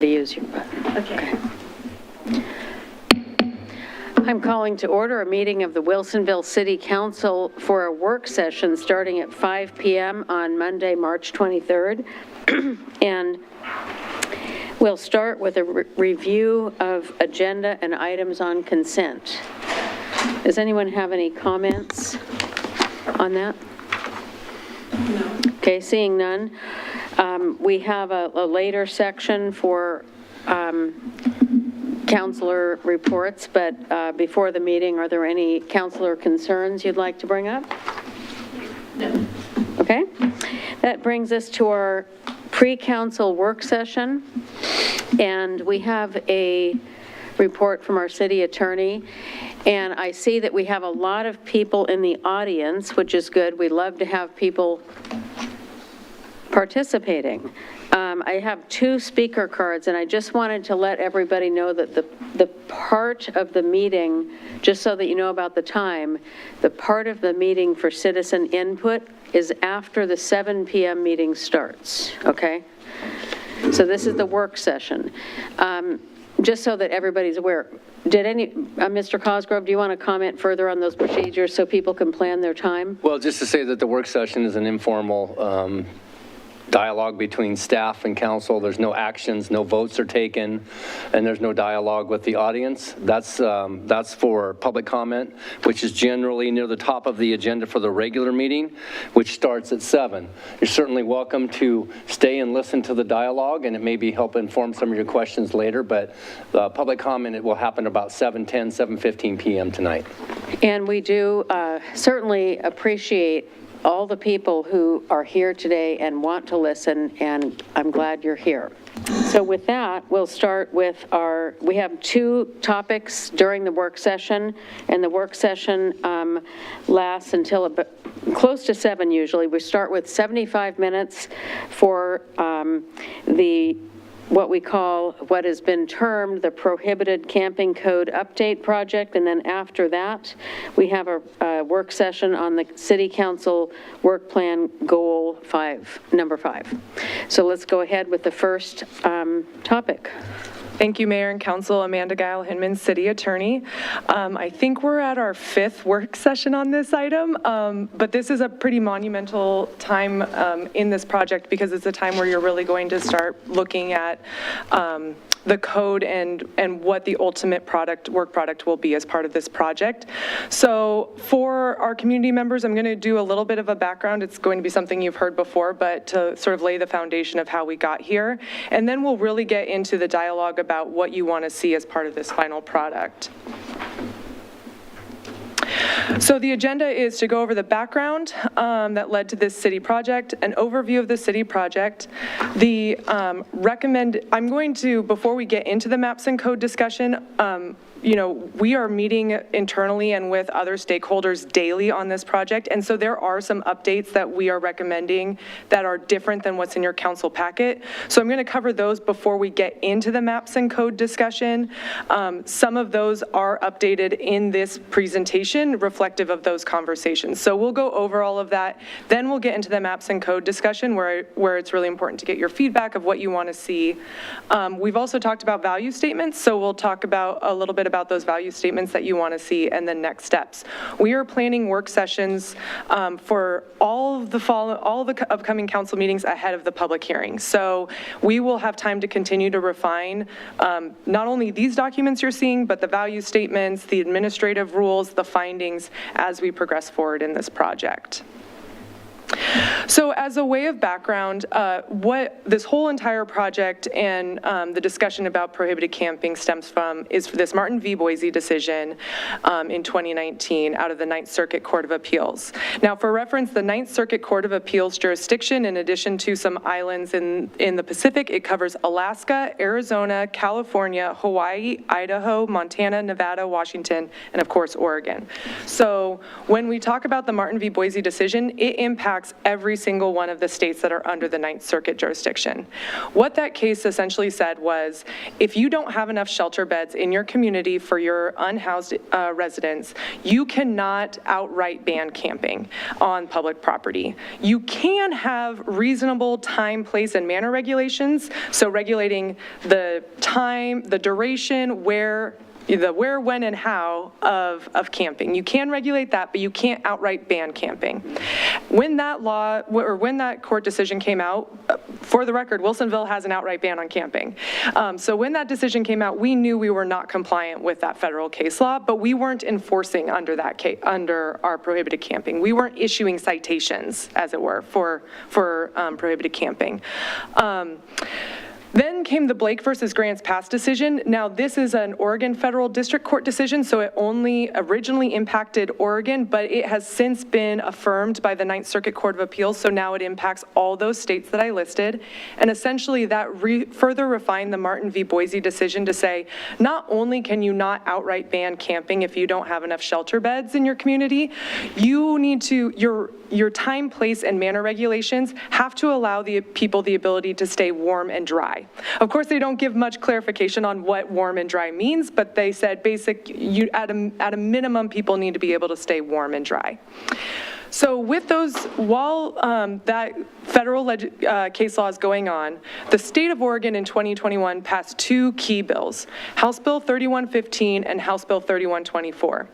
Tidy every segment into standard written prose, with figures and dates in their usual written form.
to use your button. Okay. I'm calling to order a meeting of the Wilsonville City Council for a work session starting at 5 p.m. on Monday, March 23rd. And we'll start with a review of agenda and items on consent. Does anyone have any comments on that? No. Okay, seeing none. We have a later section for counselor reports, but before the meeting, are there any counselor concerns you'd like to bring up? No. Okay. That brings us to our pre-council work session, and we have a report from our city attorney. And I see that we have a lot of people in the audience, which is good. We love to have people participating. I have 2 speaker cards, and I just wanted to let everybody know that the part of the meeting, just so that you know about the time, the part of the meeting for citizen input is after the 7 p.m. meeting starts, okay? So this is the work session. Just so that everybody's aware. Did Mr. Cosgrove, do you want to comment further on those procedures so people can plan their time? Well, just to say that the work session is an informal dialogue between staff and council. There's no actions, no votes are taken, and there's no dialogue with the audience. That's for public comment, which is generally near the top of the agenda for the regular meeting, which starts at 7. You're certainly welcome to stay and listen to the dialogue, and it may help inform some of your questions later, but public comment, it will happen about 7:10, 7:15 p.m. tonight. And we do certainly appreciate all the people who are here today and want to listen, and I'm glad you're here. So with that, we'll start with we have 2 topics during the work session, and the work session lasts until close to 7 usually. We start with 75 minutes for what has been termed the Prohibited Camping Code Update Project, and then after that, we have a work session on the City Council Work Plan Goal 5, number 5. So let's go ahead with the first topic. Thank you, Mayor and Council. Amanda Guile-Hinman, City Attorney. I think we're at our 5th work session on this item, but this is a pretty monumental time in this project because it's a time where you're really going to start looking at the code and what the ultimate work product will be as part of this project. So for our community members, I'm going to do a little bit of a background. It's going to be something you've heard before, but to sort of lay the foundation of how we got here. And then we'll really get into the dialogue about what you want to see as part of this final product. So the agenda is to go over the background that led to this city project, an overview of the city project, I'm going to, before we get into the maps and code discussion, we are meeting internally and with other stakeholders daily on this project, and so there are some updates that we are recommending that are different than what's in your council packet. So I'm going to cover those before we get into the maps and code discussion. Some of those are updated in this presentation, reflective of those conversations. So we'll go over all of that. Then we'll get into the maps and code discussion where it's really important to get your feedback of what you want to see. We've also talked about value statements, so we'll talk about a little bit about those value statements that you want to see and then next steps. We are planning work sessions for all the upcoming council meetings ahead of the public hearing. So we will have time to continue to refine not only these documents you're seeing, but the value statements, the administrative rules, the findings as we progress forward in this project. So as a way of background, what this whole entire project and the discussion about prohibited camping stems from is this Martin v. Boise decision in 2019 out of the 9th Circuit Court of Appeals. Now for reference, the 9th Circuit Court of Appeals jurisdiction, in addition to some islands in the Pacific, it covers Alaska, Arizona, California, Hawaii, Idaho, Montana, Nevada, Washington, and of course Oregon. So when we talk about the Martin v. Boise decision, it impacts every single one of the states that are under the Ninth Circuit jurisdiction. What that case essentially said was, if you don't have enough shelter beds in your community for your unhoused residents, you cannot outright ban camping on public property. You can have reasonable time, place, and manner regulations, so regulating the time, the duration, where, when, and how of camping. You can regulate that, but you can't outright ban camping. When that law, or when that court decision came out, for the record, Wilsonville has an outright ban on camping. So when that decision came out, we knew we were not compliant with that federal case law, but we weren't enforcing under that under our prohibited camping. We weren't issuing citations, as it were, for prohibited camping. Then came the Blake versus Grants Pass decision. Now, this is an Oregon Federal District Court decision, so it only originally impacted Oregon, but it has since been affirmed by the Ninth Circuit Court of Appeals, so now it impacts all those states that I listed. And essentially, that further refined the Martin v. Boise decision to say, not only can you not outright ban camping if you don't have enough shelter beds in your community, you need to, your time, place, and manner regulations have to allow the people the ability to stay warm and dry. Of course, they don't give much clarification on what warm and dry means, but they said at a minimum, people need to be able to stay warm and dry. So with those, while that federal case law is going on, the state of Oregon in 2021 passed two key bills, House Bill 3115 and House Bill 3124.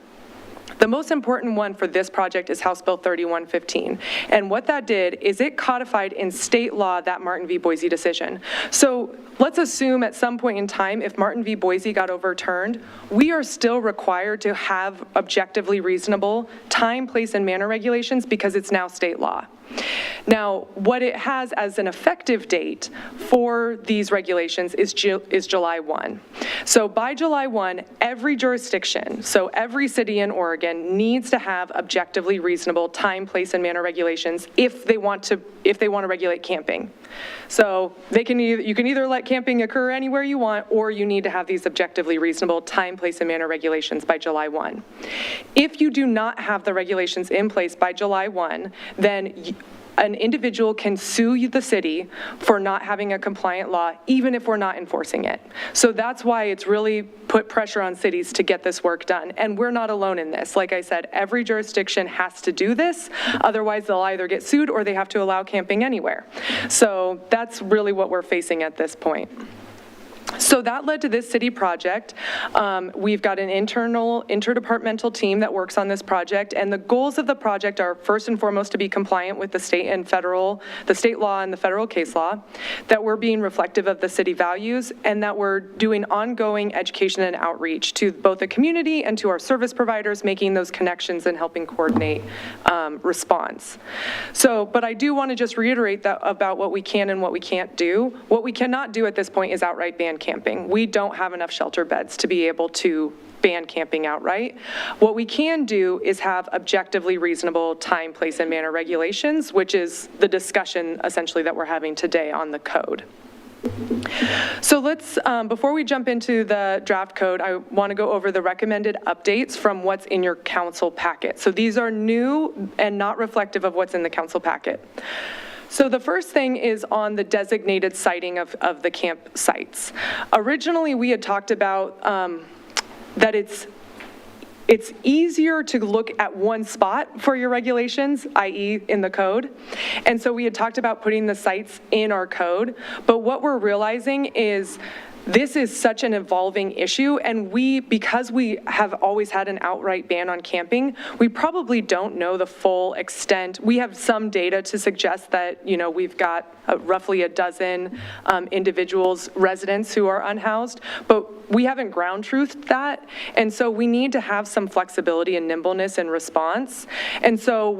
The most important one for this project is House Bill 3115. And what that did is it codified in state law that Martin v. Boise decision. So let's assume at some point in time, if Martin v. Boise got overturned, we are still required to have objectively reasonable time, place, and manner regulations because it's now state law. Now, what it has as an effective date for these regulations is July 1. So by July 1, every jurisdiction, so every city in Oregon needs to have objectively reasonable time, place, and manner regulations if they want to regulate camping. So you can either let camping occur anywhere you want, or you need to have these objectively reasonable time, place, and manner regulations by July 1. If you do not have the regulations in place by July 1, then an individual can sue the city for not having a compliant law, even if we're not enforcing it. So that's why it's really put pressure on cities to get this work done. And we're not alone in this. Like I said, every jurisdiction has to do this. Otherwise, they'll either get sued or they have to allow camping anywhere. So that's really what we're facing at this point. So that led to this city project. We've got an interdepartmental team that works on this project, and the goals of the project are first and foremost to be compliant with the state law and the federal case law, that we're being reflective of the city values, and that we're doing ongoing education and outreach to both the community and to our service providers, making those connections and helping coordinate response. So, but I do want to just reiterate that about what we can and what we can't do. What we cannot do at this point is outright ban camping. We don't have enough shelter beds to be able to ban camping outright. What we can do is have objectively reasonable time, place, and manner regulations, which is the discussion essentially that we're having today on the code. So let's, before we jump into the draft code, I want to go over the recommended updates from what's in your council packet. So these are new and not reflective of what's in the council packet. So the first thing is on the designated siting of the campsites. Originally, we had talked about that it's easier to look at one spot for your regulations, i.e. in the code. And so we had talked about putting the sites in our code, but what we're realizing is this is such an evolving issue, and because we have always had an outright ban on camping, we probably don't know the full extent. We have some data to suggest that, we've got roughly a dozen individuals, residents who are unhoused, but we haven't ground truthed that, and so we need to have some flexibility and nimbleness in response. And so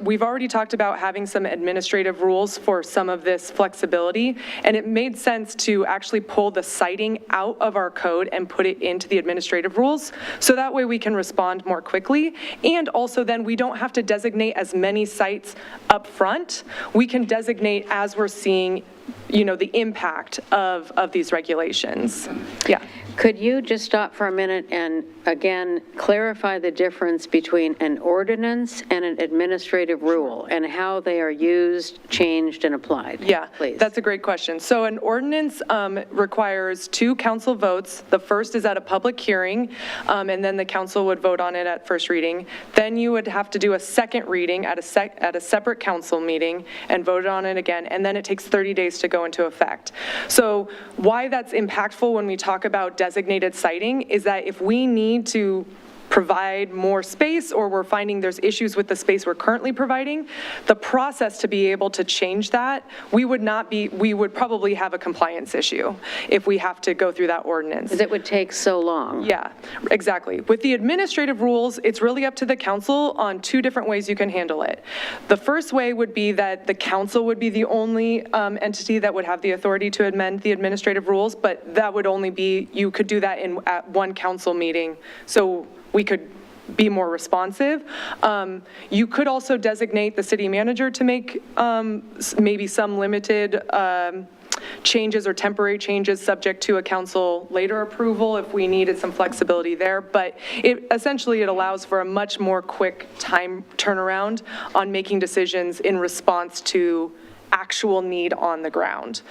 we've already talked about having some administrative rules for some of this flexibility, and it made sense to actually pull the citing out of our code and put it into the administrative rules, so that way we can respond more quickly, and also then we don't have to designate as many sites up front. We can designate as we're seeing the impact of these regulations. Yeah. Could you just stop for a minute and, again, clarify the difference between an ordinance and an administrative rule and how they are used, changed, and applied? Yeah, Please. that's a great question. So an ordinance requires 2 council votes. The first is at a public hearing, and then the council would vote on it at first reading. Then you would have to do a second reading at a separate council meeting and vote on it again, and then it takes 30 days to go into effect. So why that's impactful when we talk about designated siting is that if we need to provide more space, or we're finding there's issues with the space we're currently providing, the process to be able to change that, we would probably have a compliance issue if we have to go through that ordinance. Because it would take so long. Yeah, exactly. With the administrative rules, it's really up to the council on 2 different ways you can handle it. The first way would be that the council would be the only entity that would have the authority to amend the administrative rules, but that would only be, you could do that at one council meeting. So we could be more responsive. You could also designate the city manager to make maybe some limited changes or temporary changes subject to a council later approval if we needed some flexibility there. But essentially it allows for a much more quick time turnaround on making decisions in response to actual need on the ground,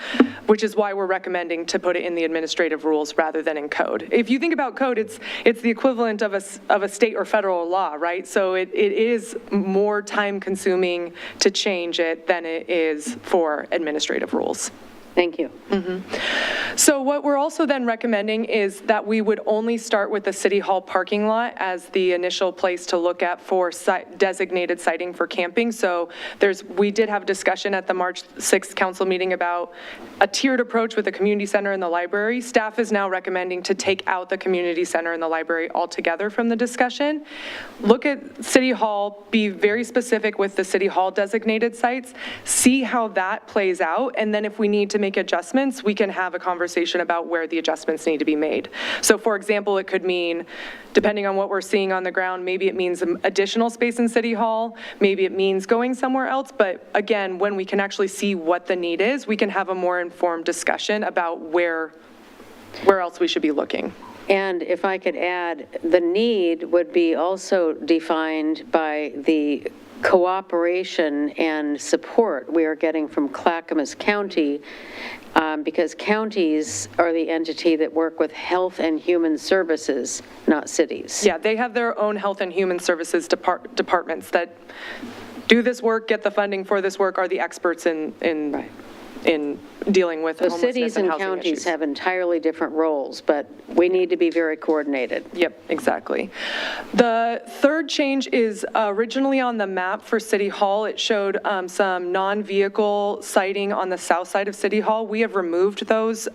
which is why we're recommending to put it in the administrative rules rather than in code. If you think about code, it's the equivalent of a state or federal law, right? So it is more time consuming to change it than it is for administrative rules. Thank you. So what we're also then recommending is that we would only start with the City Hall parking lot as the initial place to look at for designated siting for camping. So we did have discussion at the March 6th council meeting about a tiered approach with the community center and the library. Staff is now recommending to take out the community center and the library altogether from the discussion. Look at City Hall, be very specific with the City Hall designated sites, see how that plays out, and then if we need to make adjustments, we can have a conversation about where the adjustments need to be made. So for example, it could mean, depending on what we're seeing on the ground, maybe it means additional space in City Hall, maybe it means going somewhere else, but again, when we can actually see what the need is, we can have a more informed discussion about where else we should be looking. And if I could add, the need would be also defined by the cooperation and support we are getting from Clackamas County, because counties are the entity that work with Health and Human Services, not cities. Yeah, they have their own Health and Human Services departments that do this work, get the funding for this work, are the experts in dealing with So homelessness cities and and housing counties issues. have entirely different roles, but we need to be very coordinated. Yep, exactly. The third change is originally on the map for City Hall. It showed some non-vehicle siting on the south side of City Hall. We have removed those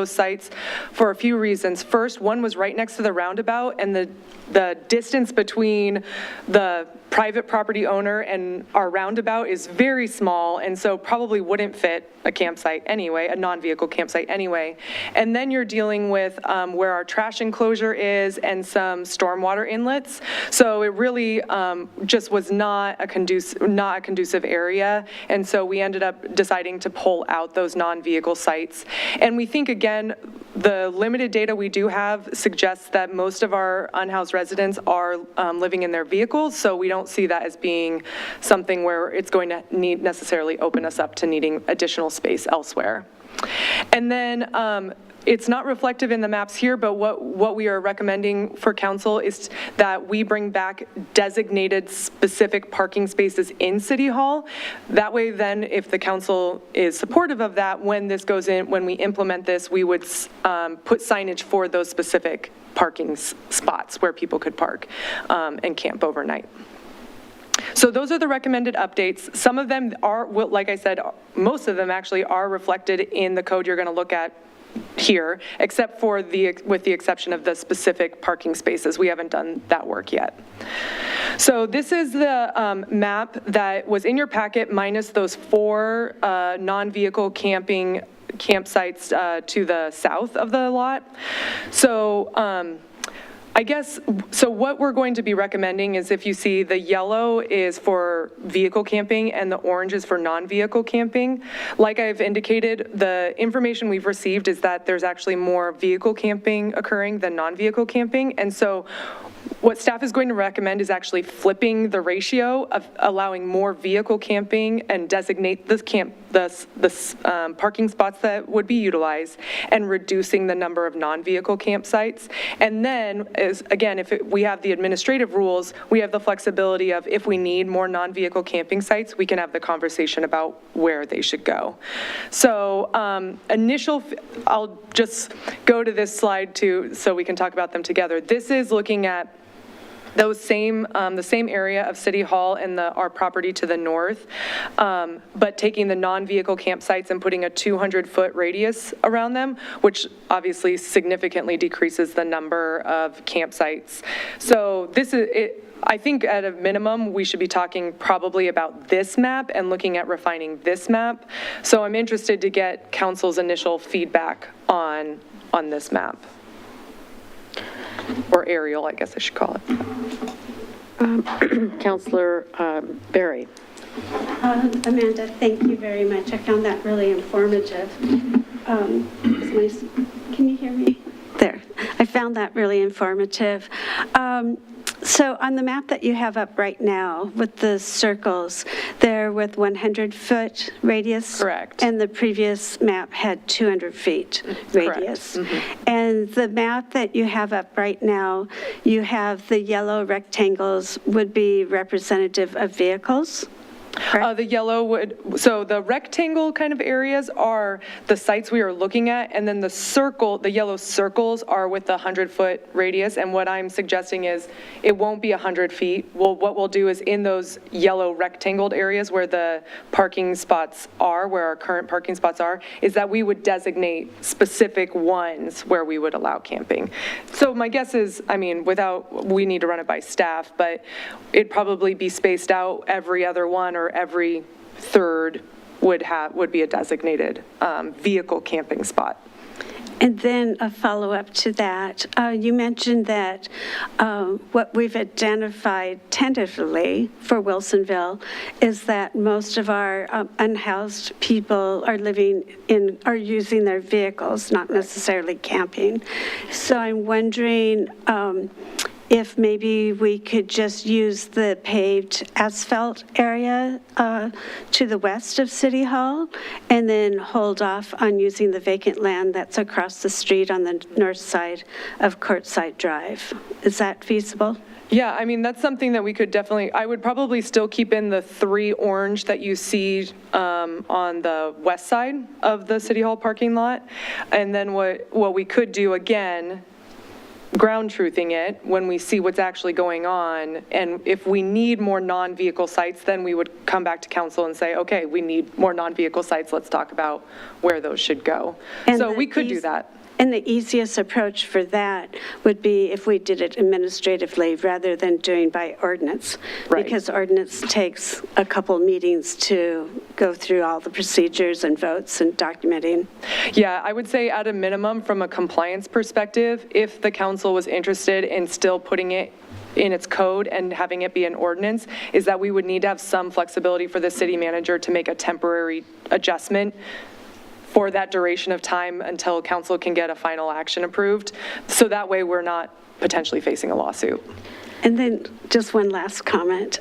sites for a few reasons. First, one was right next to the roundabout, and the distance between the private property owner and our roundabout is very small, and so probably wouldn't fit a campsite anyway, a non-vehicle campsite anyway. And then you're dealing with where our trash enclosure is and some stormwater inlets. So it really just was not a conducive area. And so we ended up deciding to pull out those non-vehicle sites. And we think, again, the limited data we do have suggests that most of our unhoused residents are living in their vehicles. So we don't see that as being something where it's going to necessarily open us up to needing additional space elsewhere. And then it's not reflective in the maps here, but what we are recommending for council is that we bring back designated specific parking spaces in City Hall. That way then, if the council is supportive of that, when this goes in, when we implement this, we would put signage for those specific parking spots where people could park and camp overnight. So those are the recommended updates. Some of them are, like I said, most of them actually are reflected in the code you're going to look at here, except for with the exception of the specific parking spaces. We haven't done that work yet. So this is the map that was in your packet minus those 4 non-vehicle campsites to the south of the lot. So I guess, so what we're going to be recommending is, if you see, the yellow is for vehicle camping and the orange is for non-vehicle camping. Like I've indicated, the information we've received is that there's actually more vehicle camping occurring than non-vehicle camping. And so what staff is going to recommend is actually flipping the ratio of allowing more vehicle camping and designate the parking spots that would be utilized, and reducing the number of non-vehicle campsites. And then, again, if we have the administrative rules, we have the flexibility of, if we need more non-vehicle camping sites, we can have the conversation about where they should go. So I'll just go to this slide too, so we can talk about them together. This is looking at the same area of City Hall and our property to the north, but taking the non-vehicle campsites and putting a 200-foot radius around them, which obviously significantly decreases the number of campsites. So this is it. I think at a minimum, we should be talking probably about this map and looking at refining this map. So I'm interested to get council's initial feedback on this map. Or aerial, I guess I should call it. Counselor Berry. Amanda, thank you very much. I found that really informative. Can you hear me? There. I found that really informative. So on the map that you have up right now with the circles, they're with 100-foot radius? Correct. And the previous map had 200 feet radius. And the map that you have up right now, you have the yellow rectangles would be representative of vehicles? The yellow so the rectangle kind of areas are the sites we are looking at, and then the yellow circles are with the 100-foot radius. And what I'm suggesting is it won't be 100 feet. Well, what we'll do is, in those yellow rectangled areas where the parking spots are, where our current parking spots are, is that we would designate specific ones where we would allow camping. So my guess is, we need to run it by staff, but it'd probably be spaced out every other one, or every third would be a designated vehicle camping spot. And then a follow-up to that, you mentioned that what we've identified tentatively for Wilsonville is that most of our unhoused people are using their vehicles, not necessarily camping. So I'm wondering if maybe we could just use the paved asphalt area to the west of City Hall, and then hold off on using the vacant land that's across the street on the north side of Courtside Drive. Is that feasible? Yeah, that's something that we could definitely, I would probably still keep in the 3 orange that you see on the west side of the City Hall parking lot. And then what we could do, again, ground truthing it when we see what's actually going on, and if we need more non-vehicle sites, then we would come back to council and say, okay, we need more non-vehicle sites, let's talk about where those should go. So we could do that. And the easiest approach for that would be if we did it administratively rather than doing by ordinance. Right. Because ordinance takes a couple meetings to go through all the procedures and votes and documenting. Yeah, I would say at a minimum, from a compliance perspective, if the council was interested in still putting it in its code and having it be an ordinance, is that we would need to have some flexibility for the city manager to make a temporary adjustment for that duration of time until council can get a final action approved. So that way we're not potentially facing a lawsuit. And then just one last comment.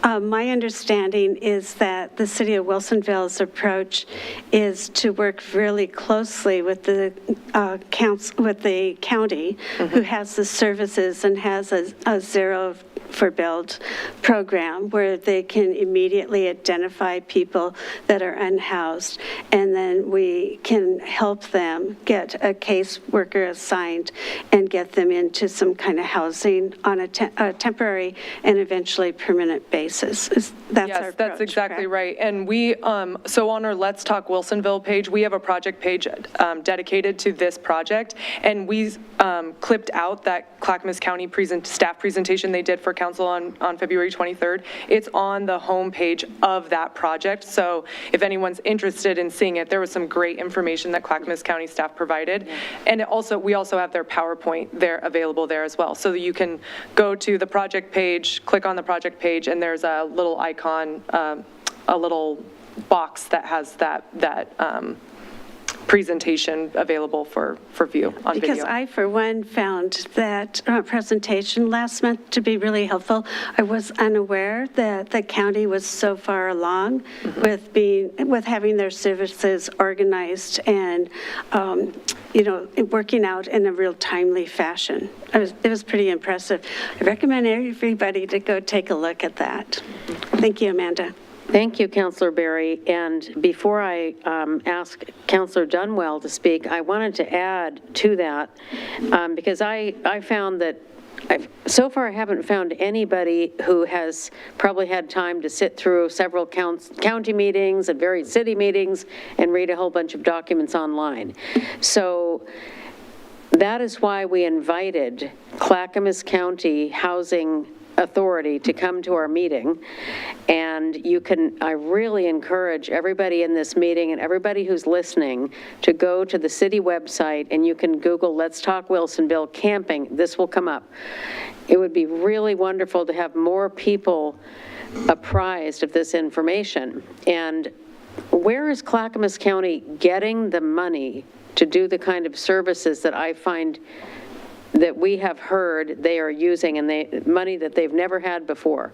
My understanding is that the city of Wilsonville's approach is to work really closely with the county, who has the services and has a zero for build program where they can immediately identify people that are unhoused, and then we can help them get a caseworker assigned and get them into some kind of housing on a temporary and eventually permanent basis. That's our approach. That's exactly right. And we, so on our Let's Talk Wilsonville page, we have a project page dedicated to this project, and we clipped out that Clackamas County staff presentation they did for council on February 23rd. It's on the homepage of that project. So if anyone's interested in seeing it, there was some great information that Clackamas County staff provided. And we also have their PowerPoint there available there as well. So that you can go to the project page, click on the project page, and there's a little icon, a little box that has that presentation available for view on video. Because I, for one, found that presentation last month to be really helpful. I was unaware that the county was so far along with having their services organized and, working out in a real timely fashion. It was pretty impressive. I recommend everybody to go take a look at that. Thank you, Amanda. Thank you, Councillor Berry. And before I ask Councillor Dunwell to speak, I wanted to add to that, because I found that so far I haven't found anybody who has probably had time to sit through several county meetings and various city meetings and read a whole bunch of documents online. So that is why we invited Clackamas County Housing Authority to come to our meeting. And I really encourage everybody in this meeting and everybody who's listening to go to the city website, and you can Google "Let's Talk Wilsonville Camping." This will come up. It would be really wonderful to have more people apprised of this information. And where is Clackamas County getting the money to do the kind of services that I find that we have heard they are using, and money that they've never had before?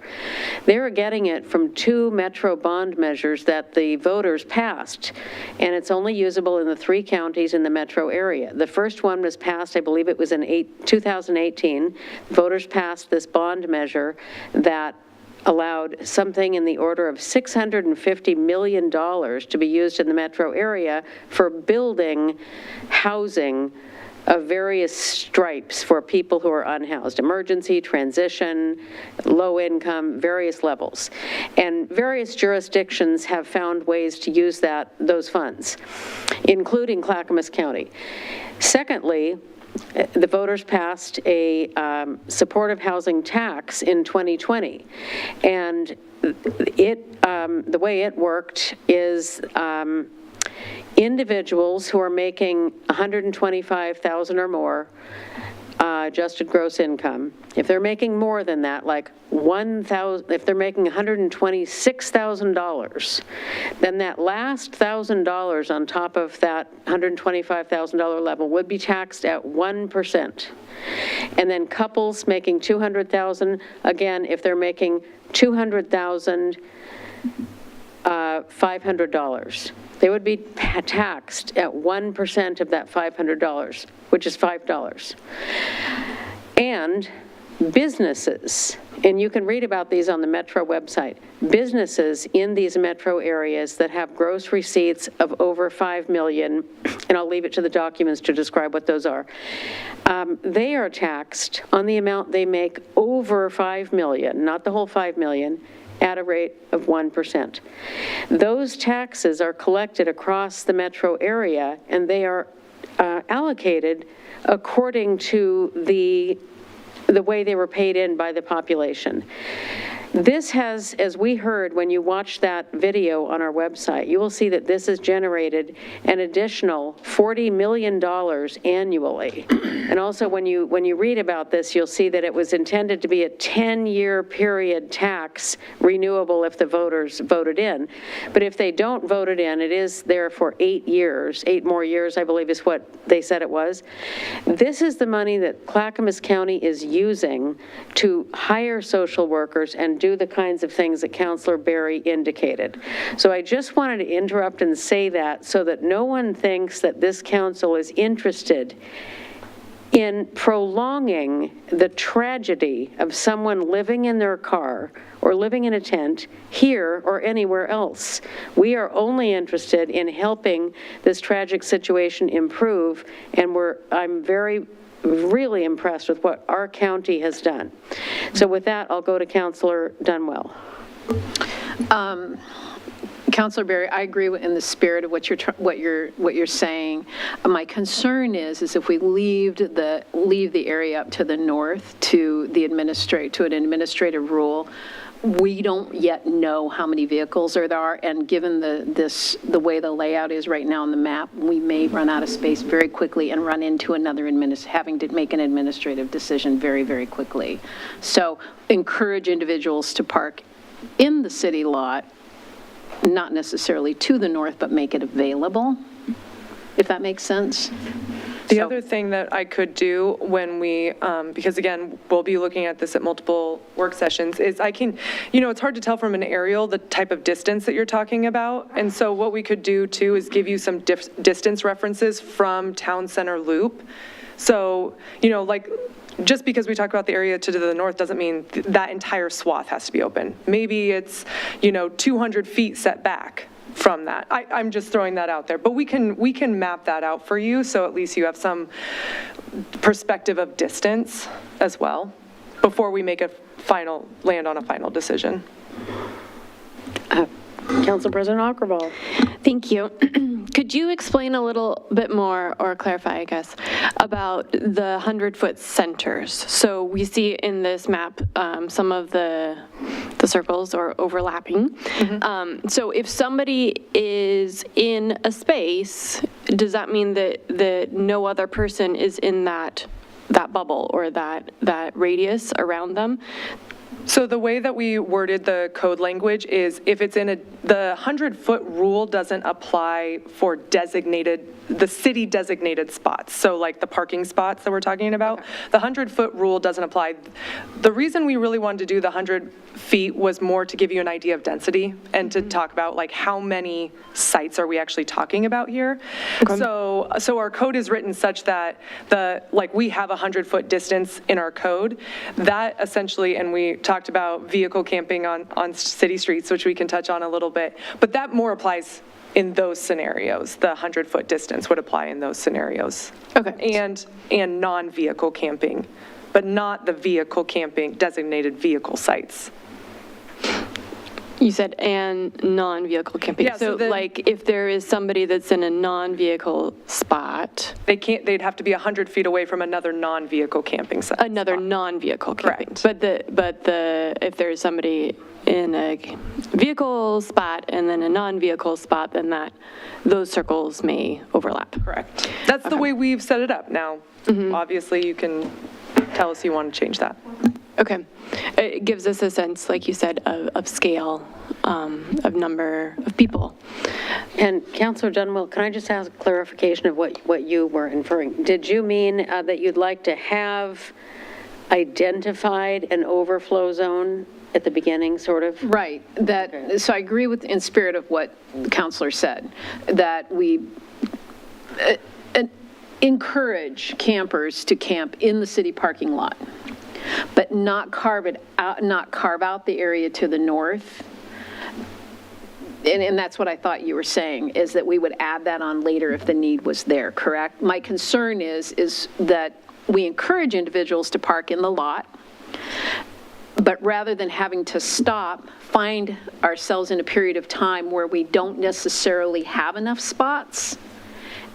They're getting it from 2 metro bond measures that the voters passed, and it's only usable in the 3 counties in the metro area. The first one was passed, I believe it was in 2018. Voters passed this bond measure that allowed something in the order of $650 million to be used in the metro area for building housing of various stripes for people who are unhoused: emergency, transition, low income, various levels. And various jurisdictions have found ways to use those funds, including Clackamas County. Secondly, the voters passed a supportive housing tax in 2020, and the way it worked is individuals who are making $125,000 or more adjusted gross income, if they're making more than that, like if they're making $126,000, then that last $1,000 on top of that $125,000 level would be taxed at 1%. And then couples making $200,000, again, if they're making $200,000, $500. They would be taxed at 1% of that $500, which is $5. And businesses, and you can read about these on the Metro website, businesses in these metro areas that have gross receipts of over $5 million, and I'll leave it to the documents to describe what those are, they are taxed on the amount they make over $5 million, not the whole $5 million, at a rate of 1%. Those taxes are collected across the metro area, and they are allocated according to the way they were paid in by the population. This has, as we heard when you watch that video on our website, you will see that this has generated an additional $40 million annually. And also when you read about this, you'll see that it was intended to be a 10-year period tax, renewable if the voters voted in. But if they don't vote it in, it is there for 8 years, 8 more years, I believe is what they said it was. This is the money that Clackamas County is using to hire social workers and do the kinds of things that Councillor Berry indicated. So I just wanted to interrupt and say that so that no one thinks that this council is interested in prolonging the tragedy of someone living in their car or living in a tent here or anywhere else. We are only interested in helping this tragic situation improve, and I'm really impressed with what our county has done. So with that, I'll go to Councillor Dunwell. Counselor Berry, I agree in the spirit of what you're saying. My concern is if we leave the area up to the north to an administrative rule, we don't yet know how many vehicles there are, and given the way the layout is right now on the map, we may run out of space very quickly and run into another having to make an administrative decision very, very quickly. So encourage individuals to park in the city lot, not necessarily to the north, but make it available, if that makes sense. The other thing that I could do when we, because again, we'll be looking at this at multiple work sessions, is I can, it's hard to tell from an aerial the type of distance that you're talking about. And so what we could do too is give you some distance references from Town Center Loop. So, like, just because we talk about the area to the north doesn't mean that entire swath has to be open. Maybe it's, 200 feet set back from that. I'm just throwing that out there, but we can map that out for you, so at least you have some perspective of distance as well before we make land on a final decision. Council President Aukerball. Thank you. Could you explain a little bit more, or clarify, I guess, about the 100-foot centers? So we see in this map some of the circles are overlapping. So if somebody is in a space, does that mean that no other person is in that bubble or that radius around them? So the way that we worded the code language is if it's the 100-foot rule doesn't apply for the city designated spots. So like the parking spots that we're talking about, okay. The 100-foot rule doesn't apply. The reason we really wanted to do the 100 feet was more to give you an idea of density and to talk about like how many sites are we actually talking about here. Okay. So our code is written such that we have a 100-foot distance in our code. That essentially, and we talked about vehicle camping on city streets, which we can touch on a little bit, but that more applies in those scenarios. The 100-foot distance would apply in those scenarios. Okay. And non-vehicle camping, but not the vehicle camping designated vehicle sites. You said and non-vehicle camping. Yeah, so like if there is somebody that's in a non-vehicle spot, they'd have to be 100 feet away from another non-vehicle camping site. Another non-vehicle camping. Correct. But if there's somebody in a vehicle spot and then a non-vehicle spot, then those circles may overlap. Correct. That's the way we've set it up now. Obviously, you can tell us you want to change that. Okay. It gives us a sense, like you said, of scale, of number of people. And Councilor Dunwell, can I just ask clarification of what you were inferring? Did you mean that you'd like to have identified an overflow zone at the beginning, sort of? Right. So I agree in spirit of what the counselor said, that we encourage campers to camp in the city parking lot, but not carve out the area to the north. And that's what I thought you were saying, is that we would add that on later if the need was there, correct? My concern is that we encourage individuals to park in the lot, but rather than having to stop, find ourselves in a period of time where we don't necessarily have enough spots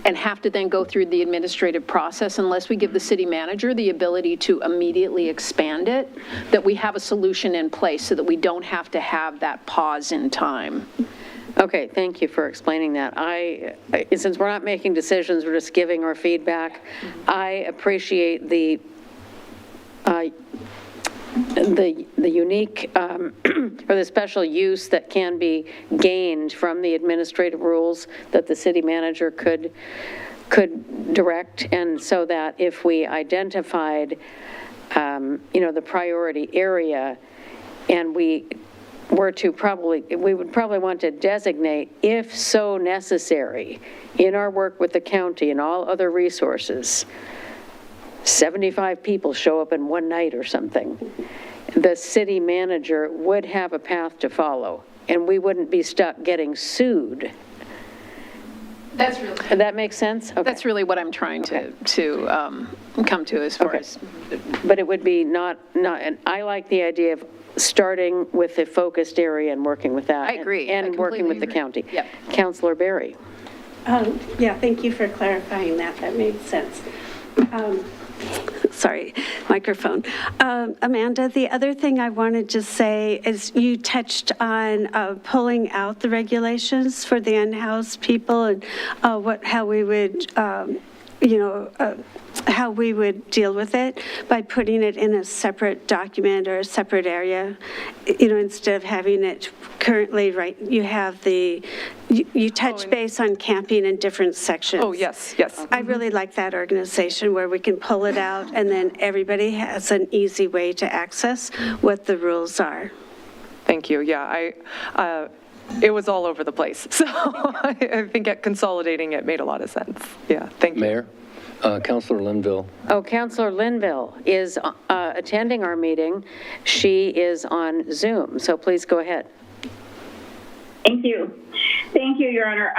and have to then go through the administrative process unless we give the city manager the ability to immediately expand it, that we have a solution in place so that we don't have to have that pause in time. Okay, thank you for explaining that. Since we're not making decisions, we're just giving our feedback, I appreciate the unique or the special use that can be gained from the administrative rules that the city manager could direct, and so that if we identified the priority area, and we would probably want to designate, if so necessary, in our work with the county and all other resources, 75 people show up in one night or something, the city manager would have a path to follow, and we wouldn't be stuck getting sued That's really. That makes sense? Okay. That's really what I'm trying to come to as far Okay. as. But it would be not, and I like the idea of starting with the focused area and working with that. I agree. I And working with the completely county. Yep. Councillor Berry. Yeah, thank you for clarifying that. That made sense. Sorry, microphone. Amanda, the other thing I wanted to say is you touched on pulling out the regulations for the unhoused people and how we would, how we would deal with it by putting it in a separate document or a separate area, instead of having it currently, right, you have you touch base on camping in different sections. Oh, yes, yes. I really like that organization where we can pull it out and then everybody has an easy way to access what the rules are. Thank you. Yeah, it was all over the place. So I think consolidating it made a lot of sense. Yeah, thank you. Mayor, Councilor Linville. Oh, Councillor Linville is attending our meeting. She is on Zoom, so please go ahead. Thank you. Thank you, Your Honor.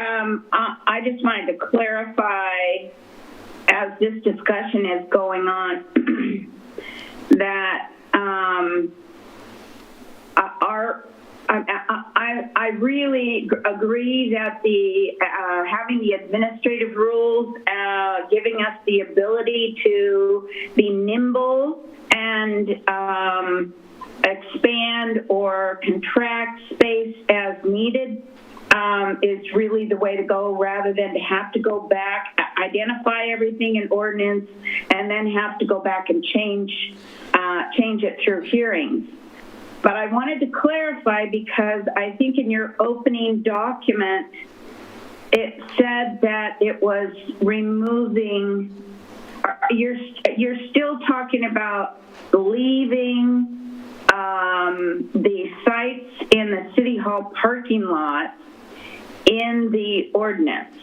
I just wanted to clarify, as this discussion is going on, that I really agree that having the administrative rules giving us the ability to be nimble and expand or contract space as needed is really the way to go, rather than to have to go back, identify everything in ordinance, and then have to go back and change it through hearings. But I wanted to clarify, because I think in your opening document, it said that it was removing, you're still talking about leaving the sites in the City Hall parking lot in the ordinance.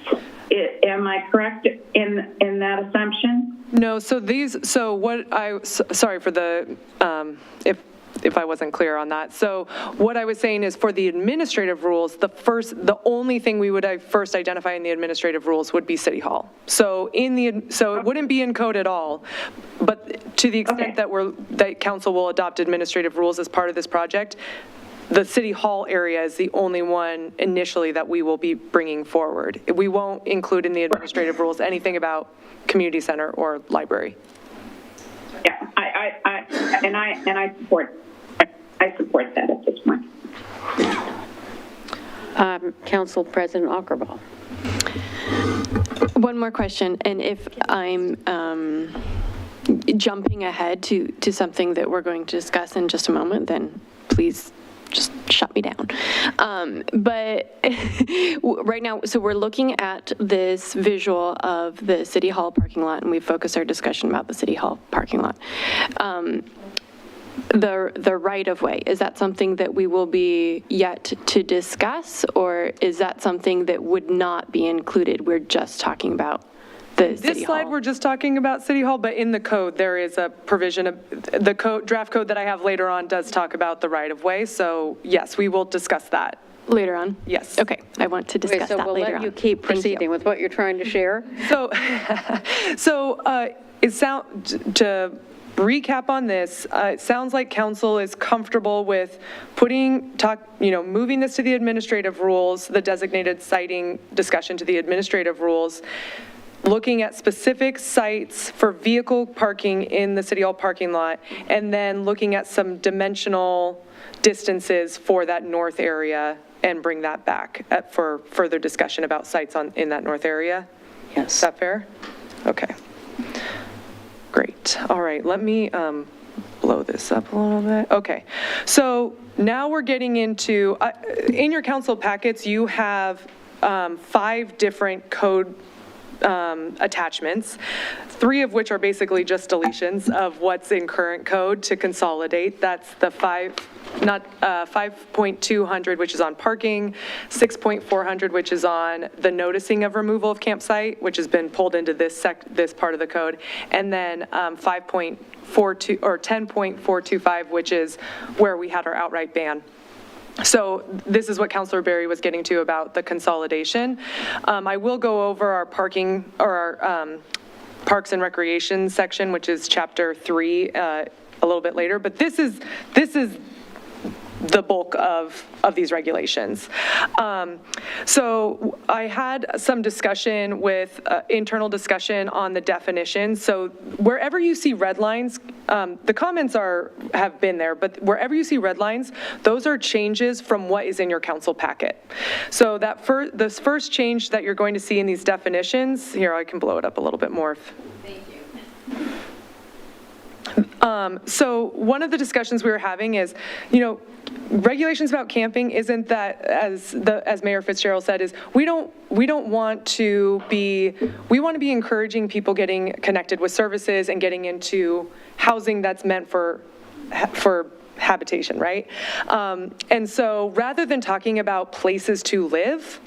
Am I correct in that assumption? No, sorry for the, if I wasn't clear on that. So what I was saying is, for the administrative rules, the only thing we would first identify in the administrative rules would be City Hall. So it wouldn't be in code at all, but to the extent that council will adopt administrative rules as part of this project, the City Hall area is the only one initially that we will be bringing forward. We won't include in the administrative rules anything about community center or library. Yeah, I support that at this point. Council President Ackerball. One more question, and if I'm jumping ahead to something that we're going to discuss in just a moment, then please just shut me down. But right now, so we're looking at this visual of the City Hall parking lot, and we focus our discussion about the City Hall parking lot. The right-of-way, is that something that we will be yet to discuss, or is that something that would not be included? We're just talking about the City Hall. This slide, we're just talking about City Hall, but in the code, there is a provision of the draft code that I have later on does talk about the right-of-way. So yes, we will discuss that. Later on? Yes. Okay, I want to discuss that later on. So we'll let you keep proceeding with what you're trying to share. So, to recap on this, it sounds like council is comfortable with moving this to the administrative rules, the designated siting discussion to the administrative rules, looking at specific sites for vehicle parking in the City Hall parking lot, and then looking at some dimensional distances for that north area and bring that back for further discussion about sites in that north area? Yes. Is that fair? Okay. Great. All right, let me blow this up a little bit. Okay, so now we're getting into, in your council packets, you have 5 different code attachments, 3 of which are basically just deletions of what's in current code to consolidate. That's the 5.200, which is on parking, 6.400, which is on the noticing of removal of campsite, which has been pulled into this part of the code, and then 5.42 or 10.425, which is where we had our outright ban So this is what Councilor Berry was getting to about the consolidation. I will go over our parking, or our Parks and Recreation section, which is Chapter 3, a little bit later, but this is the bulk of these regulations. So I had some discussion with, internal discussion on the definition. So wherever you see red lines, the comments have been there, but wherever you see red lines, those are changes from what is in your council packet. So this first change that you're going to see in these definitions, here, I can blow it up a little bit more. Thank you. So one of the discussions we were having is, regulations about camping isn't that, as Mayor Fitzgerald said, is we want to be encouraging people getting connected with services and getting into housing that's meant for habitation, right? And so rather than talking about places to live,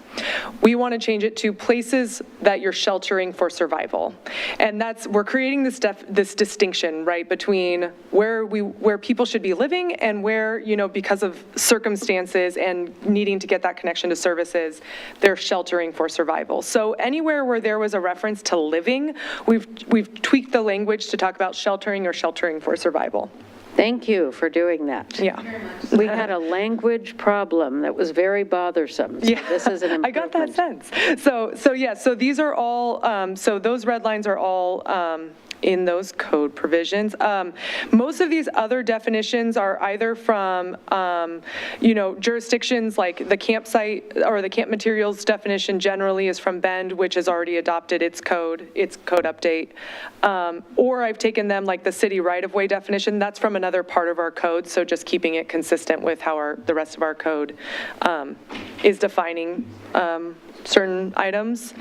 we want to change it to places that you're sheltering for survival. And we're creating this distinction, right, between where people should be living and where, because of circumstances and needing to get that connection to services, they're sheltering for survival. So anywhere where there was a reference to living, we've tweaked the language to talk about sheltering or sheltering for survival. Thank you for doing that. Yeah. We had a language problem that was very bothersome. So Yeah, this is an improvement. I got that sense. So these are all, so those red lines are all in those code provisions. Most of these other definitions are either from, jurisdictions, like the campsite or the camp materials definition generally is from Bend, which has already adopted its code update. Or I've taken them, like the city right-of-way definition, that's from another part of our code, so just keeping it consistent with how the rest of our code is defining certain items.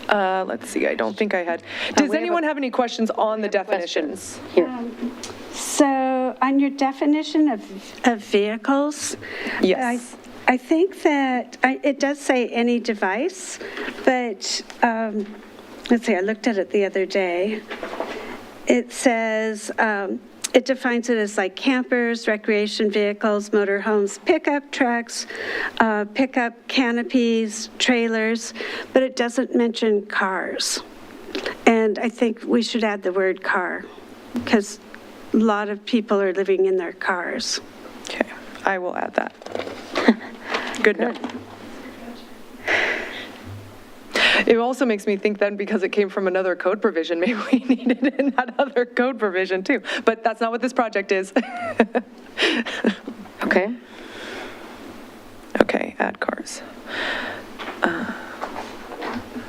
Let's see, I don't think I had. Does anyone have any questions on the definitions? Here. So on your definition of vehicles, Yes. I think that it does say any device, but let's see, I looked at it the other day. It says, it defines it as like campers, recreation vehicles, motorhomes, pickup trucks, pickup canopies, trailers, but it doesn't mention cars. And I think we should add the word car, because a lot of people are living in their cars. Okay, I will add that. Good note. It also makes me think then, because it came from another code provision, maybe we need it in that other code provision too. But that's not what this project is. Okay. Okay, add cars.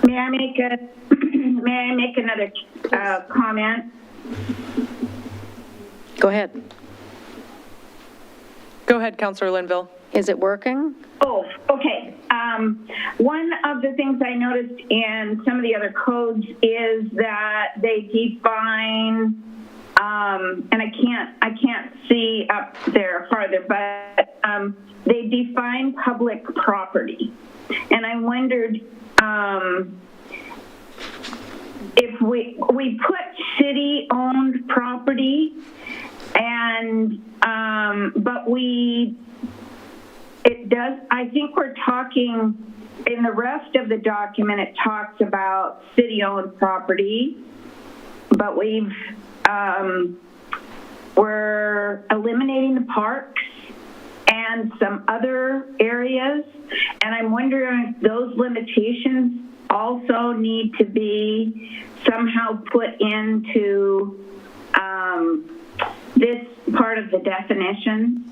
May I make another comment? Go ahead. Go ahead, Councilor Linville. Is it working? Oh, okay. One of the things I noticed in some of the other codes is that they define, and I can't see up there farther, but they define public property. And I wondered if we put city-owned property, and but it does, I think we're talking, in the rest of the document, it talks about city-owned property, but we're eliminating the parks and some other areas, and I'm wondering if those limitations also need to be somehow put into this part of the definition,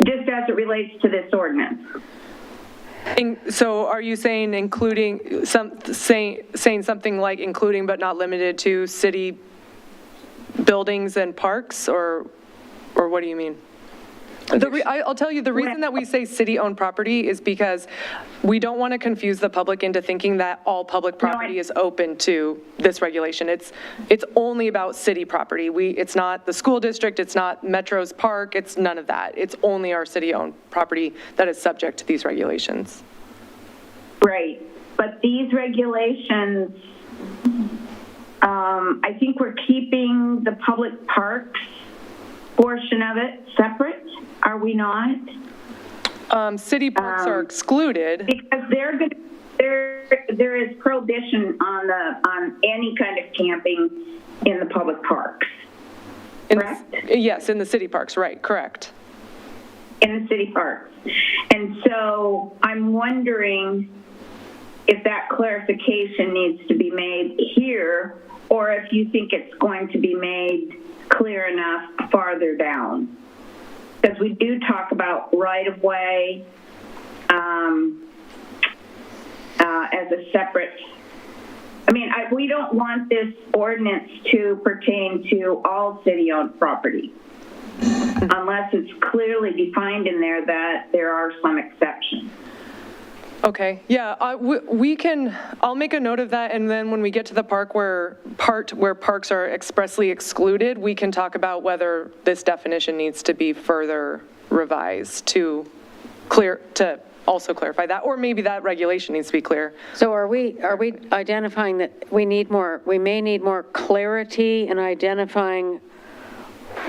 just as it relates to this ordinance. So are you saying including, saying something like including but not limited to city buildings and parks, or what do you mean? I'll tell you, the reason that we say city-owned property is because we don't want to confuse the public into thinking that all public property is open to this regulation. It's only about city property. It's not the school district, it's not Metro's park, it's none of that. It's only our city-owned property that is subject to these regulations. Right, but these regulations, I think we're keeping the public parks portion of it separate. Are we not? City parks are excluded. Because there is prohibition on any kind of camping in the public parks, correct? Yes, in the city parks, right, correct. In the city parks. And so I'm wondering if that clarification needs to be made here, or if you think it's going to be made clear enough farther down. Because we do talk about right-of-way as a separate, we don't want this ordinance to pertain to all city-owned property, unless it's clearly defined in there that there are some exceptions. Okay, yeah, I'll make a note of that, and then when we get to the part where parks are expressly excluded, we can talk about whether this definition needs to be further revised to also clarify that, or maybe that regulation needs to be clear. So are we identifying that we may need more clarity in identifying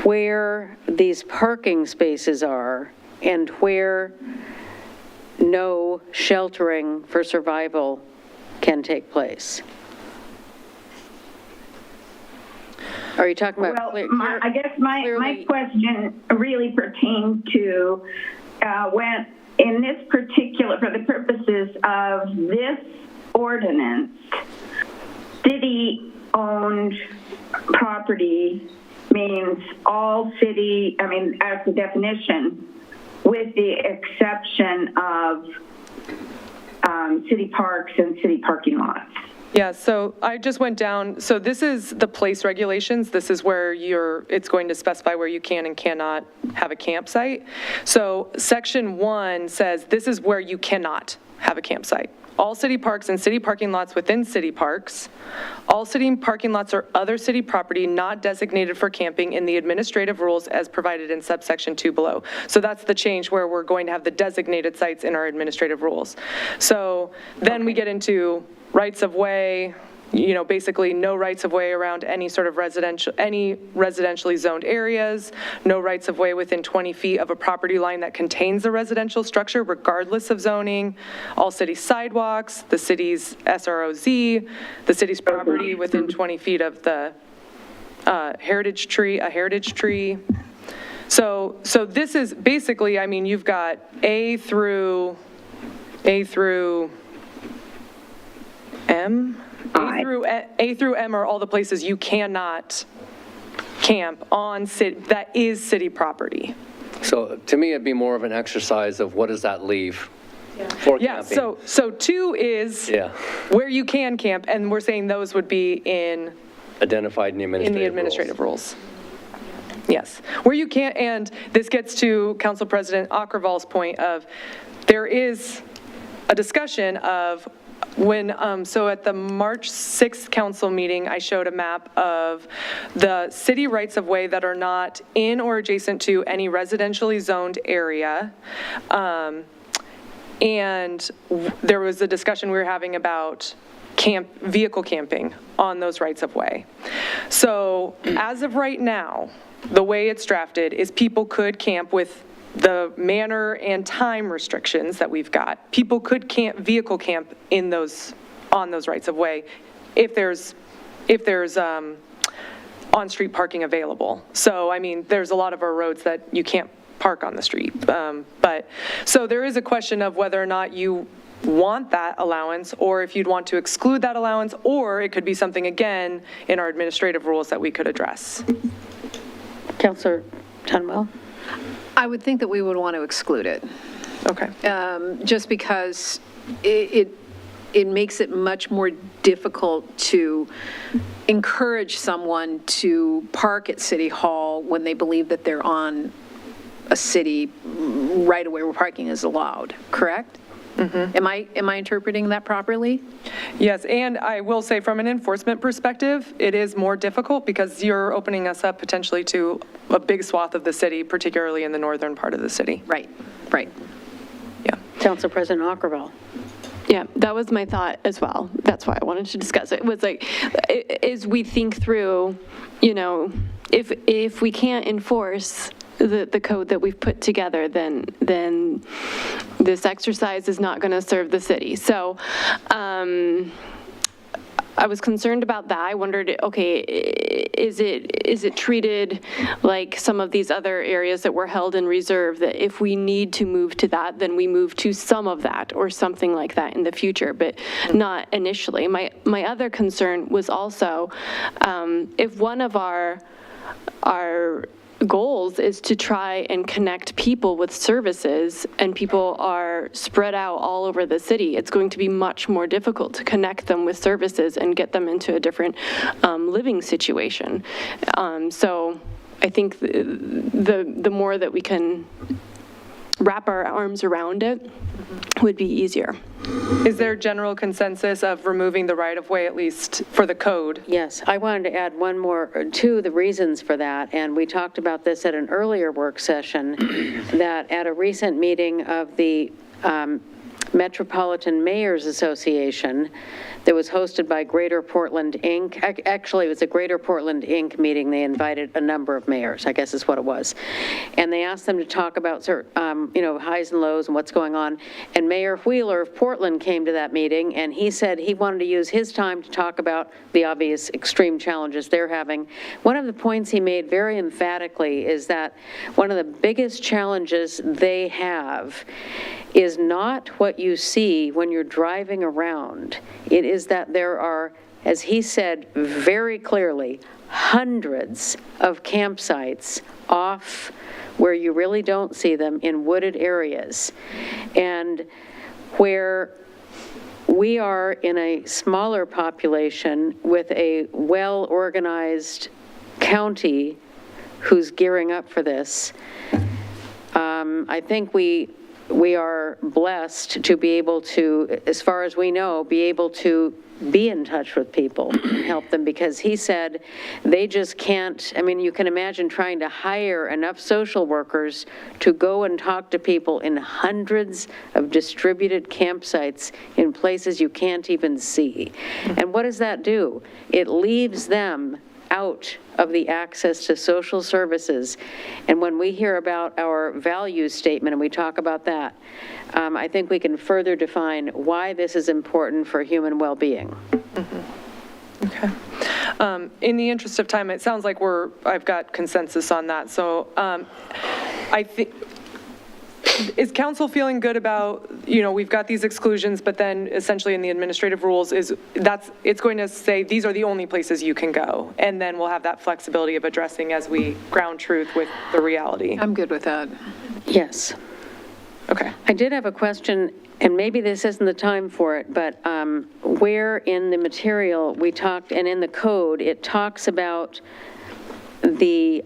where these parking spaces are and where no sheltering for survival can take place? Are you talking about? Well, I guess my question really pertained to when, in this particular, for the purposes of this ordinance, city-owned property means all city, as the definition, with the exception of city parks and city parking lots. Yeah, so I just went down, so this is the place regulations. This is where it's going to specify where you can and cannot have a campsite. So section 1 says this is where you cannot have a campsite. All city parks and city parking lots within city parks, all city parking lots or other city property not designated for camping in the administrative rules as provided in subsection 2 below. So that's the change where we're going to have the designated sites in our administrative rules. So then we get into rights of way, basically no rights of way around any sort of residentially zoned areas, no rights of way within 20 feet of a property line that contains a residential structure regardless of zoning, all city sidewalks, the city's SROZ, the city's property within 20 feet of the heritage tree. So this is basically, you've got A through M? A through M are all the places you cannot camp on that is city property. So to me, it'd be more of an exercise of what does that leave for camping? Yeah, so 2 is where you can camp, and we're saying those would be identified in the administrative rules. Yes, where you can't, and this gets to Council President Ackervall's point of there is a discussion of so at the March 6th council meeting, I showed a map of the city rights of way that are not in or adjacent to any residentially zoned area. And there was a discussion we were having about vehicle camping on those rights of way. So as of right now, the way it's drafted is people could camp with the manner and time restrictions that we've got. People could vehicle camp on those rights of way if there's on-street parking available. So, there's a lot of our roads that you can't park on the street. So there is a question of whether or not you want that allowance, or if you'd want to exclude that allowance, or it could be something, again, in our administrative rules that we could address. Councilor Tunwell? I would think that we would want to exclude it. Okay. Just because it makes it much more difficult to encourage someone to park at City Hall when they believe that they're on a city right away where parking is allowed, correct? Mm-hmm. Am I interpreting that properly? Yes, and I will say from an enforcement perspective, it is more difficult because you're opening us up potentially to a big swath of the city, particularly in the northern part of the city. Right. Yeah. Council President Ackervall. Yeah, that was my thought as well. That's why I wanted to discuss it. It was like, as we think through, if we can't enforce the code that we've put together, then this exercise is not going to serve the city. So I was concerned about that. I wondered, okay, is it treated like some of these other areas that were held in reserve, that if we need to move to that, then we move to some of that or something like that in the future, but not initially. My other concern was also if one of our goals is to try and connect people with services, and people are spread out all over the city, it's going to be much more difficult to connect them with services and get them into a different living situation. So I think the more that we can wrap our arms around it would be easier. Is there general consensus of removing the right-of-way, at least for the code? Yes, I wanted to add one more, two of the reasons for that, and we talked about this at an earlier work session, that at a recent meeting of the Metropolitan Mayors Association that was hosted by Greater Portland, Inc. Actually, it was a Greater Portland, Inc. meeting. They invited a number of mayors, I guess is what it was. And they asked them to talk about, highs and lows and what's going on. And Mayor Wheeler of Portland came to that meeting, and he said he wanted to use his time to talk about the obvious extreme challenges they're having. One of the points he made very emphatically is that one of the biggest challenges they have is not what you see when you're driving around. It is that there are, as he said very clearly, hundreds of campsites off where you really don't see them in wooded areas. And where we are in a smaller population with a well-organized county who's gearing up for this, I think we are blessed to be able to, as far as we know, be able to be in touch with people and help them, because he said they just can't. I mean, you can imagine trying to hire enough social workers to go and talk to people in hundreds of distributed campsites in places you can't even see. And what does that do? It leaves them out of the access to social services. And when we hear about our value statement and we talk about that, I think we can further define why this is important for human well-being. Okay. In the interest of time, it sounds like I've got consensus on that. So I think, is council feeling good about, we've got these exclusions, but then essentially in the administrative rules it's going to say these are the only places you can go, and then we'll have that flexibility of addressing as we ground truth with the reality. I'm good with that. Yes. Okay. I did have a question, and maybe this isn't the time for it, but where in the material we talked, and in the code, it talks about the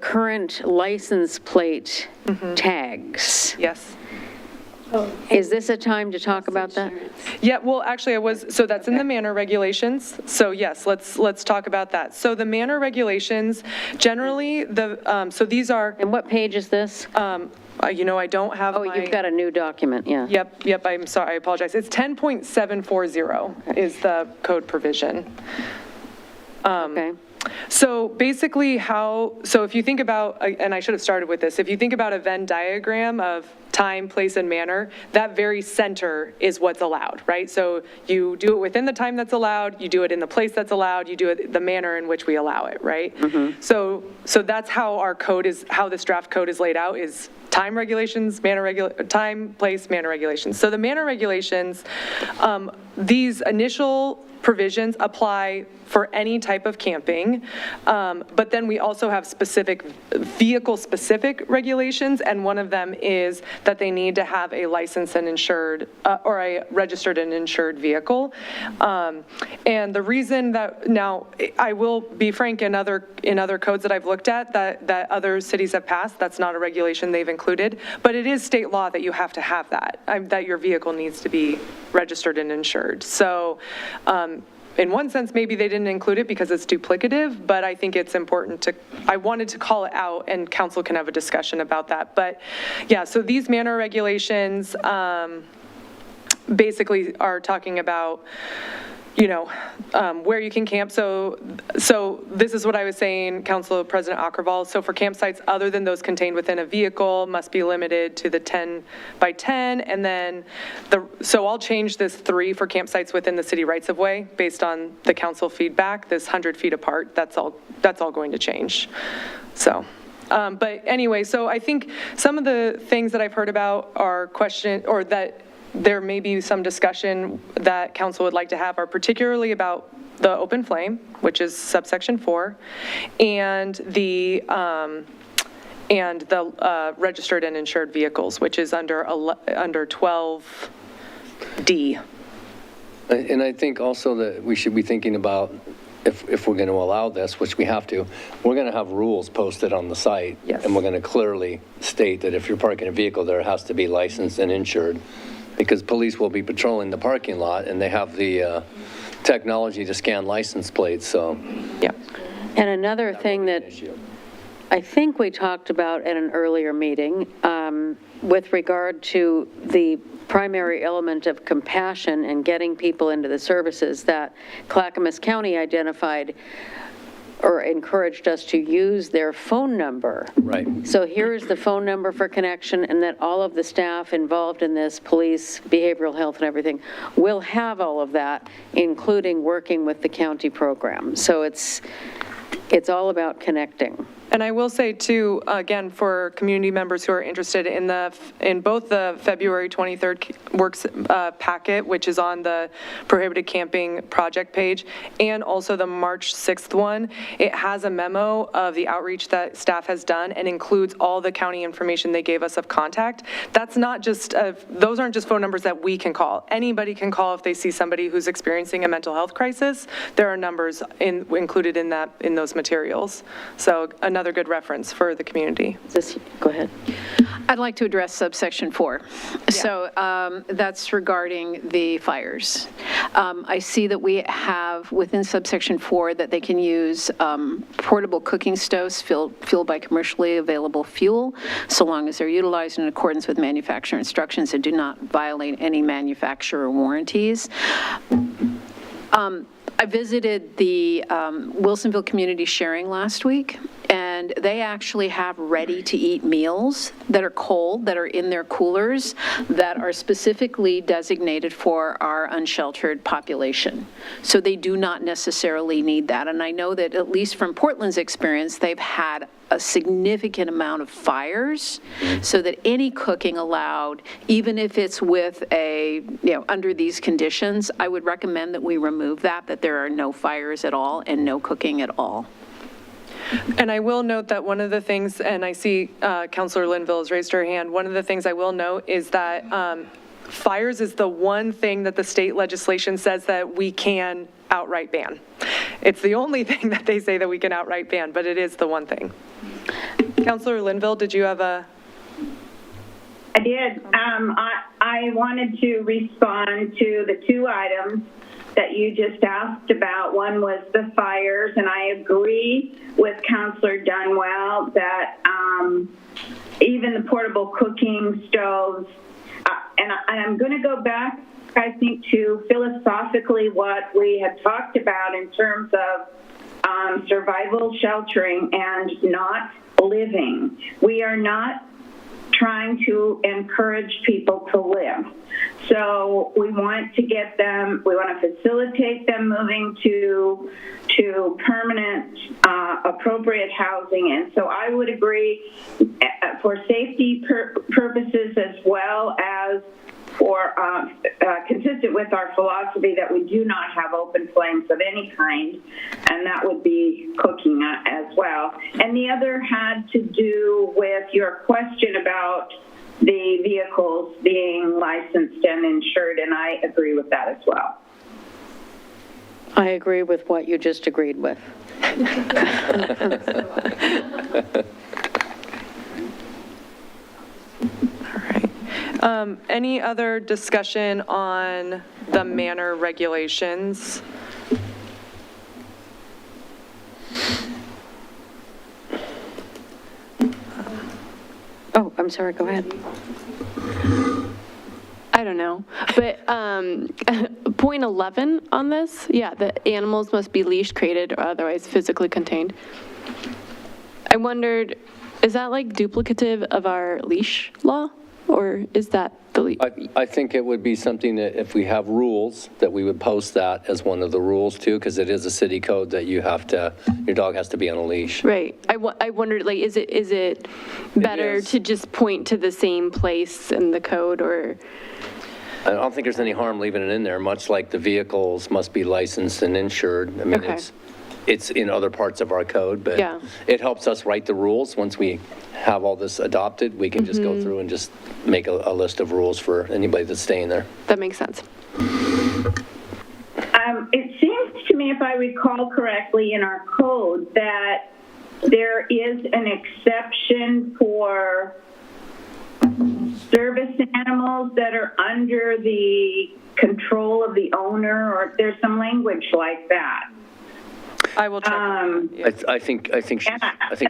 current license plate tags. Yes. Is this a time to talk about that? Yeah, well, actually, so that's in the manor regulations. So yes, let's talk about that. So the manor regulations, generally, so these are. And what page is this? I don't have my. Oh, you've got a new document, yeah. Yep, I'm sorry, I apologize. It's 10.740 is the code provision. Okay. So basically so if you think about, and I should have started with this, if you think about a Venn diagram of time, place, and manner, that very center is what's allowed, right? So you do it within the time that's allowed, you do it in the place that's allowed, you do it the manner in which we allow it, right? Mm-hmm. So that's how our code is, how this draft code is laid out, is time regulations, time, place, manner regulations. So the manner regulations, these initial provisions apply for any type of camping, but then we also have specific vehicle-specific regulations, and one of them is that they need to have a licensed and insured, or a registered and insured vehicle. And the reason that, now, I will be frank, in other codes that I've looked at that other cities have passed, that's not a regulation they've included, but it is state law that you have to have that, that your vehicle needs to be registered and insured. So, in one sense, maybe they didn't include it because it's duplicative, but I think it's important I wanted to call it out, and council can have a discussion about that. But yeah, so these manner regulations basically are talking about, where you can camp. So this is what I was saying, Council President Akkerval. So for campsites other than those contained within a vehicle must be limited to the 10 by 10. And then so I'll change this 3 for campsites within the city rights of way based on the council feedback, this 100 feet apart, that's all going to change. So. But anyway, so I think some of the things that I've heard about are or that there may be some discussion that council would like to have are particularly about the open flame, which is subsection 4, and the registered and insured vehicles, which is under 12D. And I think also that we should be thinking about, if we're going to allow this, which we have to, we're going to have rules posted on the site. Yes. And we're going to clearly state that if you're parking a vehicle, there has to be licensed and insured, because police will be patrolling the parking lot, and they have the technology to scan license plates, so. Yeah. And another thing that I think we talked about at an earlier meeting, with regard to the primary element of compassion and getting people into the services, that Clackamas County identified or encouraged us to use their phone number. Right. So here is the phone number for connection, and that all of the staff involved in this, police, behavioral health and everything, will have all of that, including working with the county program. So it's all about connecting. And I will say too, again, for community members who are interested in both the February 23rd works packet, which is on the prohibited camping project page, and also the March 6th one, it has a memo of the outreach that staff has done and includes all the county information they gave us of contact. That's not just, those aren't just phone numbers that we can call. Anybody can call if they see somebody who's experiencing a mental health crisis. There are numbers included in those materials. So another good reference for the community. Go ahead. I'd like to address subsection 4. So that's regarding the fires. I see that we have within subsection 4 that they can use portable cooking stoves fueled by commercially available fuel, so long as they're utilized in accordance with manufacturer instructions and do not violate any manufacturer warranties. I visited the Wilsonville Community Sharing last week, and they actually have ready-to-eat meals that are cold, that are in their coolers, that are specifically designated for our unsheltered population. So they do not necessarily need that. And I know that, at least from Portland's experience, they've had a significant amount of fires, so that any cooking allowed, even if it's with under these conditions, I would recommend that we remove that there are no fires at all and no cooking at all. And I will note that one of the things, and I see Councilor Linville has raised her hand, one of the things I will note is that fires is the one thing that the state legislation says that we can outright ban. It's the only thing that they say that we can outright ban, but it is the one thing. Councilor Linville, did you have a? I did. I wanted to respond to the 2 items that you just asked about. One was the fires, and I agree with Councilor Dunwell that even the portable cooking stoves, and I'm going to go back, I think, to philosophically what we had talked about in terms of survival sheltering and not living. We are not trying to encourage people to live. So we want to get them, we want to facilitate them moving to permanent, appropriate housing. And so I would agree for safety purposes, as well as for consistent with our philosophy that we do not have open flames of any kind, and that would be cooking as well. And the other had to do with your question about the vehicles being licensed and insured, and I agree with that as well. I agree with what you just agreed with. Any other discussion on the manor regulations? Oh, I'm sorry, go ahead. I don't know, but point 11 on this, yeah, the animals must be leashed, crated, or otherwise physically contained. I wondered, is that like duplicative of our leash law, or is that the I think it would be something that if we have rules, that we would post that as one of the rules too, because it is a city code that you have to, your dog has to be on a leash. Right. I wondered, like, is it better is. to just point to the same place in the code, or? I don't think there's any harm leaving it in there, much like the vehicles must be licensed and insured. I mean, Okay. it's in other parts of our code, but Yeah. it helps us write the rules. Once we have all this adopted, we can just go through and just make a list of rules for anybody that's staying there. That makes sense. It seems to me, if I recall correctly in our code, that there is an exception for service animals that are under the control of the owner, or there's some language like that. I will check. Yeah. I think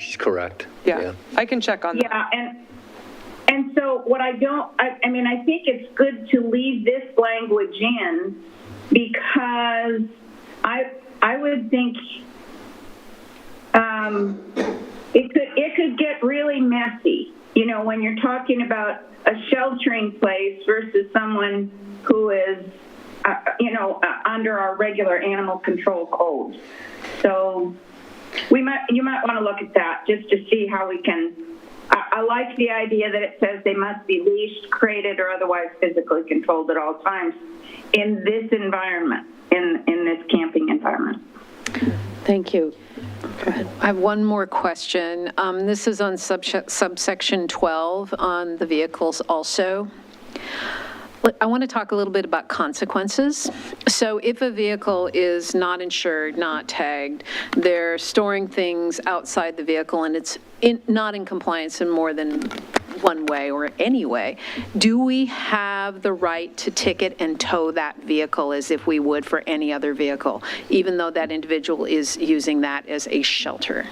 she's correct. Yeah, I can check on that. Yeah, and so what I mean, I think it's good to leave this language in, because I would think it could get really messy, you know, when you're talking about a sheltering place versus someone who is, under our regular animal control codes. So you might want to look at that just to see how we can. I like the idea that it says they must be leashed, crated, or otherwise physically controlled at all times in this environment, in this camping environment. Thank you. I have one more question. This is on subsection 12 on the vehicles also. I want to talk a little bit about consequences. So if a vehicle is not insured, not tagged, they're storing things outside the vehicle and it's not in compliance in more than one way or any way, do we have the right to ticket and tow that vehicle as if we would for any other vehicle, even though that individual is using that as a shelter?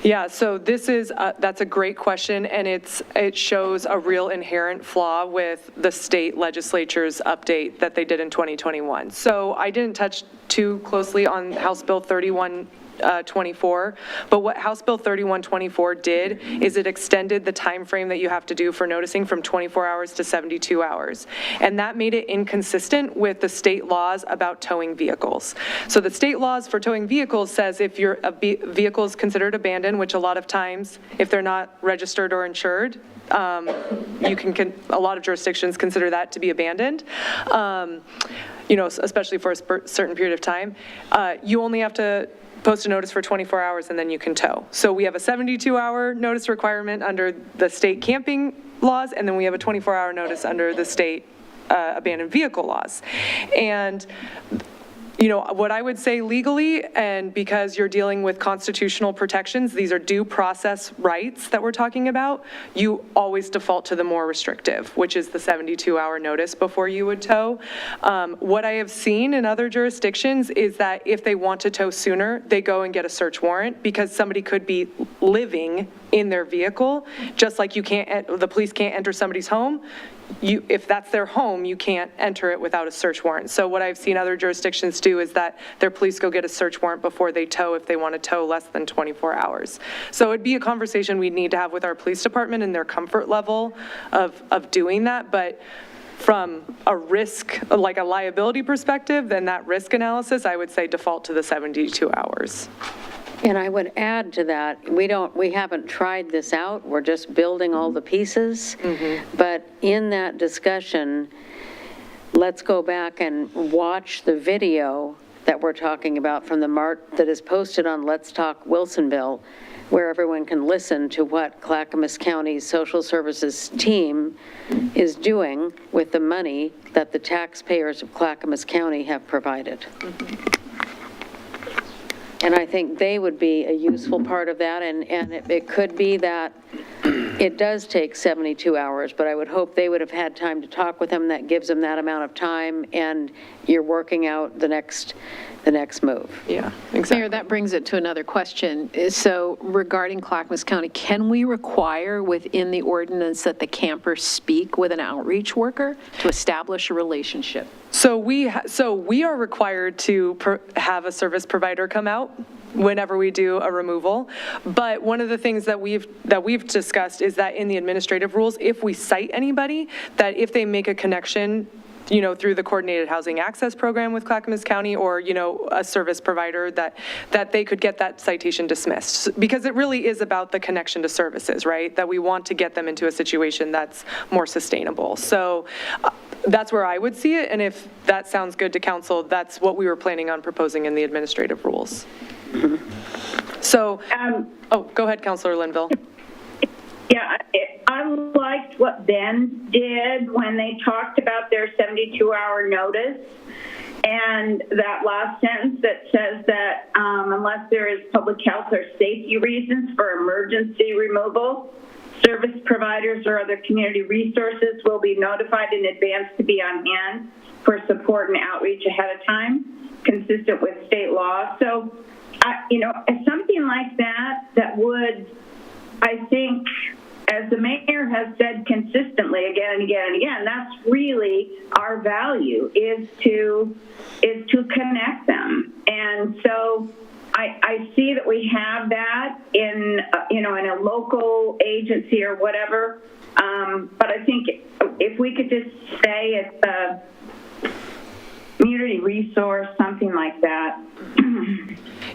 Yeah, so that's a great question, and it shows a real inherent flaw with the state legislature's update that they did in 2021. So I didn't touch too closely on House Bill 3124, but what House Bill 3124 did is it extended the time frame that you have to do for noticing from 24 hours to 72 hours. And that made it inconsistent with the state laws about towing vehicles. So the state laws for towing vehicles says if your vehicle is considered abandoned, which a lot of times, if they're not registered or insured, a lot of jurisdictions consider that to be abandoned. Especially for a certain period of time, you only have to post a notice for 24 hours and then you can tow. So we have a 72-hour notice requirement under the state camping laws, and then we have a 24-hour notice under the state abandoned vehicle laws. And what I would say legally, and because you're dealing with constitutional protections, these are due process rights that we're talking about, you always default to the more restrictive, which is the 72-hour notice before you would tow. What I have seen in other jurisdictions is that if they want to tow sooner, they go and get a search warrant, because somebody could be living in their vehicle, just like the police can't enter somebody's home. If that's their home, you can't enter it without a search warrant. So what I've seen other jurisdictions do is that their police go get a search warrant before they tow if they want to tow less than 24 hours. So it'd be a conversation we'd need to have with our police department and their comfort level of doing that. But from a risk, like a liability perspective, then that risk analysis, I would say default to the 72 hours. And I would add to that, we haven't tried this out, we're just building all the pieces. But in that discussion, let's go back and watch the video that we're talking about from the MART that is posted on Let's Talk Wilsonville, where everyone can listen to what Clackamas County's social services team is doing with the money that the taxpayers of Clackamas County have provided. And I think they would be a useful part of that, and it could be that it does take 72 hours, but I would hope they would have had time to talk with him. That gives them that amount of time, and you're working out the next move. Yeah, Mayor, exactly. that brings it to another question. So regarding Clackamas County, can we require within the ordinance that the campers speak with an outreach worker to establish a relationship? So we are required to have a service provider come out whenever we do a removal. But one of the things that we've discussed is that in the administrative rules, if we cite anybody, that if they make a connection, through the Coordinated Housing Access Program with Clackamas County, or, a service provider, that they could get that citation dismissed. Because it really is about the connection to services, right? That we want to get them into a situation that's more sustainable. So that's where I would see it, and if that sounds good to council, that's what we were planning on proposing in the administrative rules. So, go ahead, Councilor Linville. Yeah, I liked what Ben did when they talked about their 72-hour notice, and that last sentence that says that unless there is public health or safety reasons for emergency removal, service providers or other community resources will be notified in advance to be on hand for support and outreach ahead of time, consistent with state law. So, something like that would, I think, as the mayor has said consistently again and again and again, that's really our value, is to connect them. And so I see that we have that in in a local agency or whatever. But I think if we could just say it's a community resource, something like that.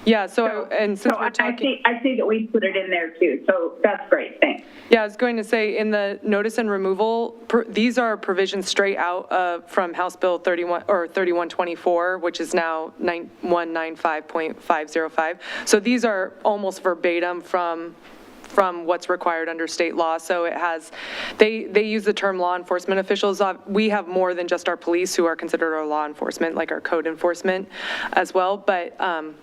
Yeah, since we're talking, I see that we put it in there too, so that's great, thanks. Yeah, I was going to say, in the notice and removal, these are provisions straight out from House Bill 3124, which is now 195.505. So these are almost verbatim from what's required under state law. So it has, they use the term law enforcement officials. We have more than just our police who are considered our law enforcement, like our code enforcement as well. But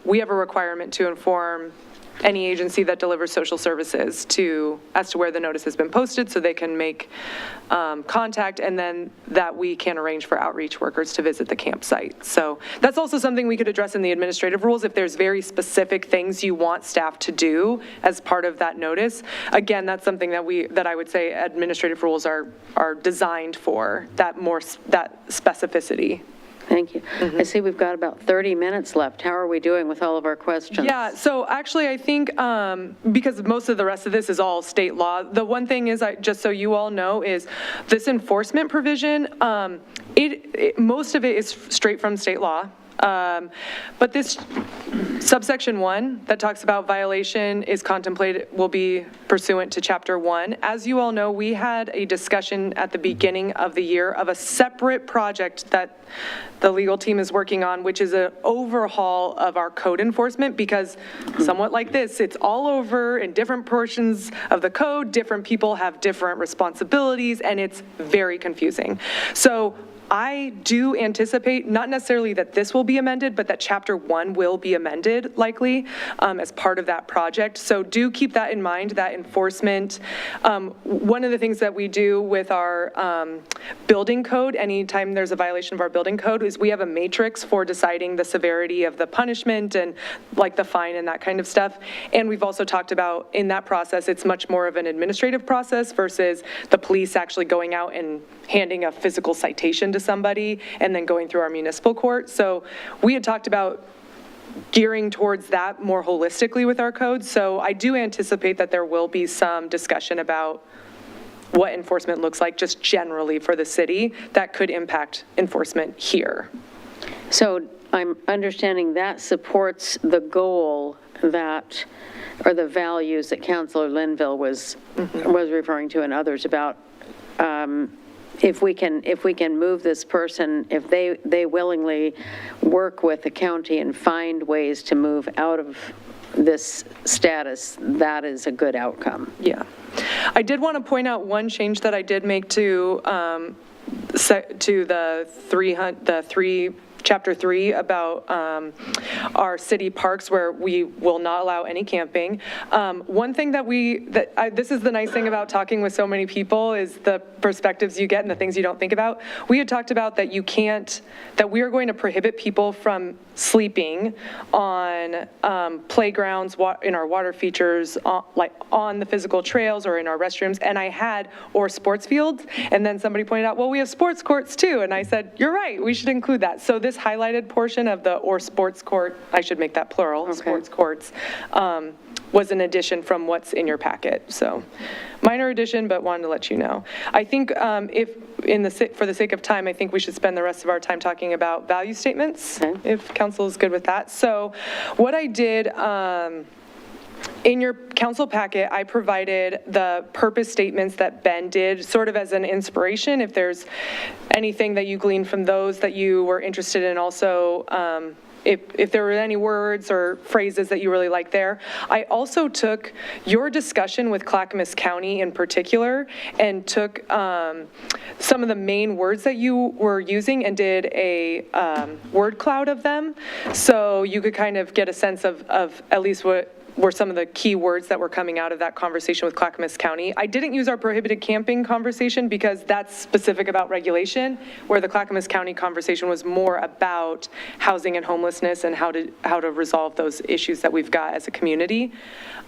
we have a requirement to inform any agency that delivers social services as to where the notice has been posted, so they can make contact, and then that we can arrange for outreach workers to visit the campsite. So that's also something we could address in the administrative rules if there's very specific things you want staff to do as part of that notice. Again, that's something that I would say administrative rules are designed for, that specificity. Thank you. I see we've got about 30 minutes left. How are we doing with all of our questions? Yeah, so actually I think because most of the rest of this is all state law, the one thing is, just so you all know, is this enforcement provision, most of it is straight from state law. But this subsection 1 that talks about violation is contemplated, will be pursuant to chapter 1. As you all know, we had a discussion at the beginning of the year of a separate project that the legal team is working on, which is an overhaul of our code enforcement, because somewhat like this, it's all over in different portions of the code, different people have different responsibilities, and it's very confusing. So I do anticipate, not necessarily that this will be amended, but that chapter 1 will be amended likely as part of that project. So do keep that in mind, that enforcement. One of the things that we do with our building code, anytime there's a violation of our building code, is we have a matrix for deciding the severity of the punishment and like the fine and that kind of stuff. And we've also talked about in that process, it's much more of an administrative process versus the police actually going out and handing a physical citation to somebody and then going through our municipal court. So we had talked about gearing towards that more holistically with our code. So I do anticipate that there will be some discussion about what enforcement looks like just generally for the city that could impact enforcement here. So I'm understanding that supports the goal that, or the values that Councilor Linville was referring to, and others about if we can move this person, if they willingly work with the county and find ways to move out of this status, that is a good outcome. Yeah. I did want to point out one change that I did make to the three chapter 3 about our city parks where we will not allow any camping. One thing this is the nice thing about talking with so many people is the perspectives you get and the things you don't think about. We had talked about that that we are going to prohibit people from sleeping on playgrounds, in our water features, like on the physical trails or in our restrooms, and I had, or sports fields, and then somebody pointed out, well, we have sports courts too, and I said, you're right, we should include that. So this highlighted portion of the or sports court, I should make that plural, sports courts, was an addition from what's in your packet. So minor addition, but wanted to let you know. I think for the sake of time, I think we should spend the rest of our time talking about value statements, if council is good with that. So what I did, in your council packet, I provided the purpose statements that Ben did, sort of as an inspiration, if there's anything that you gleaned from those that you were interested in also, if there were any words or phrases that you really liked there. I also took your discussion with Clackamas County in particular and took some of the main words that you were using and did a word cloud of them, so you could kind of get a sense of at least what were some of the key words that were coming out of that conversation with Clackamas County. I didn't use our prohibited camping conversation because that's specific about regulation, where the Clackamas County conversation was more about housing and homelessness and how to resolve those issues that we've got as a community.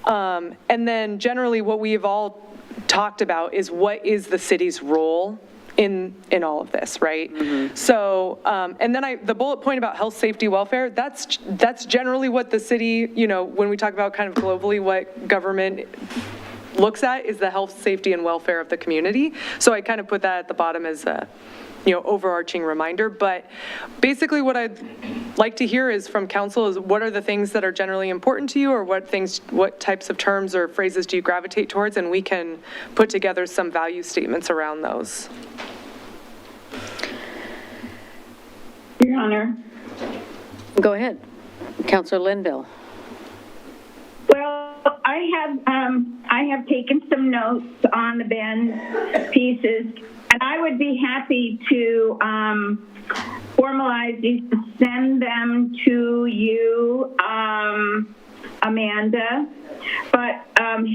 And then generally what we've all talked about is what is the city's role in all of this, right? Mm-hmm. So, and then the bullet point about health, safety, welfare, that's generally what the city, when we talk about kind of globally what government looks at is the health, safety, and welfare of the community. So I kind of put that at the bottom as a, overarching reminder. But basically what I'd like to hear is from council is what are the things that are generally important to you, or what types of terms or phrases do you gravitate towards, and we can put together some value statements around those. Your Honor. Go ahead. Councilor Linville. Well, I have taken some notes on the Ben pieces, and I would be happy to formalize these and send them to you, Amanda. But I'm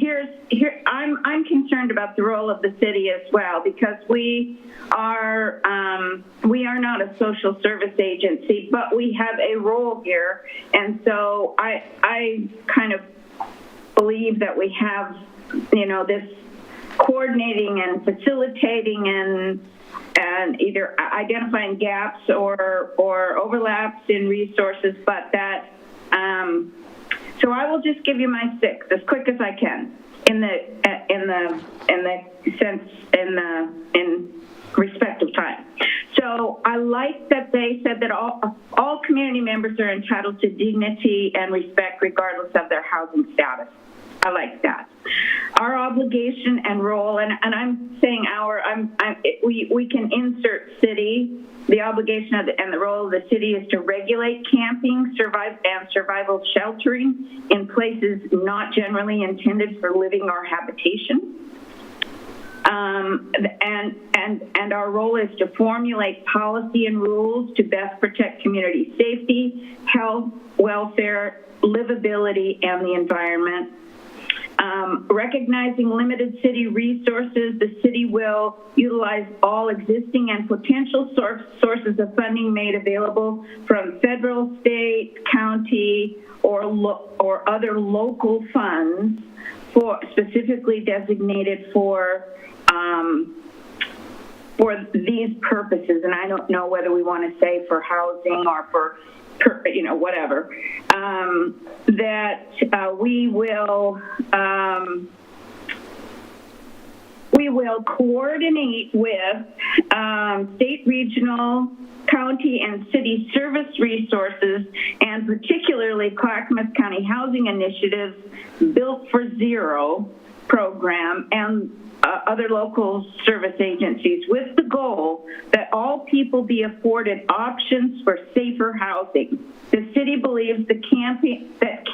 concerned about the role of the city as well, because we are not a social service agency, but we have a role here, and so I kind of believe that we have, this coordinating and facilitating and either identifying gaps or overlaps in resources, but that. So I will just give you my 6 as quick as I can in respect of time. So I like that they said that all community members are entitled to dignity and respect regardless of their housing status. I like that. Our obligation and role, and I'm saying we can insert city. The obligation and the role of the city is to regulate camping, survival sheltering in places not generally intended for living or habitation. And our role is to formulate policy and rules to best protect community safety, health, welfare, livability, and the environment. Recognizing limited city resources, the city will utilize all existing and potential sources of funding made available from federal, state, county, or other local funds specifically designated for these purposes. And I don't know whether we want to say for housing or for whatever, that we will coordinate with state, regional, county, and city service resources, and particularly Clackamas County Housing Initiative's Built for Zero program and other local service agencies, with the goal that all people be afforded options for safer housing. The city believes that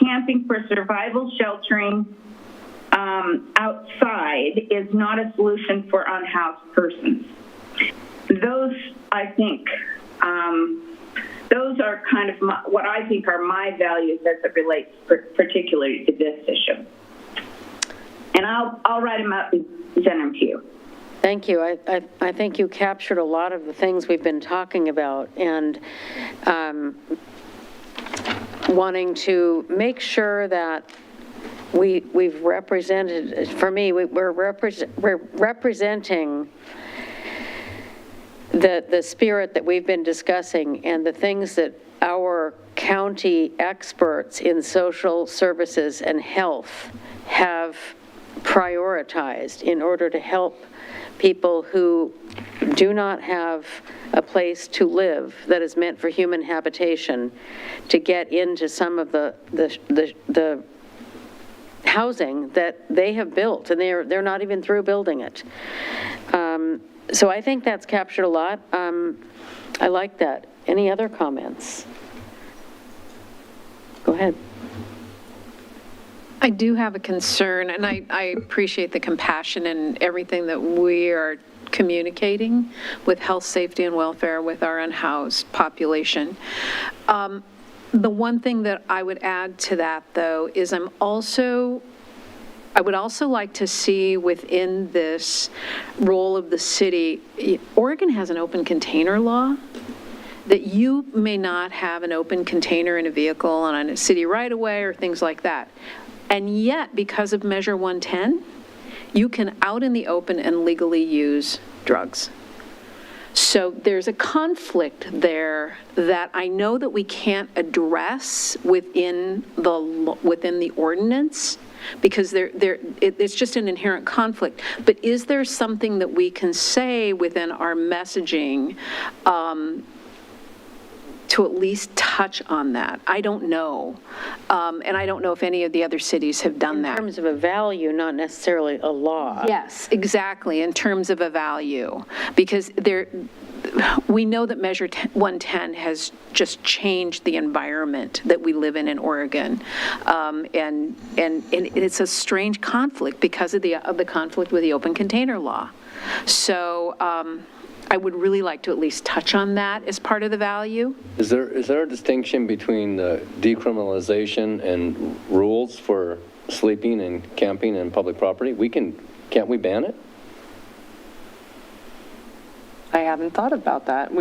camping for survival sheltering outside is not a solution for unhoused persons. Those, I think, those are kind of what I think are my values as it relates particularly to this issue. And I'll write them up and send them to you. Thank you. I think you captured a lot of the things we've been talking about, and wanting to make sure that we've represented, for me, we're representing the spirit that we've been discussing and the things that our county experts in social services and health have prioritized in order to help people who do not have a place to live that is meant for human habitation to get into some of the housing that they have built, and they're not even through building it. So I think that's captured a lot. I like that. Any other comments? Go ahead. I do have a concern, and I appreciate the compassion and everything that we are communicating with health, safety, and welfare with our unhoused population. The one thing that I would add to that, though, is I would also like to see within this role of the city, Oregon has an open container law, that you may not have an open container in a vehicle on a city right-of-way or things like that. And yet, because of Measure 110, you can out in the open and legally use drugs. So there's a conflict there that I know that we can't address within the ordinance, because it's just an inherent conflict. But is there something that we can say within our messaging to at least touch on that? I don't know. And I don't know if any of the other cities have done that. In terms of a value, not necessarily a law. Yes, exactly, in terms of a value. Because we know that Measure 110 has just changed the environment that we live in Oregon. And it's a strange conflict because of the conflict with the open container law. So I would really like to at least touch on that as part of the value. Is there a distinction between the decriminalization and rules for sleeping and camping in public property? Can't we ban it? I haven't thought about that.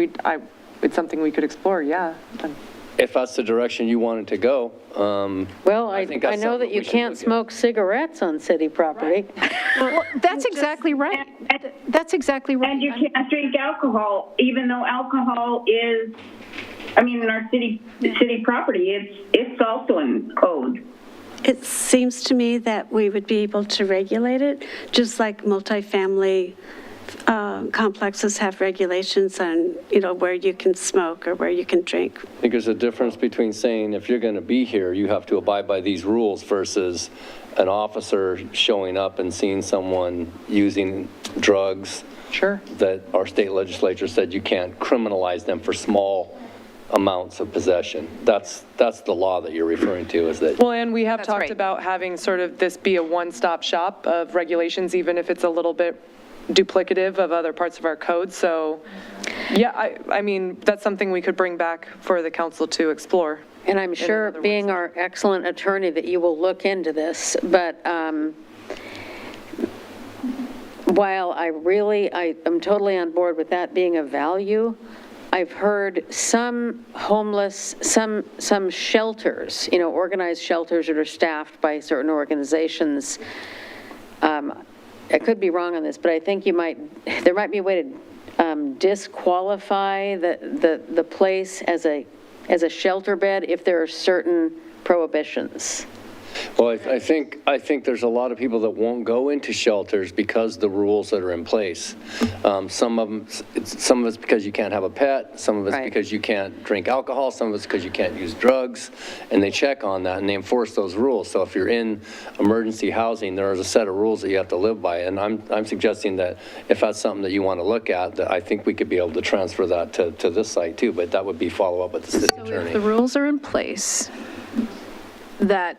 It's something we could explore, yeah. If that's the direction you want it to go. Well, I think that's know that something you we should can't look at. smoke cigarettes on city property. Well, that's exactly right. That's exactly right. And you can't drink alcohol, even though alcohol is, in our city property, it's also in code. It seems to me that we would be able to regulate it, just like multifamily complexes have regulations on, where you can smoke or where you can drink. I think there's a difference between saying if you're going to be here, you have to abide by these rules versus an officer showing up and seeing someone using drugs. Sure. That our state legislature said you can't criminalize them for small amounts of possession. That's the law that you're referring to, is that? Well, and we have That's talked right. about having sort of this be a one-stop shop of regulations, even if it's a little bit duplicative of other parts of our code. So, yeah, I mean, that's something we could bring back for the council to explore. And I'm sure, being our excellent attorney, that you will look into this. But while I'm totally on board with that being a value, I've heard some homeless, some shelters, organized shelters that are staffed by certain organizations. I could be wrong on this, but I think there might be a way to disqualify the place as a shelter bed if there are certain prohibitions. Well, I think there's a lot of people that won't go into shelters because the rules that are in place. Some of it's because you can't have a pet, some of it's Right. because you can't drink alcohol, some of it's because you can't use drugs, and they check on that and they enforce those rules. So if you're in emergency housing, there is a set of rules that you have to live by, and I'm suggesting that if that's something that you want to look at, that I think we could be able to transfer that to this site too, but that would be follow up with the city So attorney. if the rules are in place that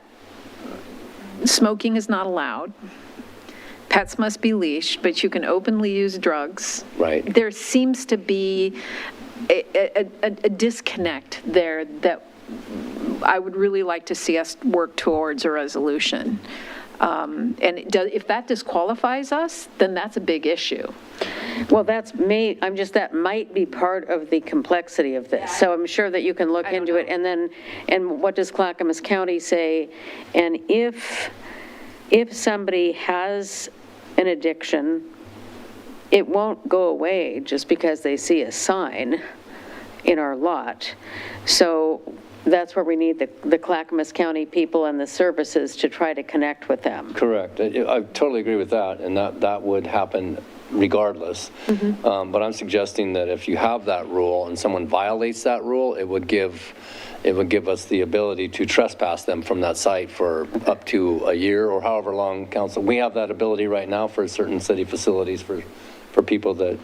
smoking is not allowed, pets must be leashed, but you can openly use drugs. Right. There seems to be a disconnect there that I would really like to see us work towards a resolution. And if that disqualifies us, then that's a big issue. Well, that might be part of the complexity of this. So I'm sure that you can look into it. And then, and what does Clackamas County say? And if somebody has an addiction, it won't go away just because they see a sign in our lot. So that's where we need the Clackamas County people and the services to try to connect with them. Correct. I totally agree with that, and that would happen regardless. But I'm suggesting that if you have that rule and someone violates that rule, it would give us the ability to trespass them from that site for up to a year or however long council. We have that ability right now for certain city facilities for people that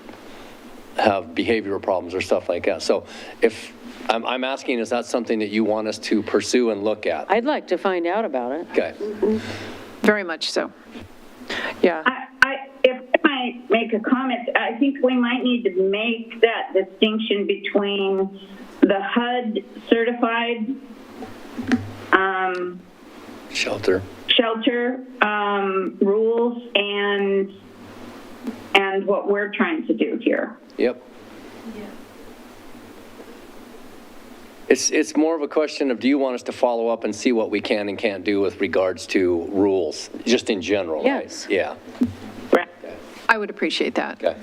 have behavioral problems or stuff like that. So if I'm asking, is that something that you want us to pursue and look at? I'd like to find out about it. Okay. Very much so. Yeah. If I might make a comment, I think we might need to make that distinction between the HUD certified Shelter. Rules and what we're trying to do here. Yep. It's more of a question of, do you want us to follow up and see what we can and can't do with regards to rules, just in general, right? Yes. Yeah. Right. I would appreciate that. Okay.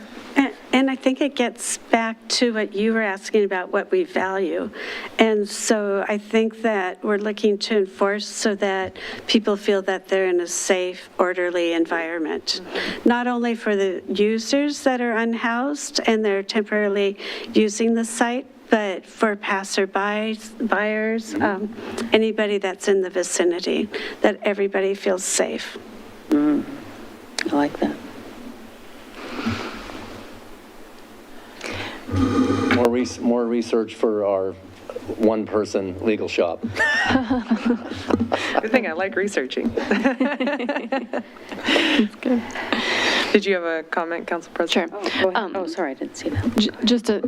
And I think it gets back to what you were asking about, what we value. And so I think that we're looking to enforce so that people feel that they're in a safe, orderly environment. Not only for the users that are unhoused and they're temporarily using the site, but for passerby, buyers, anybody that's in the vicinity, that everybody feels safe. I like that. More research for our one-person legal shop. Good thing I like researching. Did you have a comment, Council President? Sure. Go ahead. Oh, sorry, I didn't see that. Just a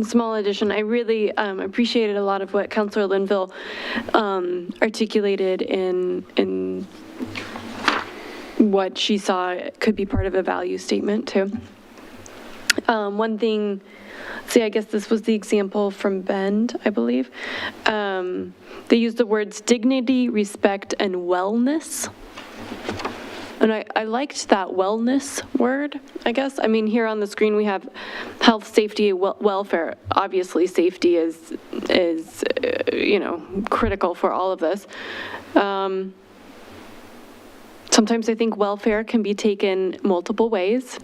small addition. I really appreciated a lot of what Councilor Linville articulated in what she saw could be part of a value statement too. One thing, I guess this was the example from Bend, I believe. They used the words dignity, respect, and wellness. And I liked that wellness word, I guess. I mean, here on the screen we have health, safety, welfare. Obviously, safety is critical for all of this. Sometimes I think welfare can be taken multiple ways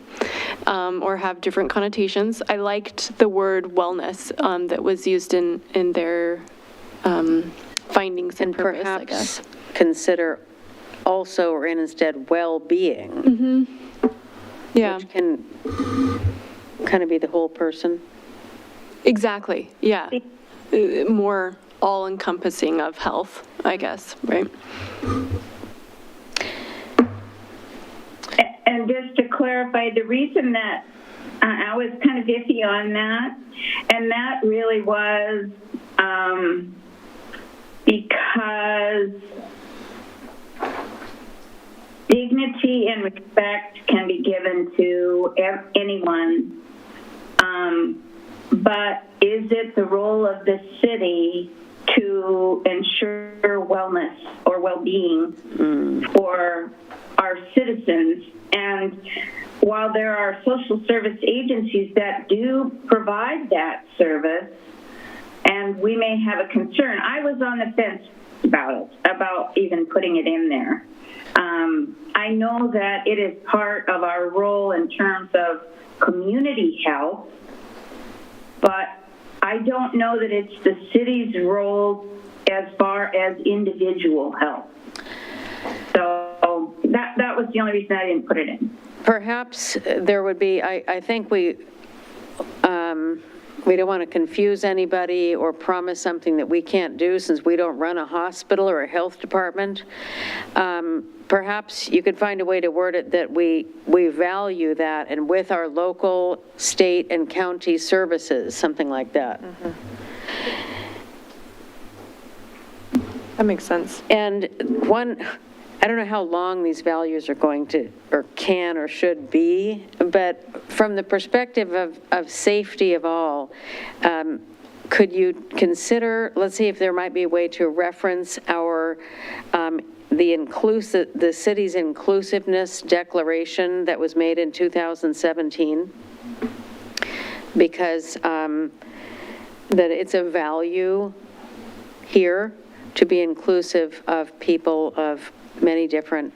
or have different connotations. I liked the word wellness that was used in their findings and purpose, I guess. Perhaps consider also or instead well-being, Yeah, which can kind of be the whole person. exactly, yeah. More all-encompassing of health, I guess, right? And just to clarify, the reason that I was kind of iffy on that, and that really was because dignity and respect can be given to anyone, but is it the role of the city to ensure wellness or well-being for our citizens? And while there are social service agencies that do provide that service, and we may have a concern, I was on the fence about it, about even putting it in there. I know that it is part of our role in terms of community health, but I don't know that it's the city's role as far as individual health. So that was the only reason I didn't put it in. Perhaps there would be, I think we we don't want to confuse anybody or promise something that we can't do since we don't run a hospital or a health department. Perhaps you could find a way to word it that we value that, and with our local, state, and county services, something like that. That makes sense. And I don't know how long these values are going to, or can, or should be, but from the perspective of safety of all, could you consider, let's see if there might be a way to reference our, the city's inclusiveness declaration that was made in 2017, because that it's a value here to be inclusive of people of many different,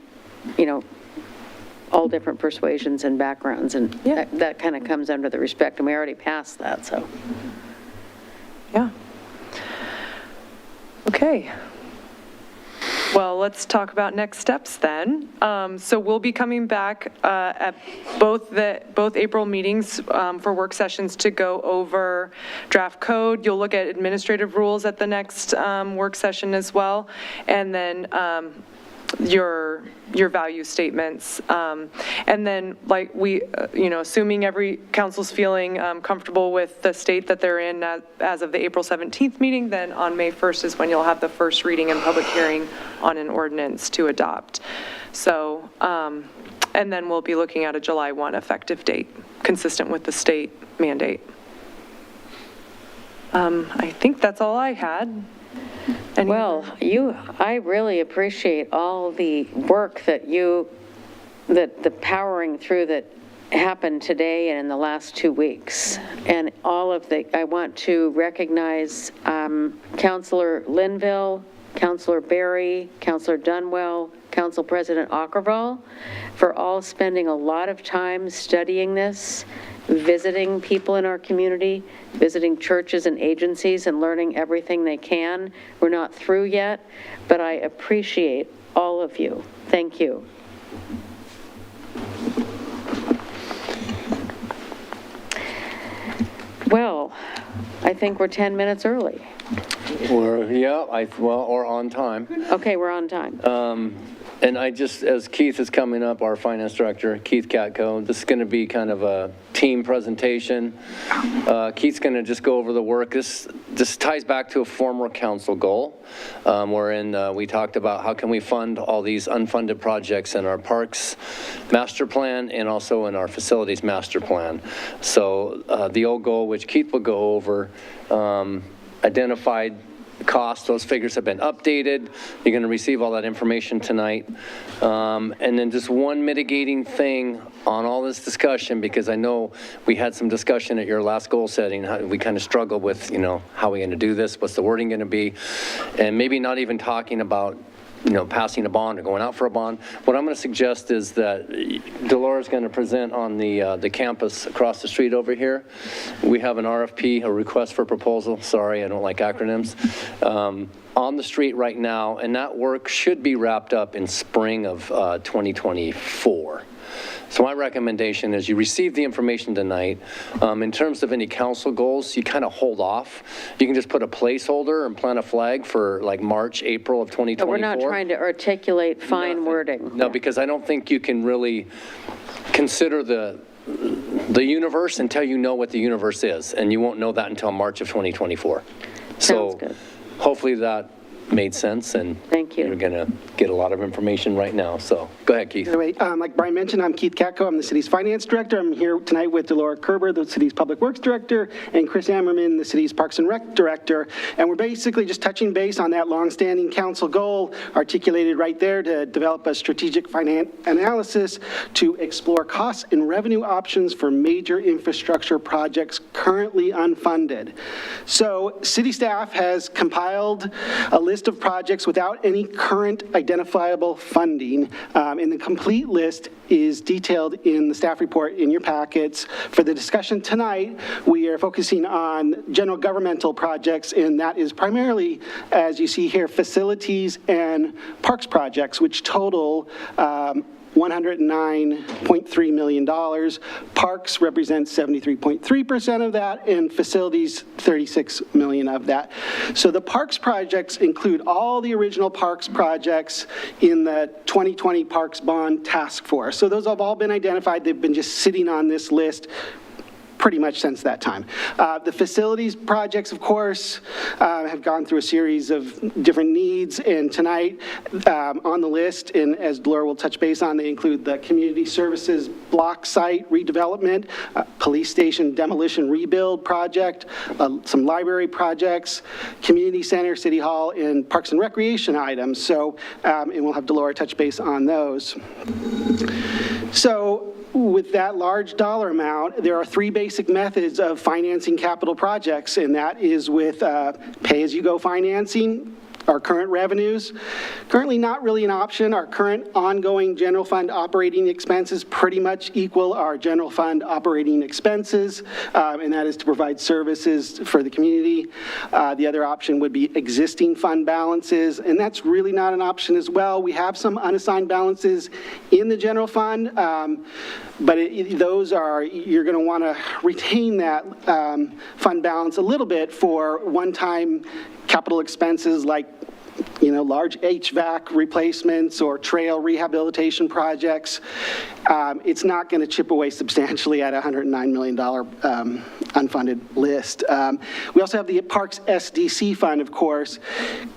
all different persuasions and backgrounds, and that kind of comes under the respect, and we already passed that, so. Yeah. Okay. Well, let's talk about next steps then. So we'll be coming back at both April meetings for work sessions to go over draft code. You'll look at administrative rules at the next work session as well, and then your value statements. And then, like assuming every council's feeling comfortable with the state that they're in as of the April 17th meeting, then on May 1st is when you'll have the first reading and public hearing on an ordinance to adopt. So, and then we'll be looking at a July 1 effective date, consistent with the state mandate. I think that's all I had. Well, I really appreciate all the work that the powering through that happened today and in the last 2 weeks. And I want to recognize Councilor Linville, Councilor Berry, Councilor Dunwell, Council President Ockervall, for all spending a lot of time studying this, visiting people in our community, visiting churches and agencies, and learning everything they can. We're not through yet, but I appreciate all of you. Thank you. Well, I think we're 10 minutes early. Or on time. Okay, we're on time. And as Keith is coming up, our finance director, Keith Katko, this is going to be kind of a team presentation. Keith's going to just go over the work. This ties back to a former council goal, wherein we talked about how can we fund all these unfunded projects in our parks master plan and also in our facilities master plan. So the old goal, which Keith will go over, identified costs. Those figures have been updated. You're going to receive all that information tonight. And then just one mitigating thing on all this discussion, because I know we had some discussion at your last goal setting. We kind of struggled with, how are we going to do this? What's the wording going to be? And maybe not even talking about passing a bond or going out for a bond. What I'm going to suggest is that Dolores is going to present on the campus across the street over here. We have an RFP, a request for proposal. Sorry, I don't like acronyms. On the street right now, and that work should be wrapped up in spring of 2024. So my recommendation is you receive the information tonight. In terms of any council goals, you kind of hold off. You can just put a placeholder and plant a flag for like March, April of 2024. But we're not trying to articulate fine wording. No, because I don't think you can really consider the universe until you know what the universe is, and you won't know that until March of 2024. Sounds good. Hopefully that made sense, and thank you. You're going to get a lot of information right now. So go ahead, Keith. Anyway, like Brian mentioned, I'm Keith Katko. I'm the city's finance director. I'm here tonight with Delora Kerber, the city's public works director, and Chris Ammerman, the city's parks and rec director. And we're basically just touching base on that longstanding council goal articulated right there to develop a strategic finance analysis to explore costs and revenue options for major infrastructure projects currently unfunded. So city staff has compiled a list of projects without any current identifiable funding, and the complete list is detailed in the staff report in your packets. For the discussion tonight, we are focusing on general governmental projects, and that is primarily, as you see here, facilities and parks projects, which total $109.3 million. Parks represents 73.3% of that, and facilities, 36 million of that. So the parks projects include all the original parks projects in the 2020 Parks Bond Task Force. So those have all been identified. They've been just sitting on this list pretty much since that time. The facilities projects, of course, have gone through a series of different needs, and tonight on the list, and as Laura will touch base on, they include the community services block site redevelopment, police station demolition rebuild project, some library projects, community center, city hall, and parks and recreation items. So, and we'll have Delora touch base on those. So, with that large dollar amount, there are three basic methods of financing capital projects, and that is with pay-as-you-go financing, our current revenues. Currently not really an option. Our current ongoing general fund operating expenses pretty much equal our general fund operating expenses, and that is to provide services for the community. The other option would be existing fund balances, and that's really not an option as well. We have some unassigned balances in the general fund, but those are, you're going to want to retain that fund balance a little bit for one-time capital expenses like, large HVAC replacements or trail rehabilitation projects. It's not going to chip away substantially at a $109 million unfunded list. We also have the Parks SDC fund, of course,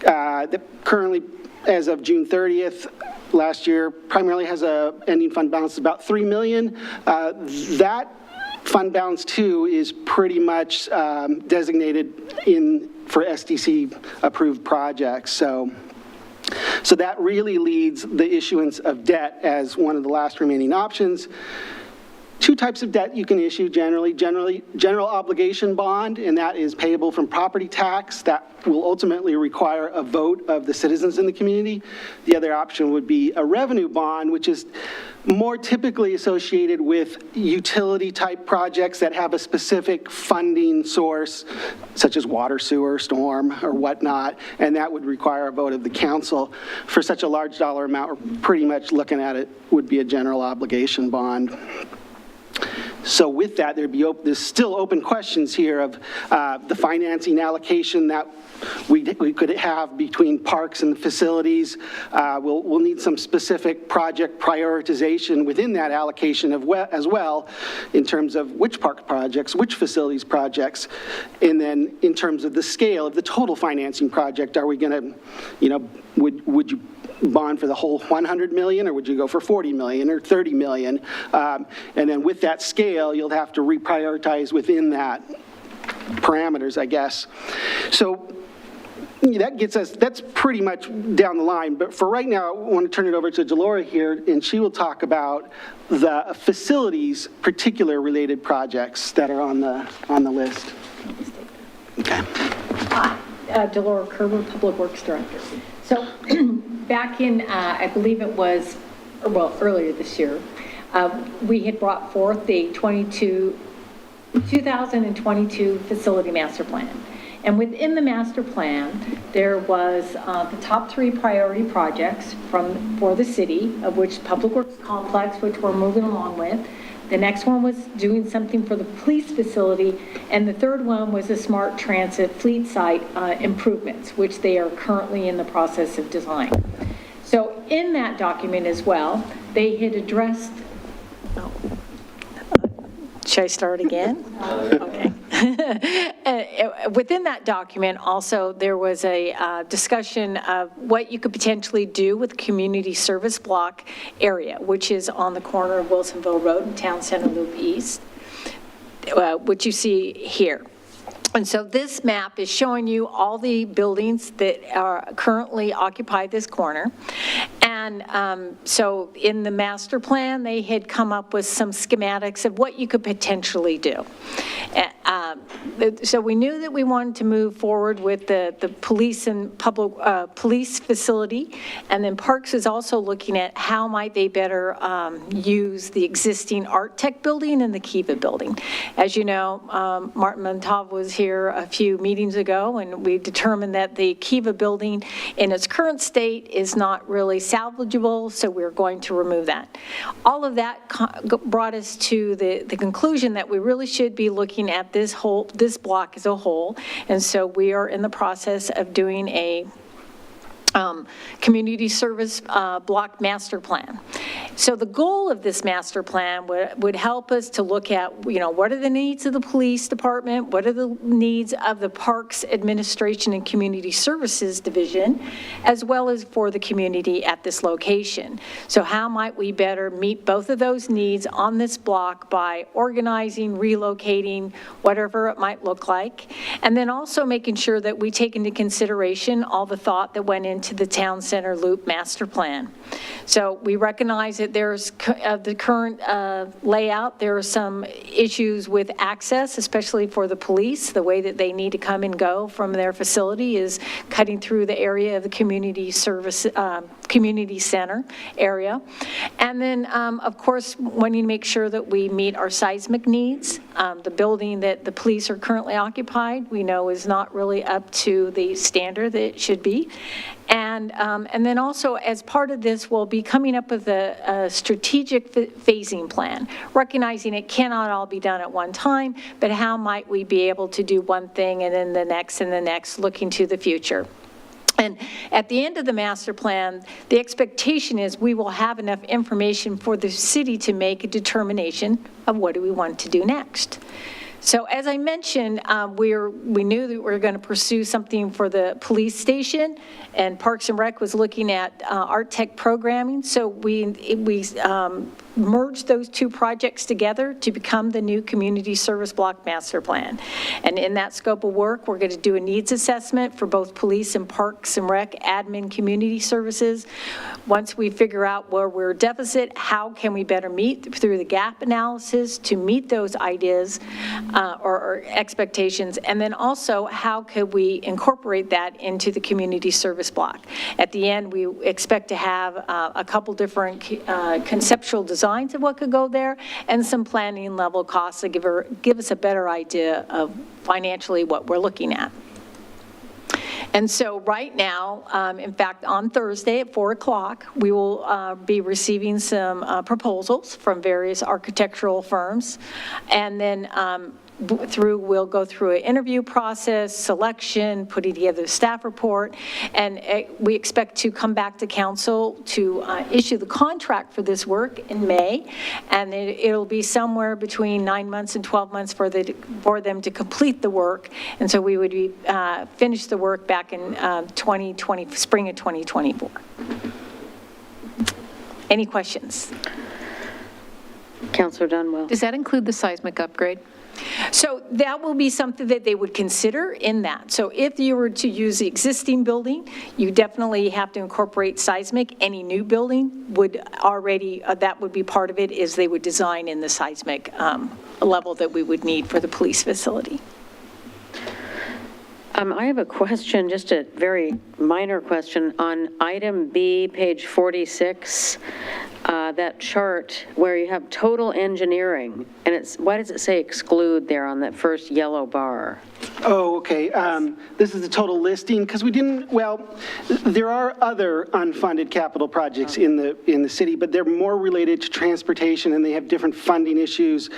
that currently, as of June 30th, last year, primarily has a ending fund balance of about $3 million. That fund balance too is pretty much designated for SDC approved projects. So that really leads the issuance of debt as one of the last remaining options. Two types of debt you can issue generally. General obligation bond, and that is payable from property tax. That will ultimately require a vote of the citizens in the community. The other option would be a revenue bond, which is more typically associated with utility type projects that have a specific funding source, such as water, sewer, storm, or whatnot, and that would require a vote of the council. For such a large dollar amount, we're pretty much looking at it would be a general obligation bond. So with that, there's still open questions here of the financing allocation that we could have between parks and the facilities. We'll need some specific project prioritization within that allocation as well, in terms of which park projects, which facilities projects, and then in terms of the scale of the total financing project. Are we going to, would you bond for the whole 100 million, or would you go for 40 million or 30 million? And then with that scale, you'll have to reprioritize within that parameters, I guess. So that gets us, that's pretty much down the line. But for right now, I want to turn it over to Delora here, and she will talk about the facilities particular related projects that are on the list. Okay. Hi, Delora Kerber, Public Works Director. So back in, I believe it was, earlier this year, we had brought forth the 2022 Facility Master Plan. And within the master plan, there was the top 3 priority projects for the city, of which Public Works Complex, which we're moving along with. The next one was doing something for the police facility, and the third one was the smart transit fleet site improvements, which they are currently in the process of design. So in that document as well, they had addressed, should I start again? Okay. Within that document also, there was a discussion of what you could potentially do with community service block area, which is on the corner of Wilsonville Road and Town Center Loop East, which you see here. And so this map is showing you all the buildings that are currently occupy this corner. And so in the master plan, they had come up with some schematics of what you could potentially do. so we knew that we wanted to move forward with the police and police facility, and then Parks is also looking at how might they better use the existing Art Tech building and the Kiva building. As you know, Martin Montalvo was here a few meetings ago, and we determined that the Kiva building in its current state is not really salvageable, so we're going to remove that. All of that brought us to the conclusion that we really should be looking at this block as a whole, and so we are in the process of doing a community service block master plan. So the goal of this master plan would help us to look at, what are the needs of the police department, what are the needs of the Parks Administration and Community Services Division, as well as for the community at this location. So how might we better meet both of those needs on this block by organizing, relocating, whatever it might look like, and then also making sure that we take into consideration all the thought that went into the Town Center Loop Master Plan. So we recognize that there's the current layout, there are some issues with access, especially for the police. The way that they need to come and go from their facility is cutting through the area of the community service, community center area. And then, of course, wanting to make sure that we meet our seismic needs. The building that the police are currently occupied, we know is not really up to the standard that it should be. And then also, as part of this, we'll be coming up with a strategic phasing plan, recognizing it cannot all be done at one time, but how might we be able to do one thing and then the next and the next, looking to the future. And at the end of the master plan, the expectation is we will have enough information for the city to make a determination of what do we want to do next. So as I mentioned, we knew that we were going to pursue something for the police station, and Parks and Rec was looking at Art Tech programming. So we merged those two projects together to become the new Community Service Block Master Plan. And in that scope of work, we're going to do a needs assessment for both police and Parks and Rec admin community services. Once we figure out where we're deficit, how can we better meet through the gap analysis to meet those ideas or expectations, and then also how could we incorporate that into the community service block. At the end, we expect to have a couple different conceptual designs of what could go there and some planning level costs to give us a better idea of financially what we're looking at. And so right now, in fact, on Thursday at 4 o'clock, we will be receiving some proposals from various architectural firms. And then we'll go through an interview process, selection, putting together a staff report, and we expect to come back to council to issue the contract for this work in May, and it'll be somewhere between 9 months and 12 months for them to complete the work, and so we would be finish the work back in spring of 2024. Any questions? Councilor Dunwell. Does that include the seismic upgrade? So that will be something that they would consider in that. So if you were to use the existing building, you definitely have to incorporate seismic. Any new building would already, that would be part of it, is they would design in the seismic level that we would need for the police facility. I have a question, just a very minor question, on item B, page 46, that chart where you have total engineering, and why does it say exclude there on that first yellow bar? Oh, okay. This is the total listing, because there are other unfunded capital projects in the city, but they're more related to transportation, and they have different funding issues.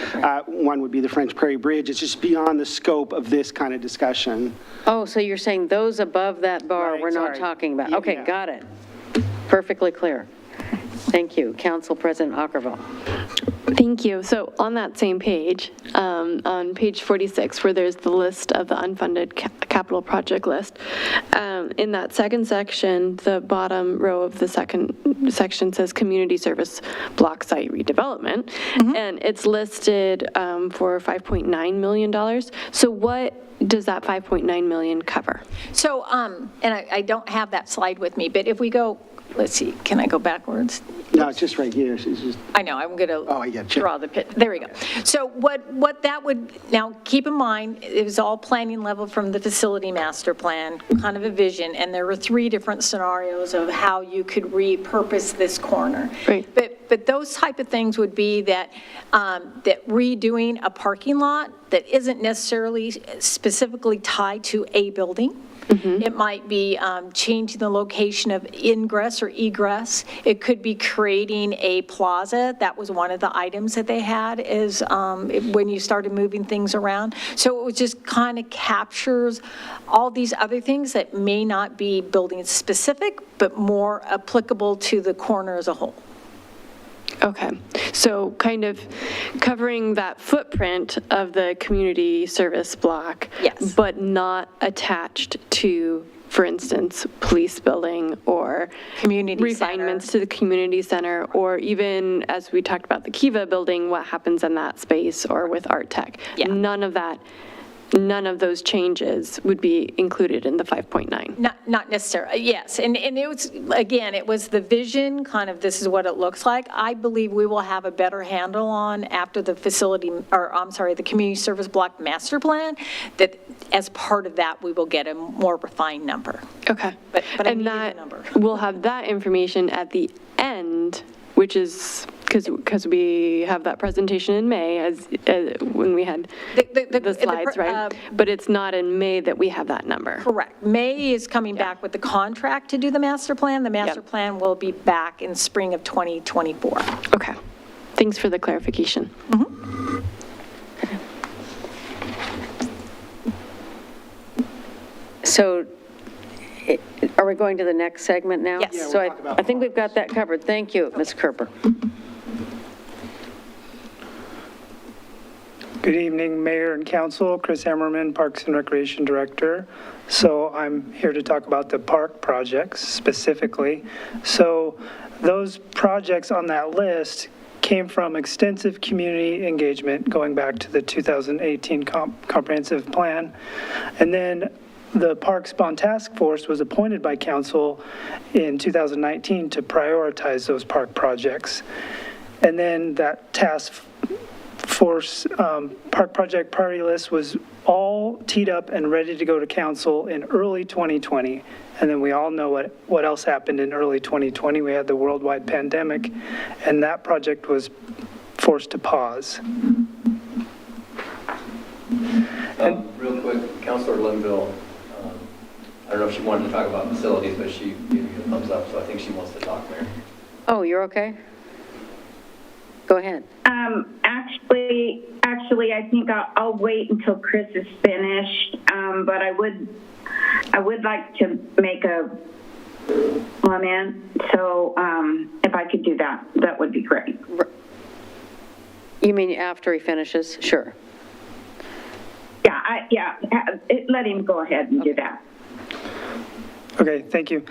One would be the French Prairie Bridge. It's just beyond the scope of this kind of discussion. Oh, so you're saying those above that bar Right, we're not sorry. talking about? Yeah, Okay, yeah. got it. Perfectly clear. Thank you. Council President Ackerville. Thank you. So on that same page, on page 46, where there's the list of the unfunded capital project list, in that second section, the bottom row of the second section says community service block site redevelopment, and it's listed for $5.9 million. So what does that 5.9 million cover? So, and I don't have that slide with me, but if we go, let's see, can I go backwards? No, it's just right here. She's just, I know, I'm going Oh, I to get you. draw the pit, there we go. So what that would, now keep in mind, it was all planning level from the facility master plan, kind of a vision, and there were 3 different scenarios of how you could repurpose this corner. Right. But those type of things would be that, that redoing a parking lot that isn't necessarily specifically tied to a building. It might be changing the location of ingress or egress. It could be creating a plaza. That was one of the items that they had is when you started moving things around. So it was just kind of captures all these other things that may not be building specific, but more applicable to the corner as a whole. Okay, so kind of covering that footprint of the community service block. Yes. But not attached to, for instance, police building or Community refinements center. to the community center, or even, as we talked about, the Kiva building, what happens in that space, or with Art Tech. Yeah. None of those changes would be included in the 5.9. Not necessarily, yes. And it was, again, it was the vision, kind of this is what it looks like. I believe we will have a better handle on after the facility, or I'm sorry, the community service block master plan, that as part of that, we will get a more refined number. Okay. But I And need a that, number. we'll have that information at the end, which is, because we have that presentation in May, as when we had the slides, right? But it's not in May that we have that number. Correct. May is coming back with the contract to do the master plan. The master plan will be back in spring of 2024. Okay. Thanks for the clarification. So are we going to the next segment now? Yes. Yeah, So we'll talk about I think we've got that covered. Thank you, Ms. Kerper. Good evening, Mayor and Council. Chris Hammerman, Parks and Recreation Director. So I'm here to talk about the park projects specifically. So those projects on that list came from extensive community engagement going back to the 2018 comprehensive plan. And then the Parks Bond Task Force was appointed by Council in 2019 to prioritize those park projects. And then that task force park project priority list was all teed up and ready to go to Council in early 2020. And then we all know what else happened in early 2020. We had the worldwide pandemic, and that project was forced to pause. Real quick, Councilor Linville, I don't know if she wanted to talk about facilities, but she gave you a thumbs up, so I think she wants to talk, Mayor. Oh, you're okay? Go ahead. Actually, I think I'll wait until Chris is finished, but I would like to make a comment, so if I could do that, that would be great. You mean after he finishes? Sure. Let him go ahead and do that. Okay, thank you.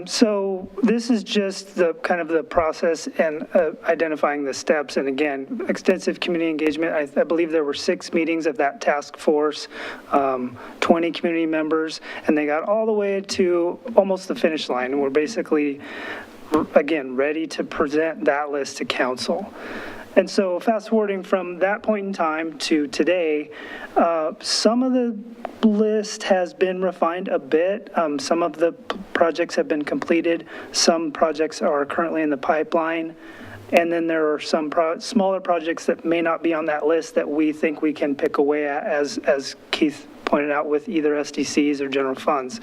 So this is just the kind of the process and identifying the steps. And again, extensive community engagement. I believe there were 6 meetings of that task force, 20 community members, and they got all the way to almost the finish line. And we're basically, again, ready to present that list to Council. And so fast forwarding from that point in time to today, some of the list has been refined a bit. Some of the projects have been completed. Some projects are currently in the pipeline. And then there are some smaller projects that may not be on that list that we think we can pick away at, as Keith pointed out, with either SDCs or general funds.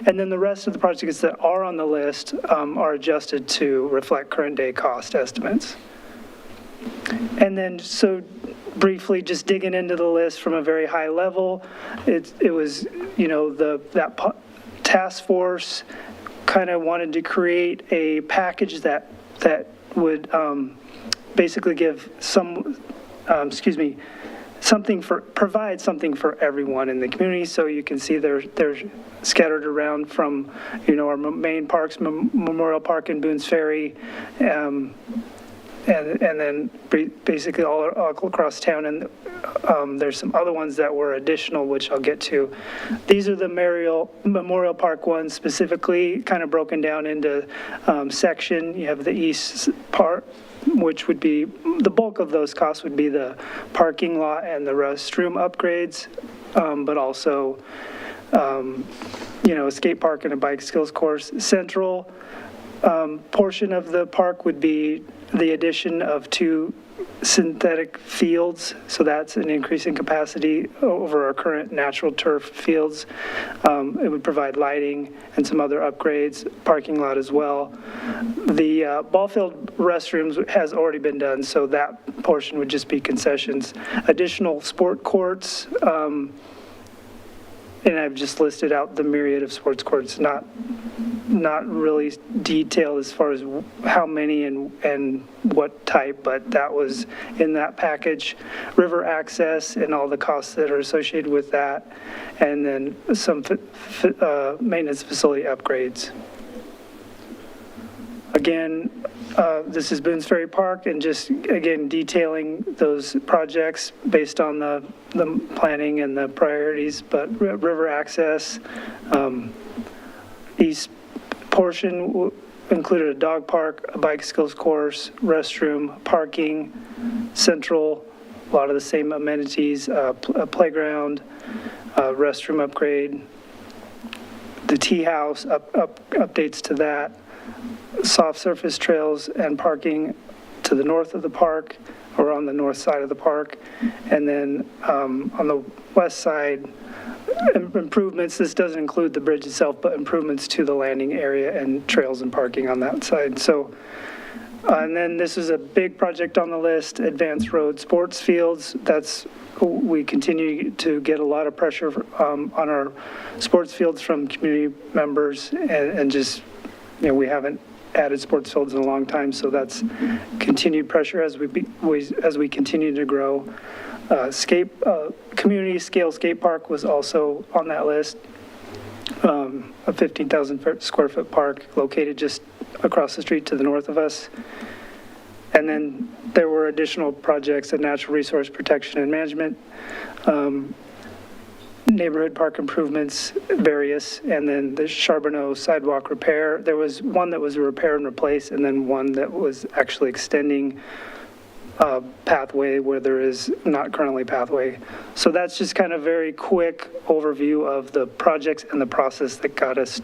And then the rest of the projects that are on the list are adjusted to reflect current day cost estimates. And then, so briefly, just digging into the list from a very high level, it was, you know, that task force kind of wanted to create a package that would basically give provide something for everyone in the community. So you can see they're scattered around from, you know, our main parks, Memorial Park and Boone's Ferry, and then basically all across town. And there's some other ones that were additional, which I'll get to. These are the Memorial Park ones, specifically kind of broken down into section. You have the east part, which would be, the bulk of those costs would be the parking lot and the restroom upgrades, but also, a skate park and a bike skills course. Central portion of the park would be the addition of 2 synthetic fields, so that's an increase in capacity over our current natural turf fields. It would provide lighting and some other upgrades, parking lot as well. The ball field restrooms has already been done, so that portion would just be concessions. Additional sport courts, and I've just listed out the myriad of sports courts, not really detailed as far as how many and what type, but that was in that package. River access and all the costs that are associated with that, and then some maintenance facility upgrades. Again, this is Boone's Ferry Park, and just, again, detailing those projects based on the planning and the priorities, but river access, east portion included a dog park, a bike skills course, restroom, parking, central, a lot of the same amenities, a playground, restroom upgrade, the tea house, updates to that, soft surface trails and parking to the north of the park, or on the north side of the park. And then on the west side, improvements. This doesn't include the bridge itself, but improvements to the landing area and trails and parking on that side. So, and then this is a big project on the list, advanced road sports fields. We continue to get a lot of pressure on our sports fields from community members, and just, we haven't added sports fields in a long time, so that's continued pressure as we continue to grow. Community scale skate park was also on that list. A 15,000 square foot park located just across the street to the north of us. And then there were additional projects of natural resource protection and management, neighborhood park improvements, various, and then the Charbonneau sidewalk repair. There was one that was a repair and replace, and then one that was actually extending a pathway where there is not currently pathway. So that's just kind of very quick overview of the projects and the process that got us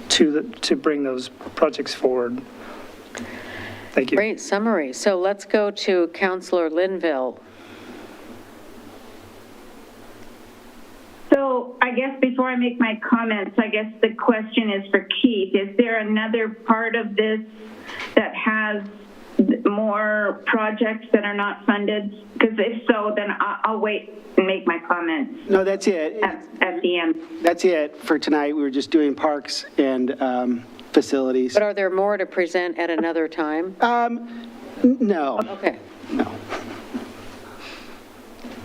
to bring those projects forward. Thank you. Great summary. So let's go to Councilor Linville. So I guess before I make my comments, I guess the question is for Keith. Is there another part of this that has more projects that are not funded? Because if so, then I'll wait and make my comments. No, that's it. At the end. That's it for tonight. We were just doing parks and facilities. But are there more to present at another time? No. Okay. No.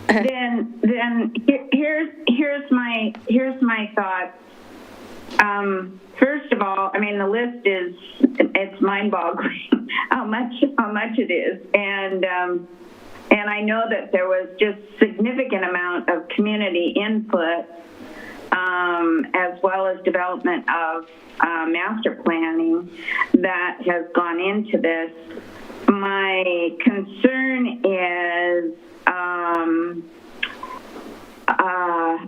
Then here's my thought. First of all, I mean, the list it's mind-boggling how much it is, and I know that there was just significant amount of community input, as well as development of master planning that has gone into this. My concern is,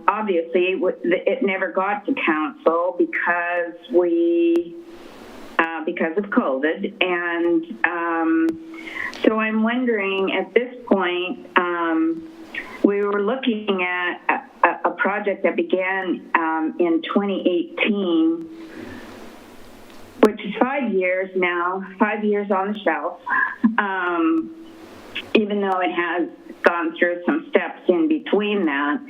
obviously, it never got to council because of COVID, and so I'm wondering at this point, we were looking at a project that began in 2018, which is 5 years now, 5 years on the shelf, even though it has gone through some steps in between that.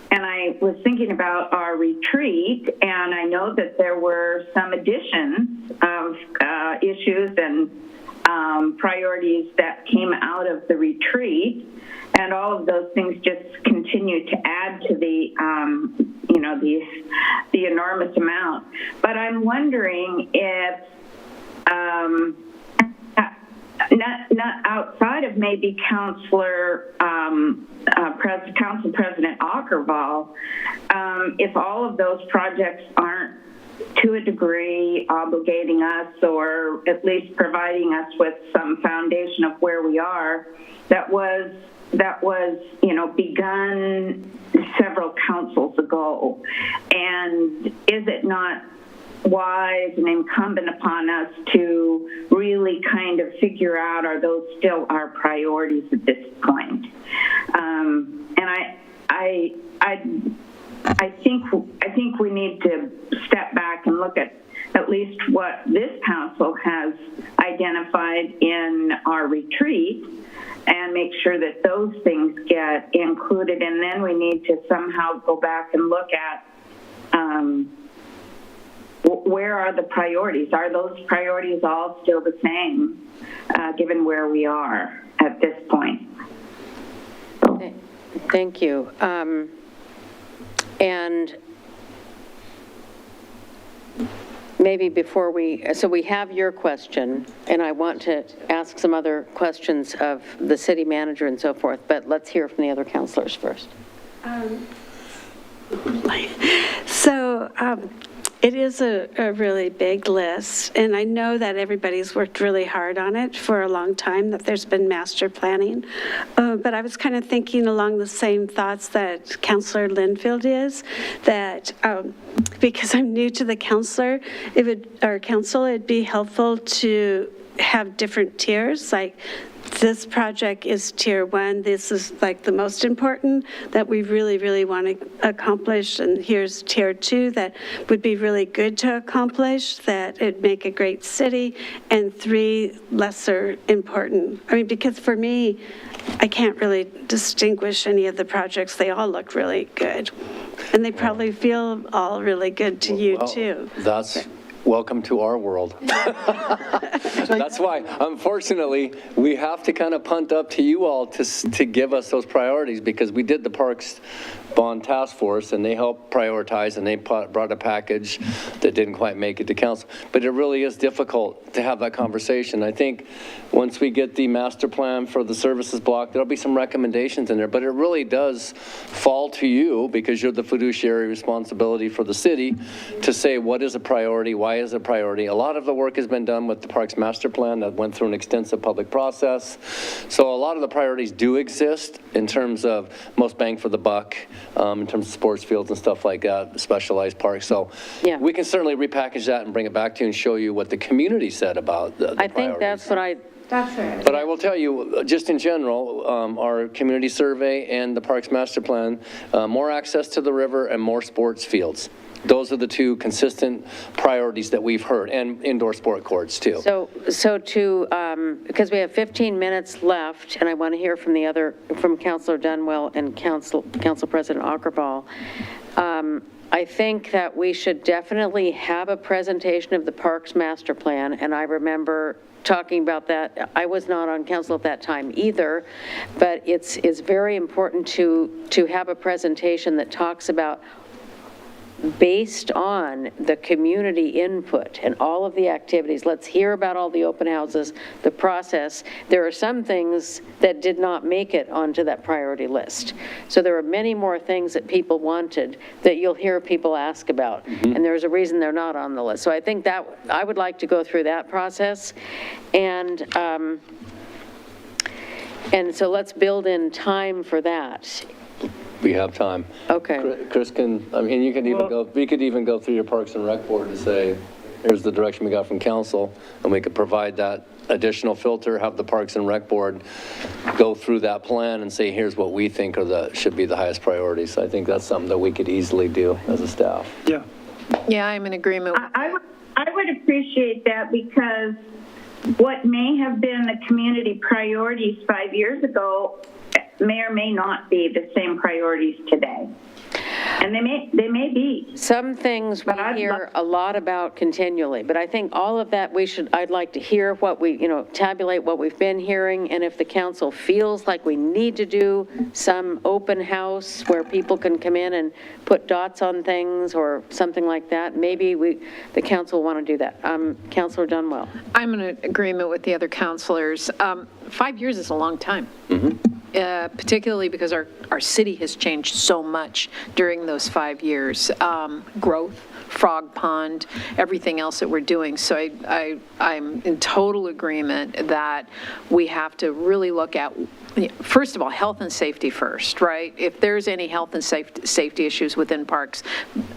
And I was thinking about our retreat, and I know that there were some additions of issues and priorities that came out of the retreat, and all of those things just continue to add to the enormous amount. But I'm wondering if not outside of maybe Council President Ackerval, if all of those projects aren't to a degree obligating us or at least providing us with some foundation of where we are, that was begun several councils ago. And is it not wise and incumbent upon us to really kind of figure out, are those still our priorities at this point? And I think we need to step back and look at least what this council has identified in our retreat and make sure that those things get included. And then we need to somehow go back and look at where are the priorities? Are those priorities all still the same, given where we are at this point? So. Thank you. And maybe before so we have your question, and I want to ask some other questions of the city manager and so forth, but let's hear from the other councilors first. It is a really big list, and I know that everybody's worked really hard on it for a long time, that there's been master planning. But I was kind of thinking along the same thoughts that Councilor Linfield is, that because I'm new to the council, it'd be helpful to have different tiers, like this project is tier 1. This is like the most important that we really, really want to accomplish. And here's tier 2 that would be really good to accomplish, that it'd make a great city, and 3 lesser important. I mean, because for me, I can't really distinguish any of the projects. They all look really good. And they probably feel all really good to you too. That's welcome to our world. That's why, unfortunately, we have to kind of punt up to you all to give us those priorities, because we did the Parks Bond Task Force, and they helped prioritize, and they brought a package that didn't quite make it to council. But it really is difficult to have that conversation. I think once we get the master plan for the services block, there'll be some recommendations in there, but it really does fall to you, because you're the fiduciary responsibility for the city, to say what is a priority, why is a priority. A lot of the work has been done with the Parks Master Plan that went through an extensive public process. So a lot of the priorities do exist in terms of most bang for the buck, in terms of sports fields and stuff like that, specialized parks. So yeah, we can certainly repackage that and bring it back to you and show you what the community said about the I think that's what That's right. But I will tell you, just in general, our community survey and the Parks Master Plan, more access to the river and more sports fields. Those are the 2 consistent priorities that we've heard, and indoor sport courts too. So because we have 15 minutes left, and I want to hear from Councilor Dunwell and Council President Ackerval. I think that we should definitely have a presentation of the Parks Master Plan, and I remember talking about that. I was not on council at that time either, but it's very important to have a presentation that talks about, based on the community input and all of the activities. Let's hear about all the open houses, the process. There are some things that did not make it onto that priority list. So there are many more things that people wanted that you'll hear people ask about. And there's a reason they're not on the list. So I think that I would like to go through that process. And so let's build in time for that. We have time. Okay. Chris can, I mean, you can even we could even go through your Parks and Rec board to say, here's the direction we got from council, and we could provide that additional filter, have the Parks and Rec board go through that plan and say, here's what we think should be the highest priorities. So I think that's something that we could easily do as a staff. Yeah. Yeah, I'm in agreement with I would appreciate that, because what may have been the community priorities 5 years ago may or may not be the same priorities today. And they may be. Some things we But I'd hear love- a lot about continually, but I think all of that I'd like to hear what tabulate what we've been hearing, and if the council feels like we need to do some open house where people can come in and put dots on things or something like that, maybe the council want to do that. Councilor Dunwell. I'm in agreement with the other counselors. 5 years is a long time. Particularly because our city has changed so much during those 5 years. Growth, Frog Pond, everything else that we're doing. So I'm in total agreement that we have to really look at, first of all, health and safety first, right? If there's any health and safety issues within parks,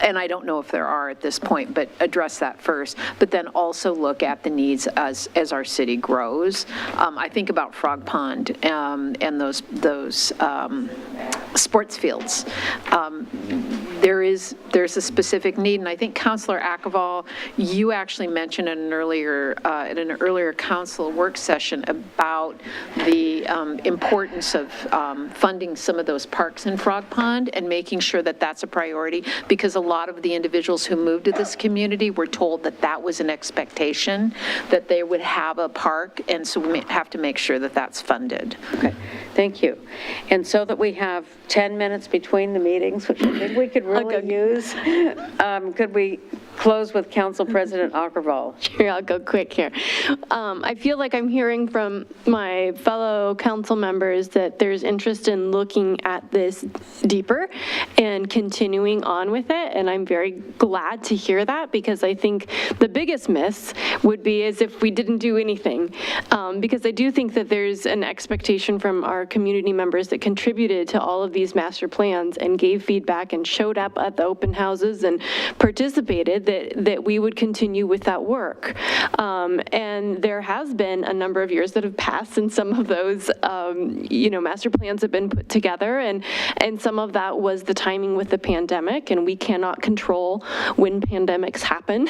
and I don't know if there are at this point, but address that first. But then also look at the needs as our city grows. I think about Frog Pond and those sports fields. There's a specific need, and I think Councilor Akval, you actually mentioned in an earlier council work session about the importance of funding some of those parks in Frog Pond and making sure that that's a priority, because a lot of the individuals who moved to this community were told that that was an expectation, that they would have a park, and so we have to make sure that that's funded. Okay, thank you. And so that we have 10 minutes between the meetings, which I think we could really use, could we close with Council President Akval? Sure, I'll go quick here. I feel like I'm hearing from my fellow council members that there's interest in looking at this deeper and continuing on with it, and I'm very glad to hear that, because I think the biggest miss would be as if we didn't do anything, because I do think that there's an expectation from our community members that contributed to all of these master plans and gave feedback and showed up at the open houses and participated, that we would continue with that work. And there has been a number of years that have passed, and some of those, master plans have been put together, and some of that was the timing with the pandemic, and we cannot control when pandemics happen,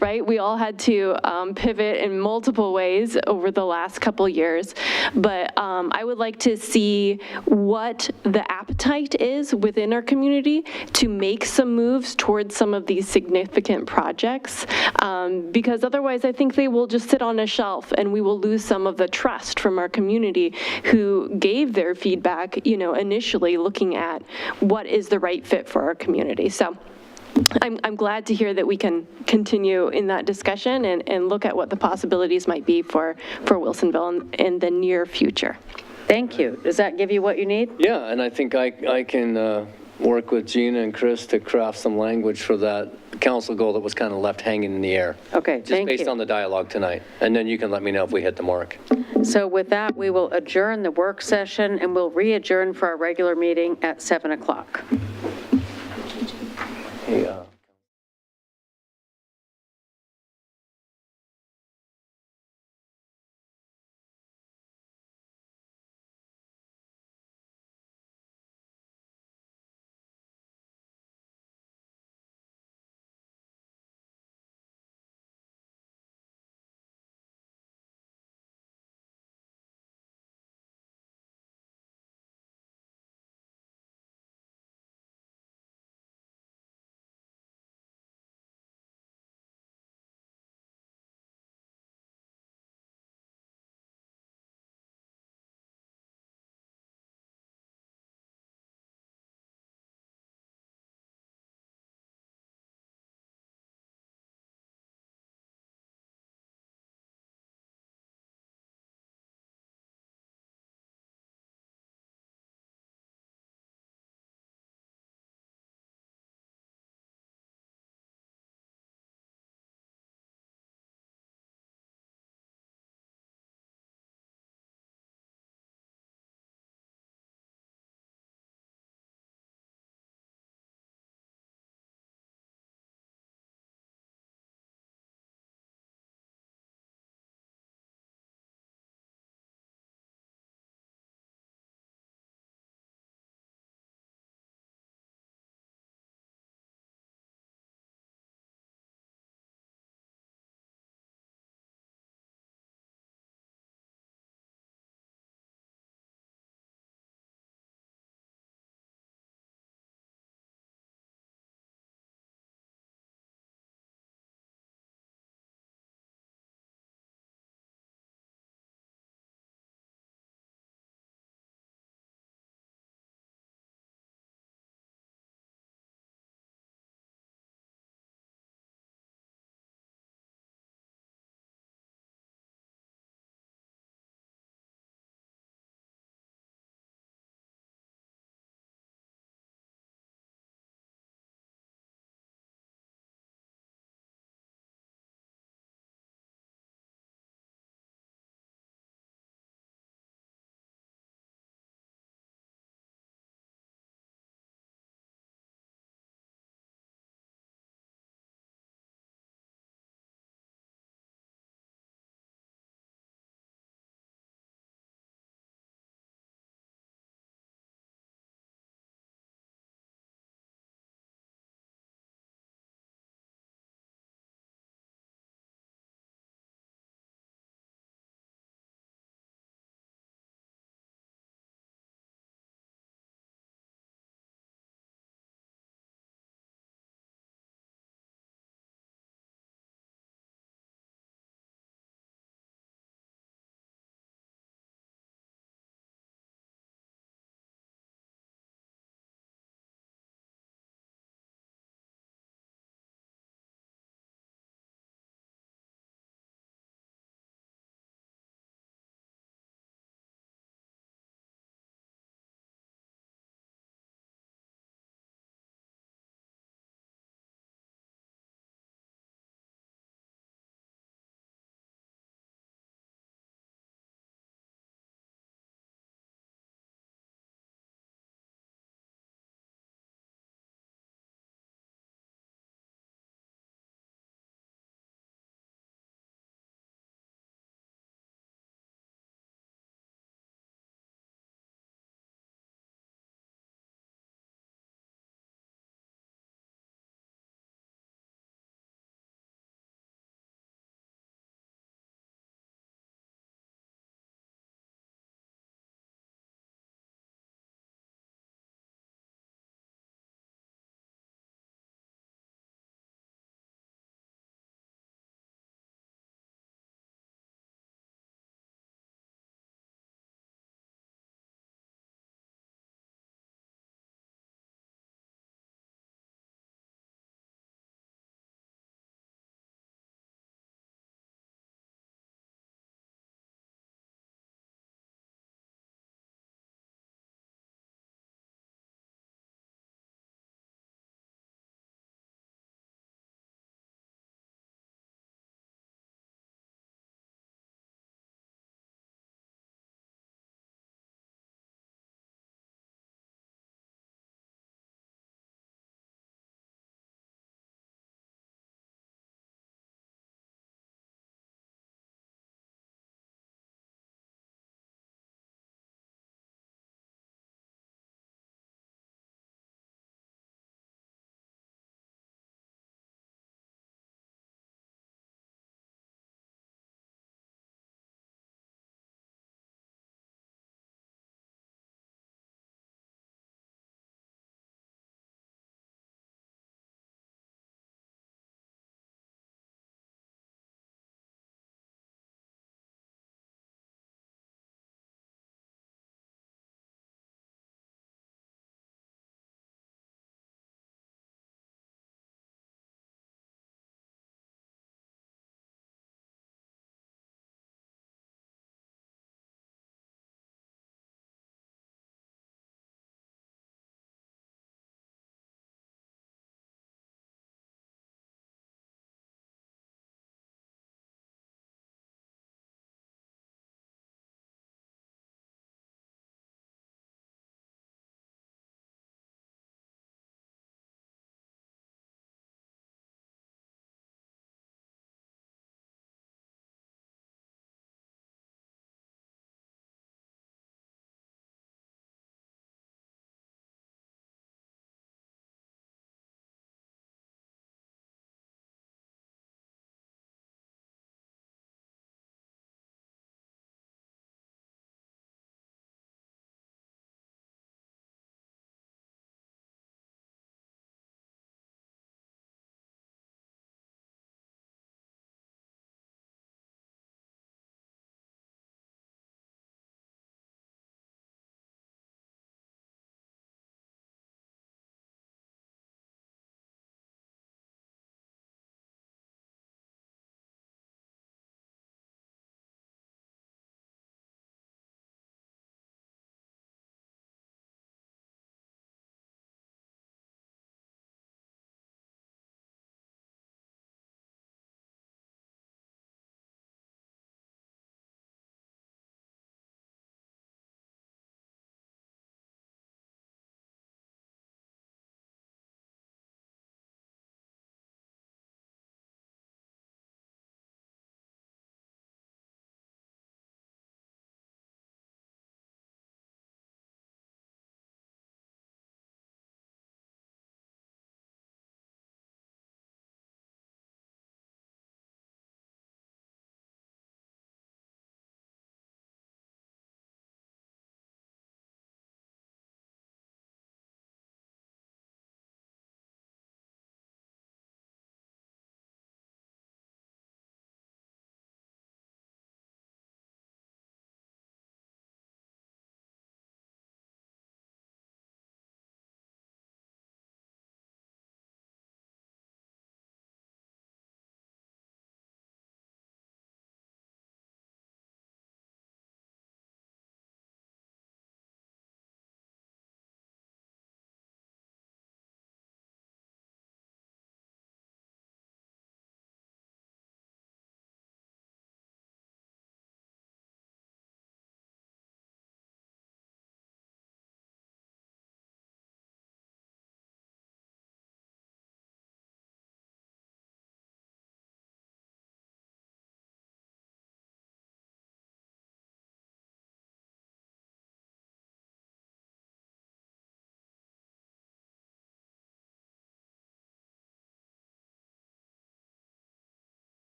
right? We all had to pivot in multiple ways over the last couple years, but I would like to see what the appetite is within our community to make some moves towards some of these significant projects, because otherwise I think they will just sit on a shelf, and we will lose some of the trust from our community who gave their feedback, initially looking at what is the right fit for our community. So I'm glad to hear that we can continue in that discussion and look at what the possibilities might be for Wilsonville in the near future. Thank you. Does that give you what you need? Yeah, and I think I can work with Gina and Chris to craft some language for that council goal that was kind of left hanging in the air. Okay, just thank you. based on the dialogue tonight. And then you can let me know if we hit the mark. So with that, we will adjourn the work session, and we'll re-adjourn for our regular meeting at 7 o'clock. Hey,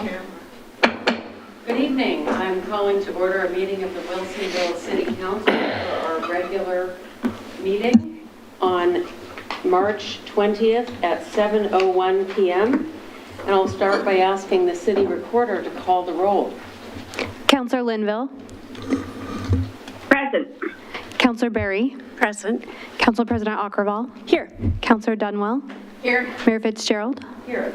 Good evening. I'm calling to order a meeting of the Wilsonville City Council for our regular meeting on March 20th at 7:01 p.m. And I'll start by asking the city recorder to call the roll. Counselor Linville. Present. Counselor Berry. Present. Council President Ockervall. Here. Counselor Dunwell. Here. Mayor Fitzgerald. Here.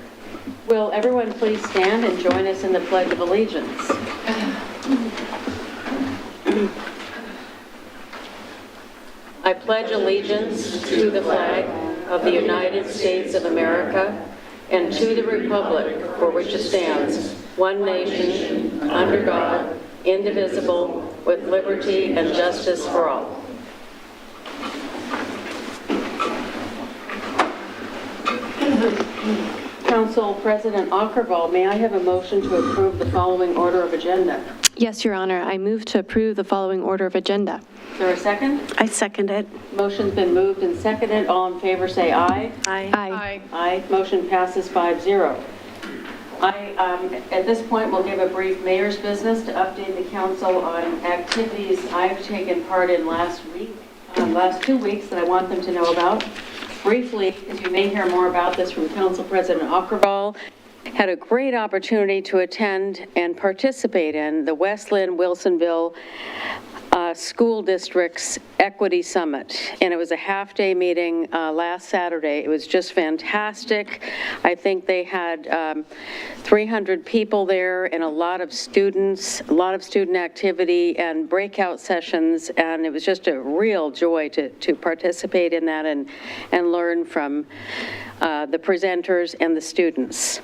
Will everyone please stand and join us in the Pledge of Allegiance? I pledge allegiance to the flag of the United States of America and to the republic for which it stands, one nation, under God, indivisible, with liberty and justice for all. Council President Ockervall, may I have a motion to approve the following order of agenda? Yes, Your Honor. I move to approve the following order of agenda. Is there a second? I second it. Motion's been moved and seconded. All in favor say aye. Aye. Aye. Aye. Motion passes 5-0. At this point, we'll give a brief mayor's business to update the council on activities I've taken part in last 2 weeks that I want them to know about. Briefly, because you may hear more about this from Council President Ockervall, had a great opportunity to attend and participate in the Westland Wilsonville School District's Equity Summit. And it was a half-day meeting last Saturday. It was just fantastic. I think they had 300 people there and a lot of students, a lot of student activity and breakout sessions. And it was just a real joy to participate in that and learn from the presenters and the students.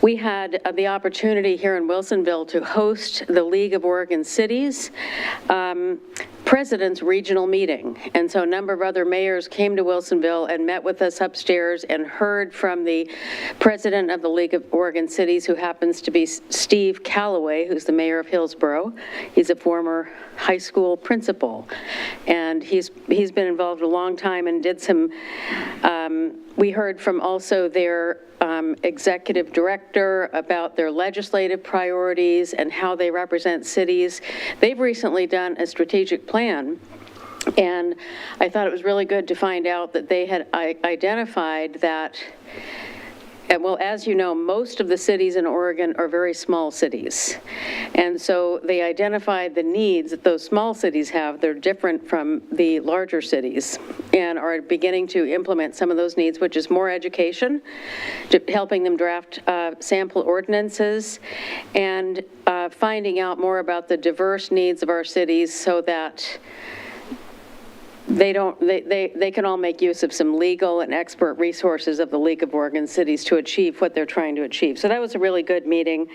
We had the opportunity here in Wilsonville to host the League of Oregon Cities President's Regional Meeting. And so a number of other mayors came to Wilsonville and met with us upstairs and heard from the president of the League of Oregon Cities, who happens to be Steve Calloway, who's the mayor of Hillsborough. He's a former high school principal. And he's been involved a long time and did some, we heard from also their executive director about their legislative priorities and how they represent cities. They've recently done a strategic plan, and I thought it was really good to find out that they had identified that, well, as you know, most of the cities in Oregon are very small cities. And so they identified the needs that those small cities have. They're different from the larger cities and are beginning to implement some of those needs, which is more education, helping them draft sample ordinances, and finding out more about the diverse needs of our cities so that they can all make use of some legal and expert resources of the League of Oregon Cities to achieve what they're trying to achieve. So that was a really good meeting.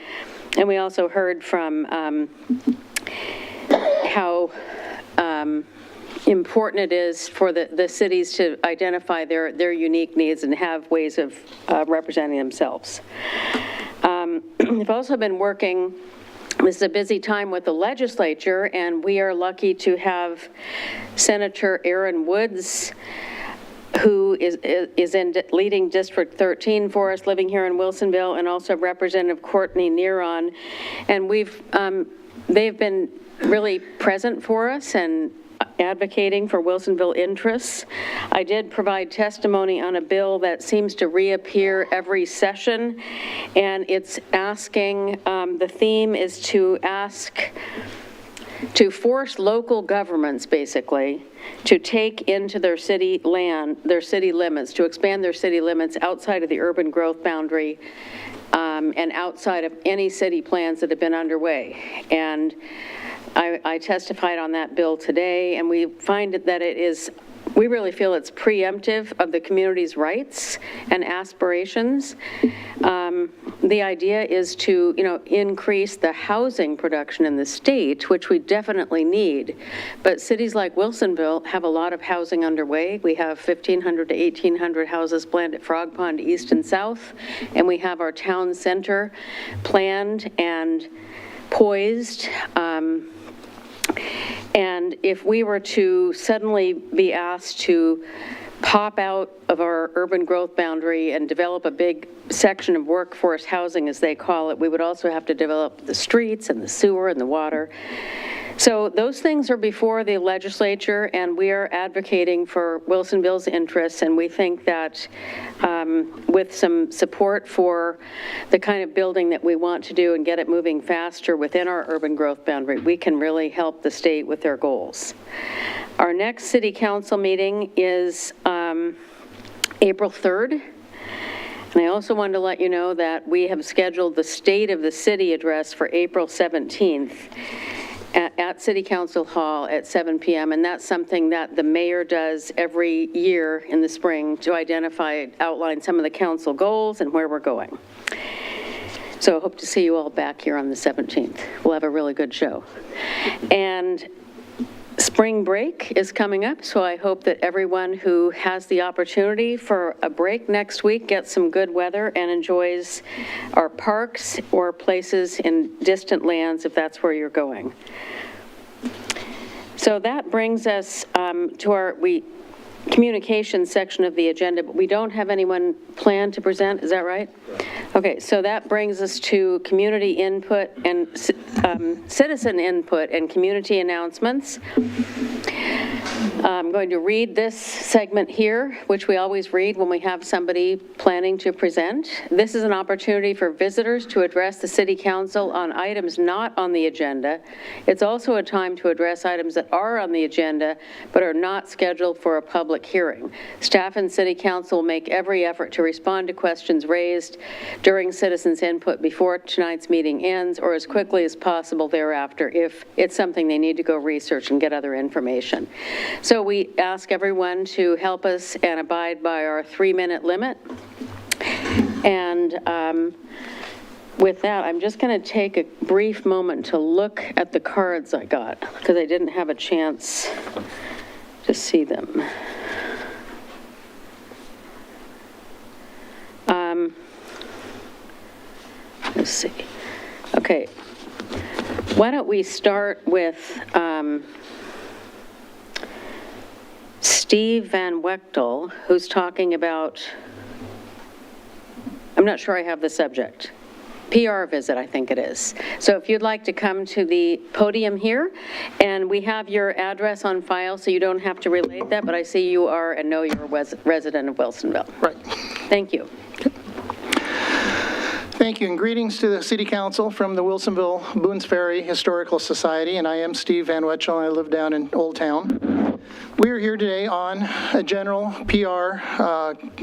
And we also heard from how important it is for the cities to identify their unique needs and have ways of representing themselves. I've also been working. This is a busy time with the legislature, and we are lucky to have Senator Aaron Woods, who is leading District 13 for us, living here in Wilsonville, and also Representative Courtney Neron. And they've been really present for us and advocating for Wilsonville interests. I did provide testimony on a bill that seems to reappear every session, and it's asking, the theme is to force local governments, basically, to take into their city land, their city limits, to expand their city limits outside of the urban growth boundary and outside of any city plans that have been underway. And I testified on that bill today, and we find that we really feel it's preemptive of the community's rights and aspirations. The idea is to, increase the housing production in the state, which we definitely need. But cities like Wilsonville have a lot of housing underway. We have 1,500 to 1,800 houses planned at Frog Pond East and South, and we have our town center planned and poised. And if we were to suddenly be asked to pop out of our urban growth boundary and develop a big section of workforce housing, as they call it, we would also have to develop the streets and the sewer and the water. So those things are before the legislature, and we are advocating for Wilsonville's interests, and we think that with some support for the kind of building that we want to do and get it moving faster within our urban growth boundary, we can really help the state with their goals. Our next city council meeting is April 3rd. And I also wanted to let you know that we have scheduled the State of the City address for April 17th. At City Council Hall at 7 p.m., and that's something that the mayor does every year in the spring to outline some of the council goals and where we're going. So I hope to see you all back here on the 17th. We'll have a really good show. And spring break is coming up, so I hope that everyone who has the opportunity for a break next week gets some good weather and enjoys our parks or places in distant lands if that's where you're going. So that brings us to our communications section of the agenda, but we don't have anyone planned to present, is that right? Okay, so that brings us to community input and citizen input and community announcements. I'm going to read this segment here, which we always read when we have somebody planning to present. This is an opportunity for visitors to address the City Council on items not on the agenda. It's also a time to address items that are on the agenda but are not scheduled for a public hearing. Staff and City Council will make every effort to respond to questions raised during citizens' input before tonight's meeting ends, or as quickly as possible thereafter if it's something they need to go research and get other information. So we ask everyone to help us and abide by our 3-minute limit. And with that, I'm just going to take a brief moment to look at the cards I got, because I didn't have a chance to see them. Let's see. Okay. Why don't we start with Steve Van Wechtel, who's talking about, I'm not sure I have the subject, PR visit, I think it is. So if you'd like to come to the podium here, and we have your address on file, so you don't have to relate that, but I see you are and know you're a resident of Wilsonville. Right. Thank you. Thank you, and greetings to the City Council from the Wilsonville Boones Ferry Historical Society, and I am Steve Van Wechel, and I live down in Old Town. We are here today on a general PR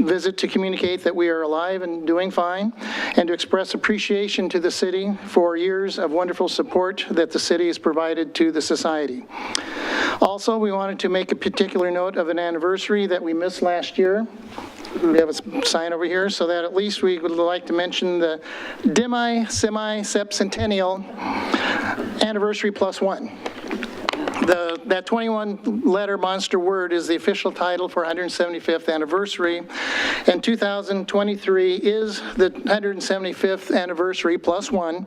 visit to communicate that we are alive and doing fine, and to express appreciation to the city for years of wonderful support that the city has provided to the society. Also, we wanted to make a particular note of an anniversary that we missed last year. We have a sign over here, so that at least we would like to mention the semi-sepcentennial anniversary +1. That 21-letter monster word is the official title for 175th anniversary, and 2023 is the 175th anniversary +1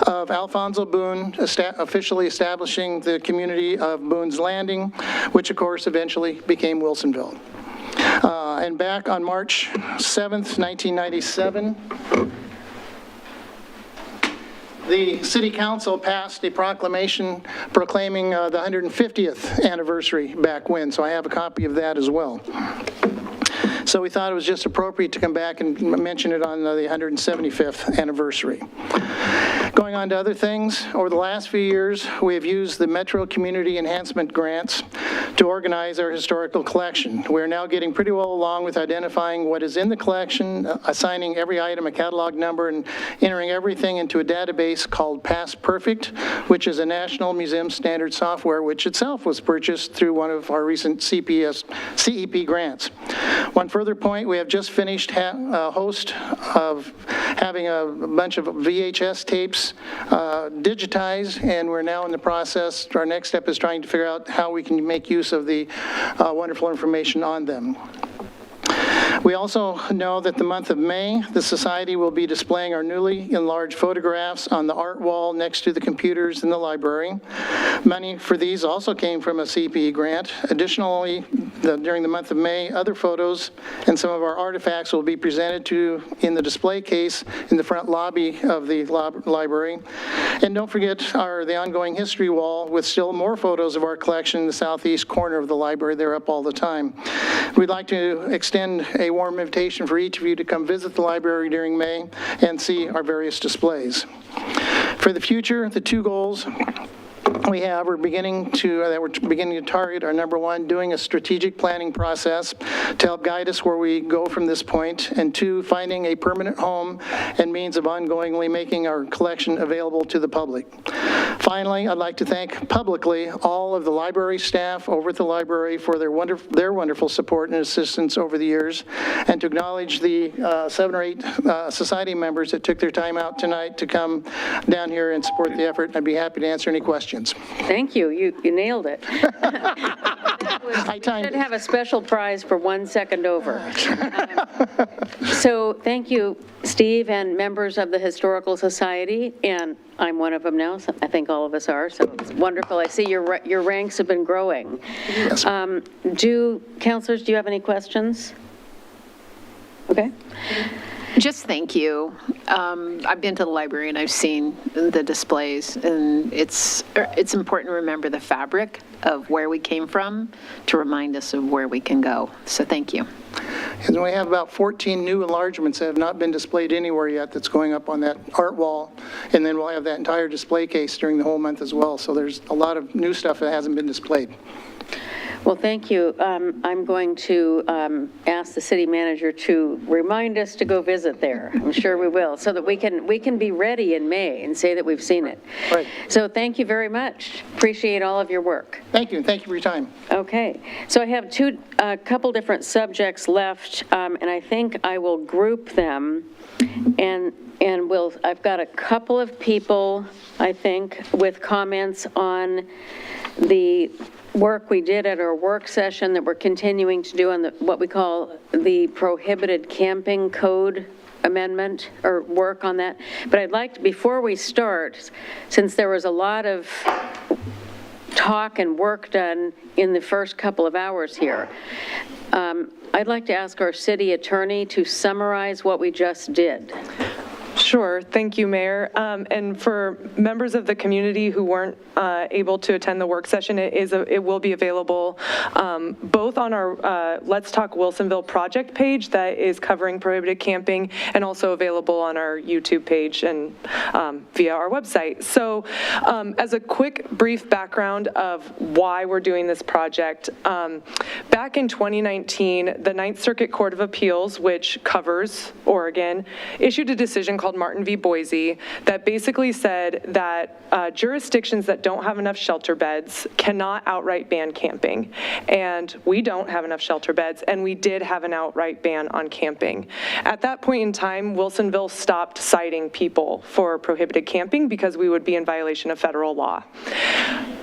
of Alfonso Boone officially establishing the community of Boone's Landing, which of course eventually became Wilsonville. And back on March 7th, 1997, the City Council passed a proclamation proclaiming the 150th anniversary back when, so I have a copy of that as well. So we thought it was just appropriate to come back and mention it on the 175th anniversary. Going on to other things, over the last few years, we have used the Metro Community Enhancement Grants to organize our historical collection. We're now getting pretty well along with identifying what is in the collection, assigning every item a catalog number, and entering everything into a database called Past Perfect, which is a National Museum Standard software, which itself was purchased through one of our recent CEP grants. One further point, we have just finished a host of having a bunch of VHS tapes digitized, and we're now in the process. Our next step is trying to figure out how we can make use of the wonderful information on them. We also know that the month of May, the Society will be displaying our newly enlarged photographs on the art wall next to the computers in the library. Money for these also came from a CPE grant. Additionally, during the month of May, other photos and some of our artifacts will be presented in the display case in the front lobby of the library. And don't forget the ongoing history wall with still more photos of our collection in the southeast corner of the library. They're up all the time. We'd like to extend a warm invitation for each of you to come visit the library during May and see our various displays. For the future, the two goals we're beginning to target are, number one, doing a strategic planning process to help guide us where we go from this point, and two, finding a permanent home and means of ongoingly making our collection available to the public. Finally, I'd like to thank publicly all of the library staff over at the library for their wonderful support and assistance over the years, and to acknowledge the 7 or 8 society members that took their time out tonight to come down here and support the effort. I'd be happy to answer any questions. Thank you. You nailed it. I timed Should it. have a special prize for 1 second over. So thank you, Steve, and members of the Historical Society, and I'm one of them now, so I think all of us are, so it's wonderful. I see your ranks have been growing. Yes. Councilors, do you have any questions? Okay. Just thank you. I've been to the library and I've seen the displays, and it's important to remember the fabric of where we came from to remind us of where we can go. So thank you. And we have about 14 new enlargements that have not been displayed anywhere yet that's going up on that art wall. And then we'll have that entire display case during the whole month as well. So there's a lot of new stuff that hasn't been displayed. Well, thank you. I'm going to ask the city manager to remind us to go visit there. I'm sure we will, so that we can be ready in May and say that we've seen it. Right. So thank you very much. Appreciate all of your work. Thank you, and thank you for your time. Okay, so I have a couple different subjects left, and I think I will group them, and I've got a couple of people, I think, with comments on the work we did at our work session that we're continuing to do on what we call the prohibited camping code amendment, or work on that. But I'd like to, before we start, since there was a lot of talk and work done in the first couple of hours here, I'd like to ask our city attorney to summarize what we just did. Sure. Thank you, Mayor. And for members of the community who weren't able to attend the work session, it will be available both on our Let's Talk Wilsonville project page that is covering prohibited camping, and also available on our YouTube page and via our website. So as a quick brief background of why we're doing this project, back in 2019, the Ninth Circuit Court of Appeals, which covers Oregon, issued a decision called Martin v. Boise that basically said that jurisdictions that don't have enough shelter beds cannot outright ban camping. And we don't have enough shelter beds, and we did have an outright ban on camping. At that point in time, Wilsonville stopped citing people for prohibited camping because we would be in violation of federal law.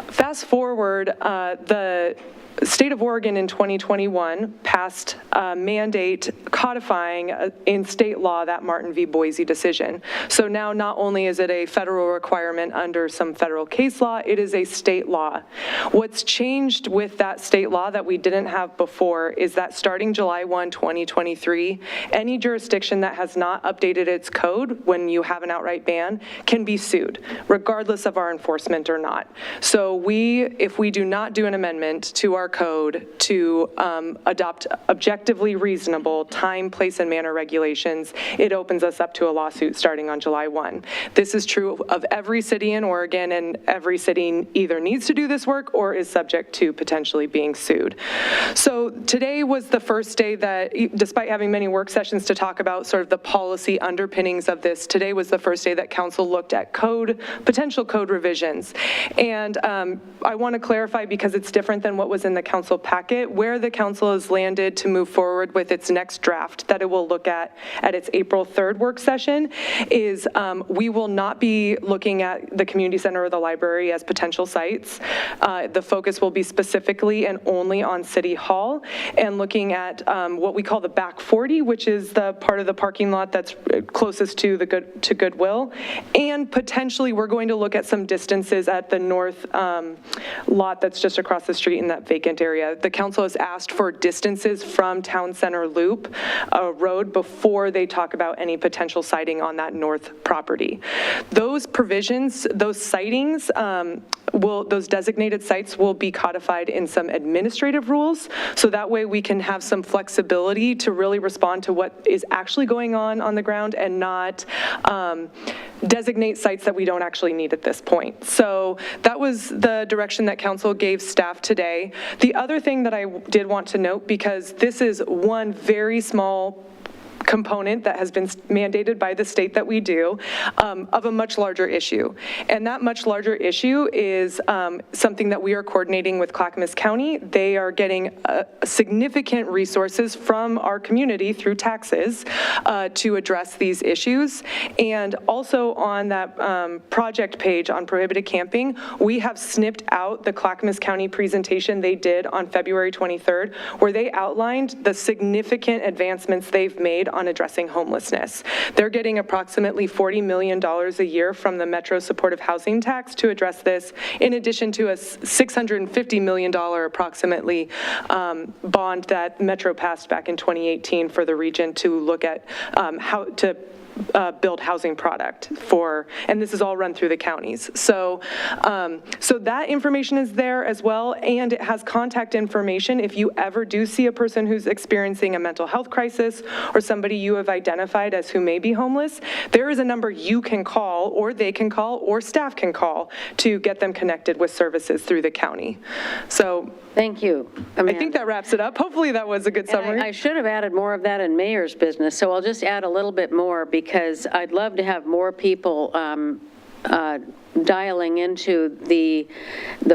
Fast forward, the state of Oregon in 2021 passed a mandate codifying in state law that Martin v. Boise decision. So now not only is it a federal requirement under some federal case law, it is a state law. What's changed with that state law that we didn't have before is that starting July 1, 2023, any jurisdiction that has not updated its code when you have an outright ban can be sued, regardless of our enforcement or not. So if we do not do an amendment to our code to adopt objectively reasonable time, place, and manner regulations, it opens us up to a lawsuit starting on July 1. This is true of every city in Oregon, and every city either needs to do this work or is subject to potentially being sued. So today was the first day that, despite having many work sessions to talk about sort of the policy underpinnings of this, today was the first day that council looked at potential code revisions. And I want to clarify, because it's different than what was in in the council packet where the council has landed to move forward with its next draft that it will look at its April 3rd work session is we will not be looking at the community center or the library as potential sites. The focus will be specifically and only on City Hall and looking at what we call the back 40, which is the part of the parking lot that's closest to Goodwill. And potentially we're going to look at some distances at the north lot that's just across the street in that vacant area. The council has asked for distances from Town Center Loop Road before they talk about any potential siting on that north property. Those provisions, those sightings, those designated sites will be codified in some administrative rules, so that way we can have some flexibility to really respond to what is actually going on the ground and not designate sites that we don't actually need at this point. So that was the direction that council gave staff today. The other thing that I did want to note, because this is one very small component that has been mandated by the state that we do, of a much larger issue. And that much larger issue is something that we are coordinating with Clackamas County. They are getting significant resources from our community through taxes to address these issues. And also on that project page on prohibited camping, we have snipped out the Clackamas County presentation they did on February 23rd, where they outlined the significant advancements they've made on addressing homelessness. They're getting approximately $40 million a year from the Metro Supportive Housing Tax to address this, in addition to a $650 million approximately bond that Metro passed back in 2018 for the region to look at how to build housing product for, and this is all run through the counties. So that information is there as well, and it has contact information if you ever do see a person who's experiencing a mental health crisis or somebody you have identified as who may be homeless. There is a number you can call, or they can call, or staff can call to get them connected with services through the county. So thank you, Amanda. I think that wraps it up. Hopefully that was a good summary. I should have added more of that in mayor's business, so I'll just add a little bit more because I'd love to have more people dialing into the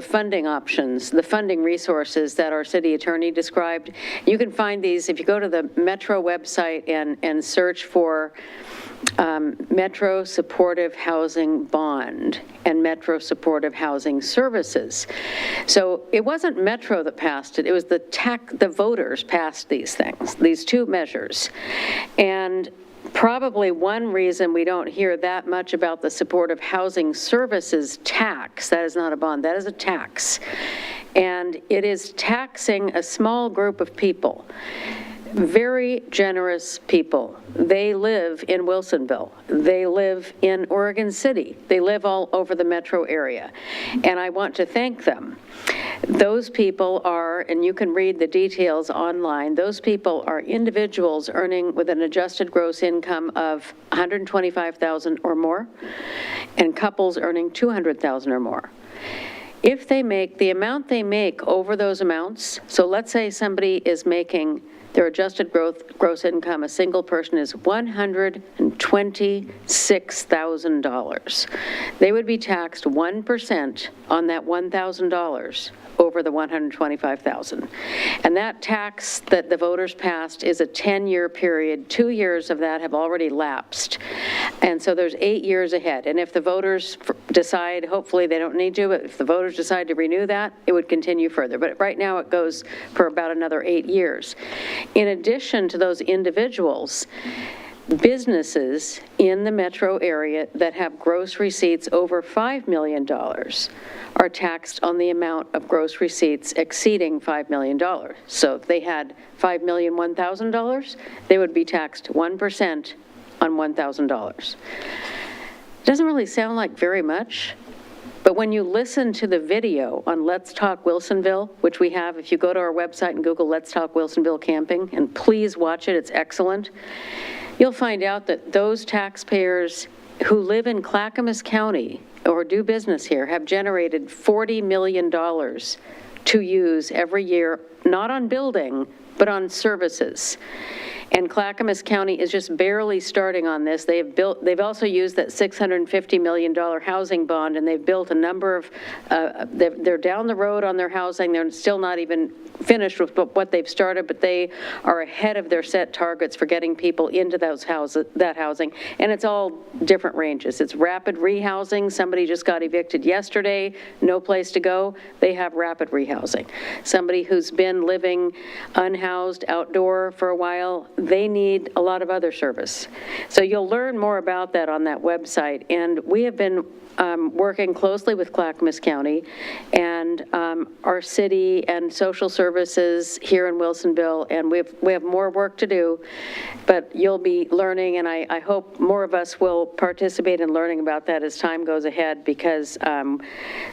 funding options, the funding resources that our city attorney described. You can find these if you go to the Metro website and search for Metro Supportive Housing Bond and Metro Supportive Housing Services. So it wasn't Metro that passed it, it was the voters passed these things, these two measures. And probably one reason we don't hear that much about the Supportive Housing Services tax, that is not a bond, that is a tax. And it is taxing a small group of people. Very generous people. They live in Wilsonville. They live in Oregon City. They live all over the metro area. And I want to thank them. Those people are, and you can read the details online, those people are individuals earning with an adjusted gross income of $125,000 or more, and couples earning $200,000 or more. If they make the amount they make over those amounts, so let's say somebody is making their adjusted gross income, a single person, is $126,000. They would be taxed 1% on that $1,000 over the $125,000. And that tax that the voters passed is a 10-year period. 2 years of that have already lapsed. And so there's 8 years ahead. And if the voters decide, hopefully they don't need to, but if the voters decide to renew that, it would continue further. But right now it goes for about another 8 years. In addition to those individuals, businesses in the metro area that have gross receipts over $5 million are taxed on the amount of gross receipts exceeding $5 million. So if they had $5,001,000, they would be taxed 1% on $1,000. Doesn't really sound like very much, but when you listen to the video on Let's Talk Wilsonville, which we have, if you go to our website and Google Let's Talk Wilsonville Camping, and please watch it, it's excellent, you'll find out that those taxpayers who live in Clackamas County or do business here have generated $40 million to use every year, not on building, but on services. And Clackamas County is just barely starting on this. They've also used that $650 million housing bond, and they've built a number of, they're down the road on their housing. They're still not even finished with what they've started, but they are ahead of their set targets for getting people into those houses, that housing. And it's all different ranges. It's rapid rehousing. Somebody just got evicted yesterday, no place to go. They have rapid rehousing. Somebody who's been living unhoused outdoor for a while, they need a lot of other service. So you'll learn more about that on that website. And we have been working closely with Clackamas County and our city and social services here in Wilsonville, and we have more work to do, but you'll be learning, and I hope more of us will participate in learning about that as time goes ahead, because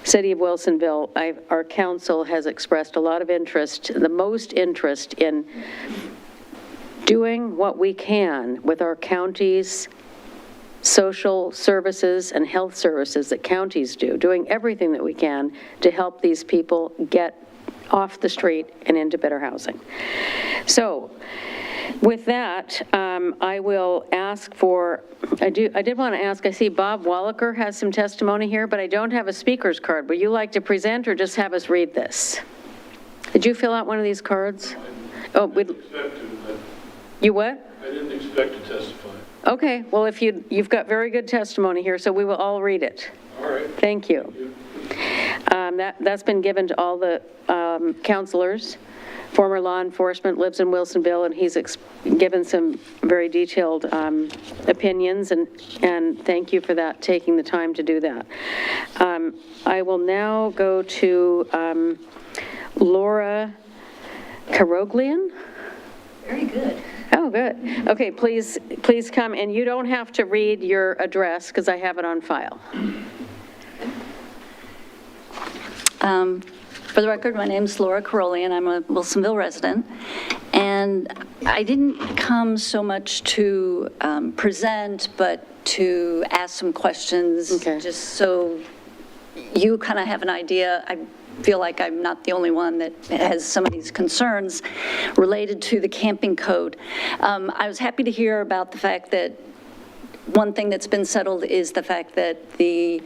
City of Wilsonville, our council has expressed a lot of interest, the most interest in doing what we can with our county's social services and health services that counties do, doing everything that we can to help these people get off the street and into better housing. So with that, I will ask for, I did want to ask, I see Bob Wallaker has some testimony here, but I don't have a speaker's card. Would you like to present or just have us read this? Did you fill out one of these cards? Oh, you what? I didn't expect to testify. Okay, well, if you've got very good testimony here, so we will all read it. All right. Thank you. That's been given to all the counselors. Former law enforcement, lives in Wilsonville, and he's given some very detailed opinions, and thank you for that, taking the time to do that. I will now go to Laura Karoglian. Very good. Oh, good. Okay, please come, and you don't have to read your address because I have it on file. For the record, my name is Laura Carolian. I'm a Wilsonville resident, and I didn't come so much to present, but to ask some questions, just so you kind of have an idea. I feel like I'm not the only one that has some of these concerns related to the camping code. I was happy to hear about the fact that one thing that's been settled is the fact that the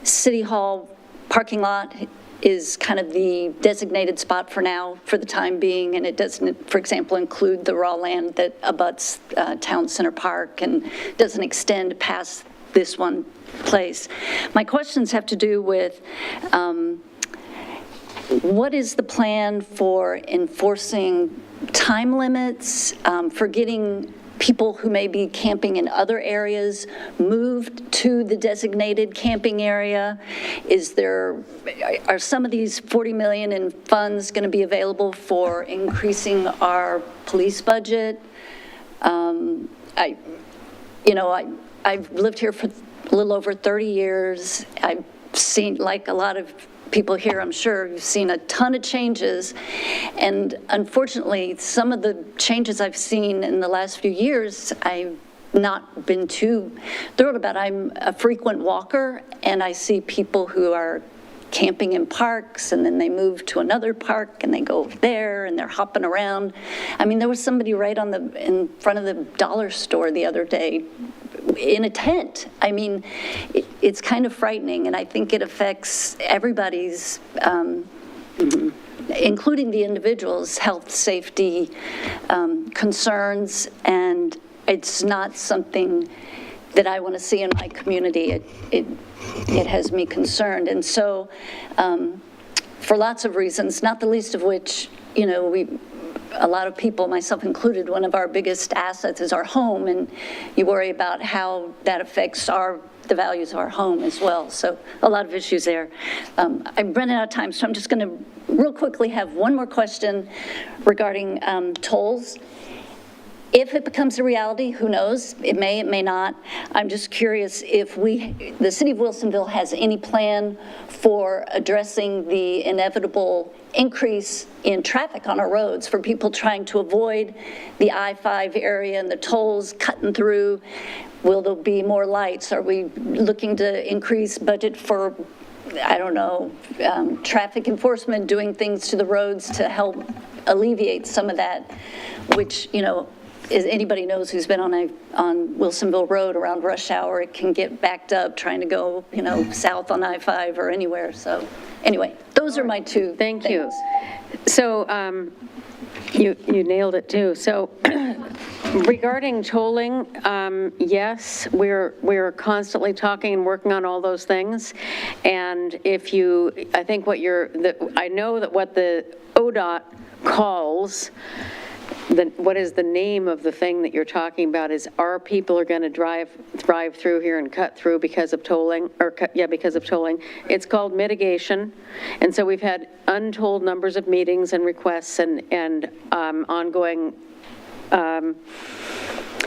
City Hall parking lot is kind of the designated spot for now, for the time being, and it doesn't, for example, include the raw land that abuts Town Center Park and doesn't extend past this one place. My questions have to do with what is the plan for enforcing time limits, for getting people who may be camping in other areas moved to the designated camping area? Are some of these $40 million in funds going to be available for increasing our police budget? I've lived here for a little over 30 years. I've seen, like a lot of people here, I'm sure, you've seen a ton of changes. And unfortunately, some of the changes I've seen in the last few years, I've not been too thrilled about. I'm a frequent walker, and I see people who are camping in parks, and then they move to another park, and they go over there, and they're hopping around. I mean, there was somebody right in front of the dollar store the other day in a tent. I mean, it's kind of frightening, and I think it affects everybody's, including the individual's health, safety concerns, and it's not something that I want to see in my community. It has me concerned, and so for lots of reasons, not the least of which, a lot of people, myself included, one of our biggest assets is our home, and you worry about how that affects the values of our home as well. So a lot of issues there. I'm running out of time, so I'm just going to real quickly have one more question regarding tolls. If it becomes a reality, who knows? It may, it may not. I'm just curious if the City of Wilsonville has any plan for addressing the inevitable increase in traffic on our roads for people trying to avoid the I-5 area and the tolls cutting through. Will there be more lights? Are we looking to increase budget for, I don't know, traffic enforcement, doing things to the roads to help alleviate some of that, which, anybody knows who's been on Wilsonville Road around rush hour, it can get backed up trying to go, south on I-5 or anywhere. So anyway, those are my two Thank you. things. So you nailed it too. So regarding tolling, yes, we're constantly talking and working on all those things. And I think I know that what the ODOT calls, what is the name of the thing that you're talking about is our people are going to drive through here and cut through because of tolling, because of tolling. It's called mitigation. And so we've had untold numbers of meetings and requests and ongoing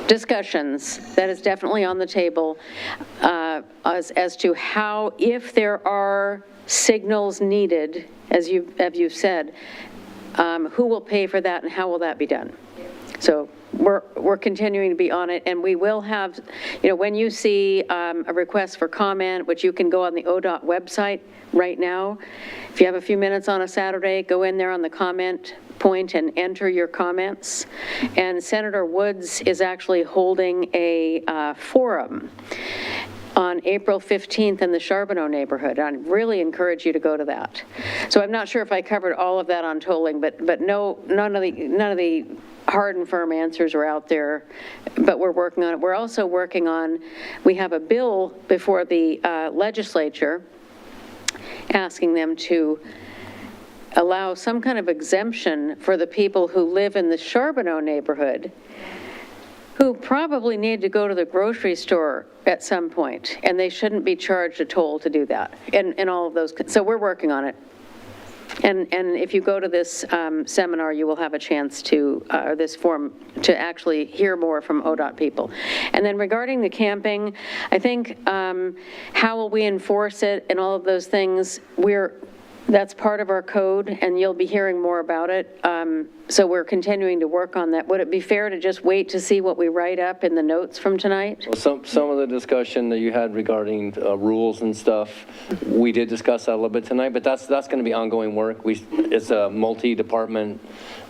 discussions. That is definitely on the table as to how, if there are signals needed, as you've said, who will pay for that and how will that be done? So we're continuing to be on it, and we will have, when you see a request for comment, which you can go on the ODOT website right now. If you have a few minutes on a Saturday, go in there on the comment point and enter your comments. And Senator Woods is actually holding a forum on April 15th in the Charbonneau neighborhood. I really encourage you to go to that. So I'm not sure if I covered all of that on tolling, but none of the hard and firm answers are out there, but we're working on it. We're also working on, we have a bill before the legislature asking them to allow some kind of exemption for the people who live in the Charbonneau neighborhood who probably need to go to the grocery store at some point, and they shouldn't be charged a toll to do that, and all of those. So we're working on it. And if you go to this seminar, you will have a chance to, or this forum, to actually hear more from ODOT people. And then regarding the camping, I think how will we enforce it and all of those things, that's part of our code, and you'll be hearing more about it. So we're continuing to work on that. Would it be fair to just wait to see what we write up in the notes from tonight? Well, some of the discussion that you had regarding rules and stuff, we did discuss that a little bit tonight, but that's going to be ongoing work. It's a multi-department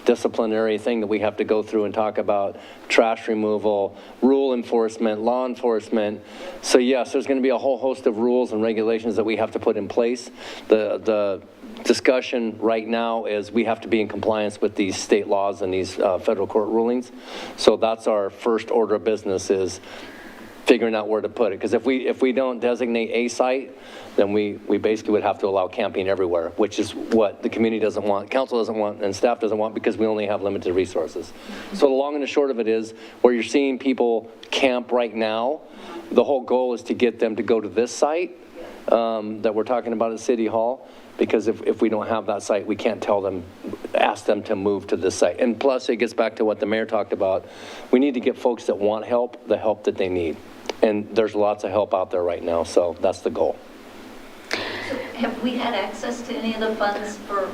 disciplinary thing that we have to go through and talk about: trash removal, rule enforcement, law enforcement. So yes, there's going to be a whole host of rules and regulations that we have to put in place. The discussion right now is we have to be in compliance with these state laws and these federal court rulings. So that's our first order of business, is figuring out where to put it. Because if we don't designate a site, then we basically would have to allow camping everywhere, which is what the community doesn't want, council doesn't want, and staff doesn't want, because we only have limited resources. So the long and the short of it is, where you're seeing people camp right now, the whole goal is to get them to go to this site that we're talking about at City Hall, because if we don't have that site, we can't ask them to move to this site. And plus, it gets back to what the mayor talked about. We need to get folks that want help, the help that they need. And there's lots of help out there right now, so that's the goal. Have we had access to any of the funds for?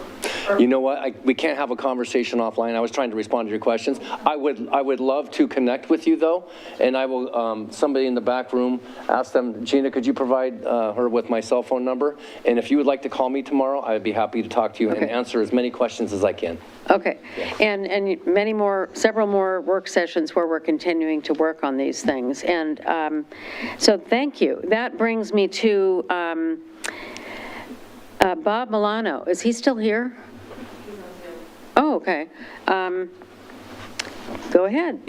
You know what, we can't have a conversation offline. I was trying to respond to your questions. I would love to connect with you though, and I will, somebody in the back room, ask them, Gina, could you provide her with my cell phone number? And if you would like to call me tomorrow, I would be happy to talk to you and answer as many questions as I can. Okay, and several more work sessions where we're continuing to work on these things. And so thank you. That brings me to Bob Milano. Is he still here? Oh, okay. Go ahead.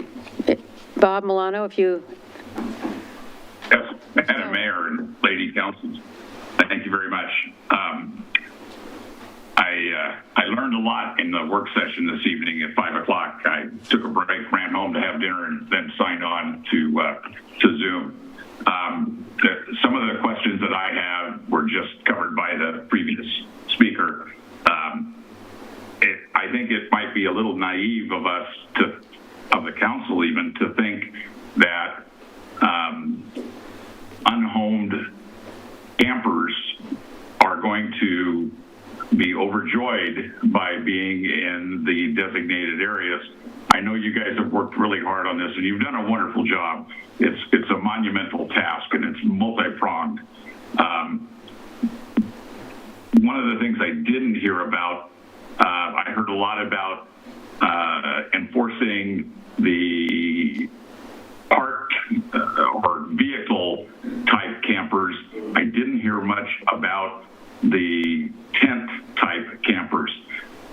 Bob Milano, if you... Yes, Madam Mayor and ladies councils, thank you very much. I learned a lot in the work session this evening at 5 o'clock. I took a break, ran home to have dinner, and then signed on to Zoom. Some of the questions that I have were just covered by the previous speaker. I think it might be a little naive of us, of the council even, to think that unhomed campers are going to be overjoyed by being in the designated areas. I know you guys have worked really hard on this, and you've done a wonderful job. It's a monumental task, and it's multi-pronged. One of the things I didn't hear about, I heard a lot about enforcing the parked or vehicle type campers. I didn't hear much about the tent type campers.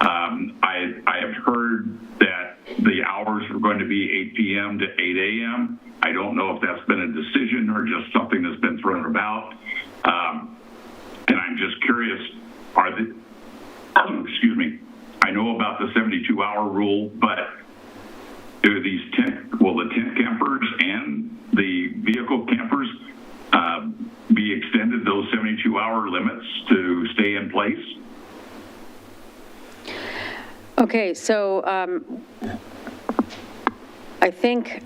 I have heard that the hours are going to be 8 p.m. to 8 a.m. I don't know if that's been a decision or just something that's been thrown about. And I'm just curious, excuse me, I know about the 72-hour rule, but will the tent campers and the vehicle campers be extended those 72-hour limits to stay in place? Okay, so I think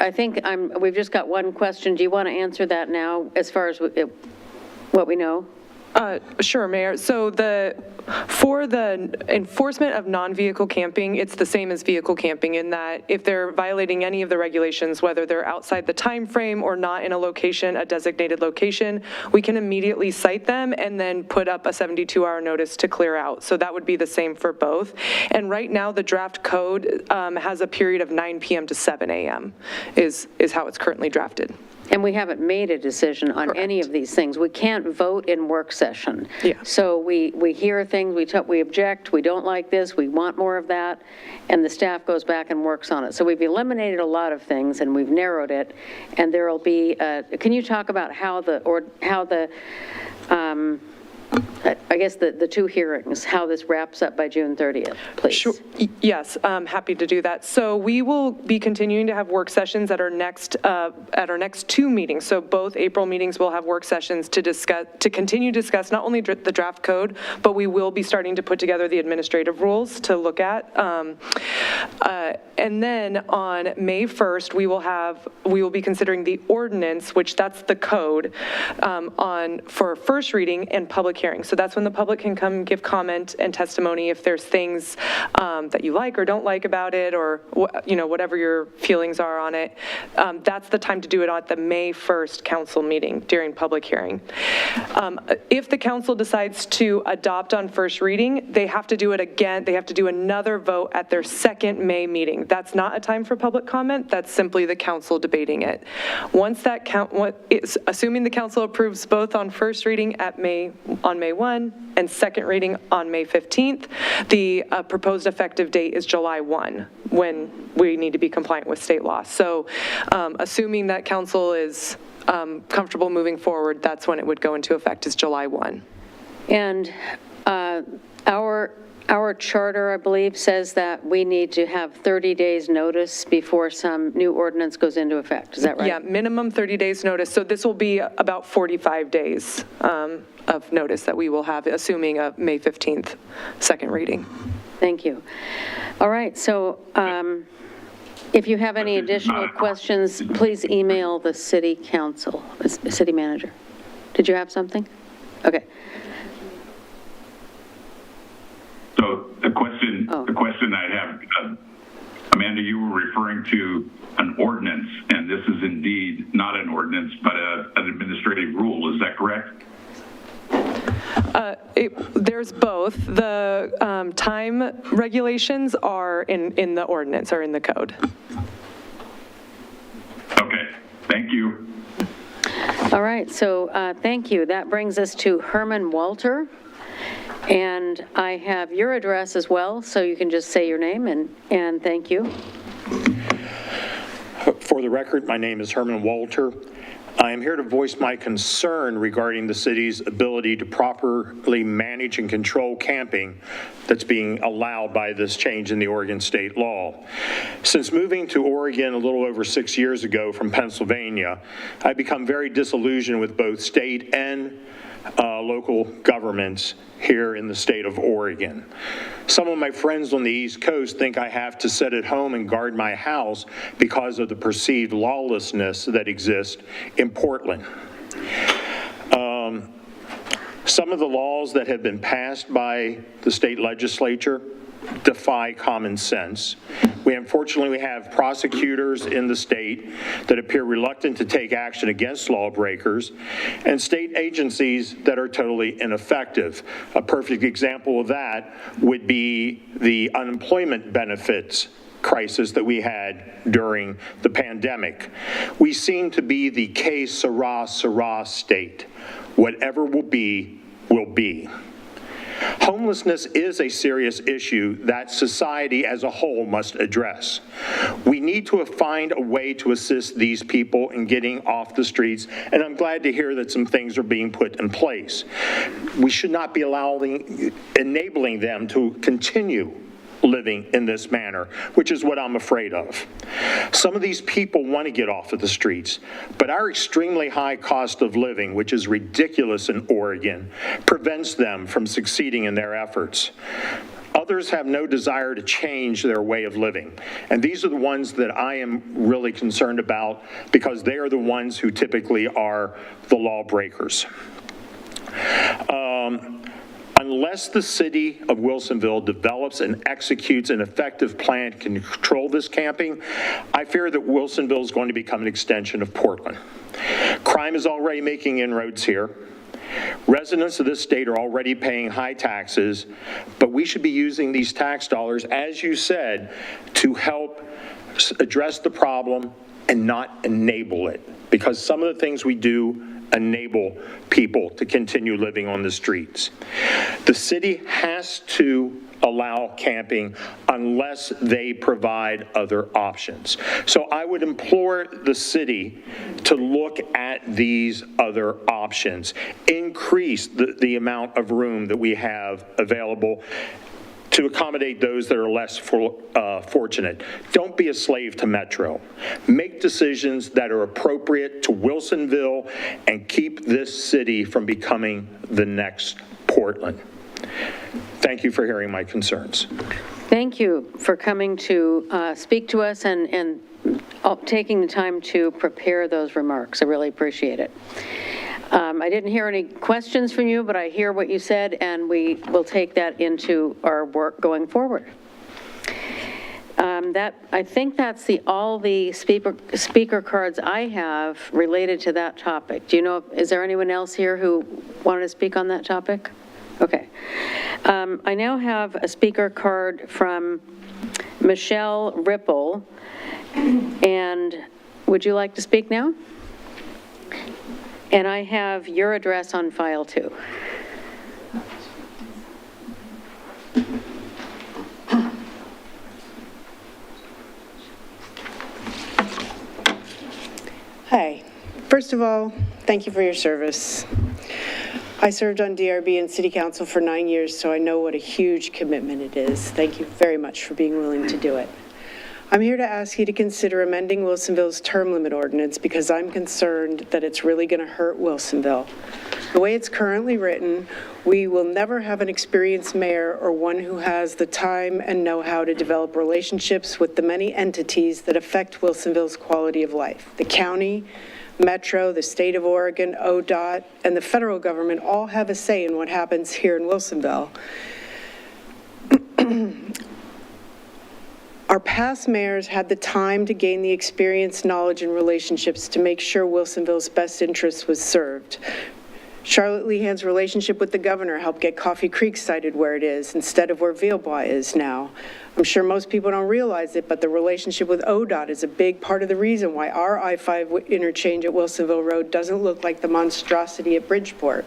we've just got one question. Do you want to answer that now as far as what we know? Sure, Mayor. So for the enforcement of non-vehicle camping, it's the same as vehicle camping in that if they're violating any of the regulations, whether they're outside the time frame or not in a designated location, we can immediately cite them and then put up a 72-hour notice to clear out. So that would be the same for both. And right now, the draft code has a period of 9 p.m. to 7 a.m. is how it's currently drafted. And we haven't made a decision on any of these things. We can't vote in work session. Yeah. So we hear things, we object, we don't like this, we want more of that, and the staff goes back and works on it. So we've eliminated a lot of things and we've narrowed it, and there will be, can you talk about how I guess the two hearings, how this wraps up by June 30th, please? Sure. Yes, I'm happy to do that. So we will be continuing to have work sessions at our next two meetings. So both April meetings will have work sessions to continue to discuss not only the draft code, but we will be starting to put together the administrative rules to look at. And then on May 1st, we will be considering the ordinance, which that's the code, for first reading and public hearing. So that's when the public can come give comment and testimony if there's things that you like or don't like about it, or whatever your feelings are on it. That's the time to do it at the May 1st council meeting during public hearing. If the council decides to adopt on first reading, they have to do it again. They have to do another vote at their second May meeting. That's not a time for public comment. That's simply the council debating it. Once that assuming the council approves both on first reading on May 1 and second reading on May 15th, the proposed effective date is July 1, when we need to be compliant with state law. So assuming that council is comfortable moving forward, that's when it would go into effect, is July 1. And our charter, I believe, says that we need to have 30 days notice before some new ordinance goes into effect. Is that right? Yeah, minimum 30 days notice. So this will be about 45 days of notice that we will have, assuming a May 15th second reading. Thank you. All right, so if you have any additional questions, please email the city council, the city manager. Did you have something? Okay. So the question I have, Amanda, you were referring to an ordinance, and this is indeed not an ordinance, but an administrative rule. Is that correct? There's both. The time regulations are in the ordinance, or in the code. Okay, thank you. All right, so thank you. That brings us to Herman Walter. And I have your address as well, so you can just say your name and thank you. For the record, my name is Herman Walter. I am here to voice my concern regarding the city's ability to properly manage and control camping that's being allowed by this change in the Oregon state law. Since moving to Oregon a little over 6 years ago from Pennsylvania, I've become very disillusioned with both state and local governments here in the state of Oregon. Some of my friends on the East Coast think I have to sit at home and guard my house because of the perceived lawlessness that exists in Portland. Some of the laws that have been passed by the state legislature defy common sense. Unfortunately, we have prosecutors in the state that appear reluctant to take action against lawbreakers, and state agencies that are totally ineffective. A perfect example of that would be the unemployment benefits crisis that we had during the pandemic. We seem to be the que sera, sera state. Whatever will be, will be. Homelessness is a serious issue that society as a whole must address. We need to find a way to assist these people in getting off the streets, and I'm glad to hear that some things are being put in place. We should not be enabling them to continue living in this manner, which is what I'm afraid of. Some of these people want to get off of the streets, but our extremely high cost of living, which is ridiculous in Oregon, prevents them from succeeding in their efforts. Others have no desire to change their way of living, and these are the ones that I am really concerned about because they are the ones who typically are the lawbreakers. Unless the city of Wilsonville develops and executes an effective plan to control this camping, I fear that Wilsonville is going to become an extension of Portland. Crime is already making inroads here. Residents of this state are already paying high taxes, but we should be using these tax dollars, as you said, to help address the problem and not enable it, because some of the things we do enable people to continue living on the streets. The city has to allow camping unless they provide other options. So I would implore the city to look at these other options, increase the amount of room that we have available to accommodate those that are less fortunate. Don't be a slave to Metro. Make decisions that are appropriate to Wilsonville and keep this city from becoming the next Portland. Thank you for hearing my concerns. Thank you for coming to speak to us and taking the time to prepare those remarks. I really appreciate it. I didn't hear any questions from you, but I hear what you said, and we will take that into our work going forward. I think that's all the speaker cards I have related to that topic. Do you know, is there anyone else here who wanted to speak on that topic? Okay. I now have a speaker card from Michelle Ripple, and would you like to speak now? And I have your address on file too. Hi. First of all, thank you for your service. I served on DRB and City Council for 9 years, so I know what a huge commitment it is. Thank you very much for being willing to do it. I'm here to ask you to consider amending Wilsonville's term limit ordinance because I'm concerned that it's really going to hurt Wilsonville. The way it's currently written, we will never have an experienced mayor or one who has the time and know-how to develop relationships with the many entities that affect Wilsonville's quality of life. The county, Metro, the state of Oregon, ODOT, and the federal government all have a say in what happens here in Wilsonville. Our past mayors had the time to gain the experience, knowledge, and relationships to make sure Wilsonville's best interest was served. Charlotte Lehan's relationship with the governor helped get Coffee Creek sited where it is instead of where Villebois is now. I'm sure most people don't realize it, but the relationship with ODOT is a big part of the reason why our I-5 interchange at Wilsonville Road doesn't look like the monstrosity at Bridgeport.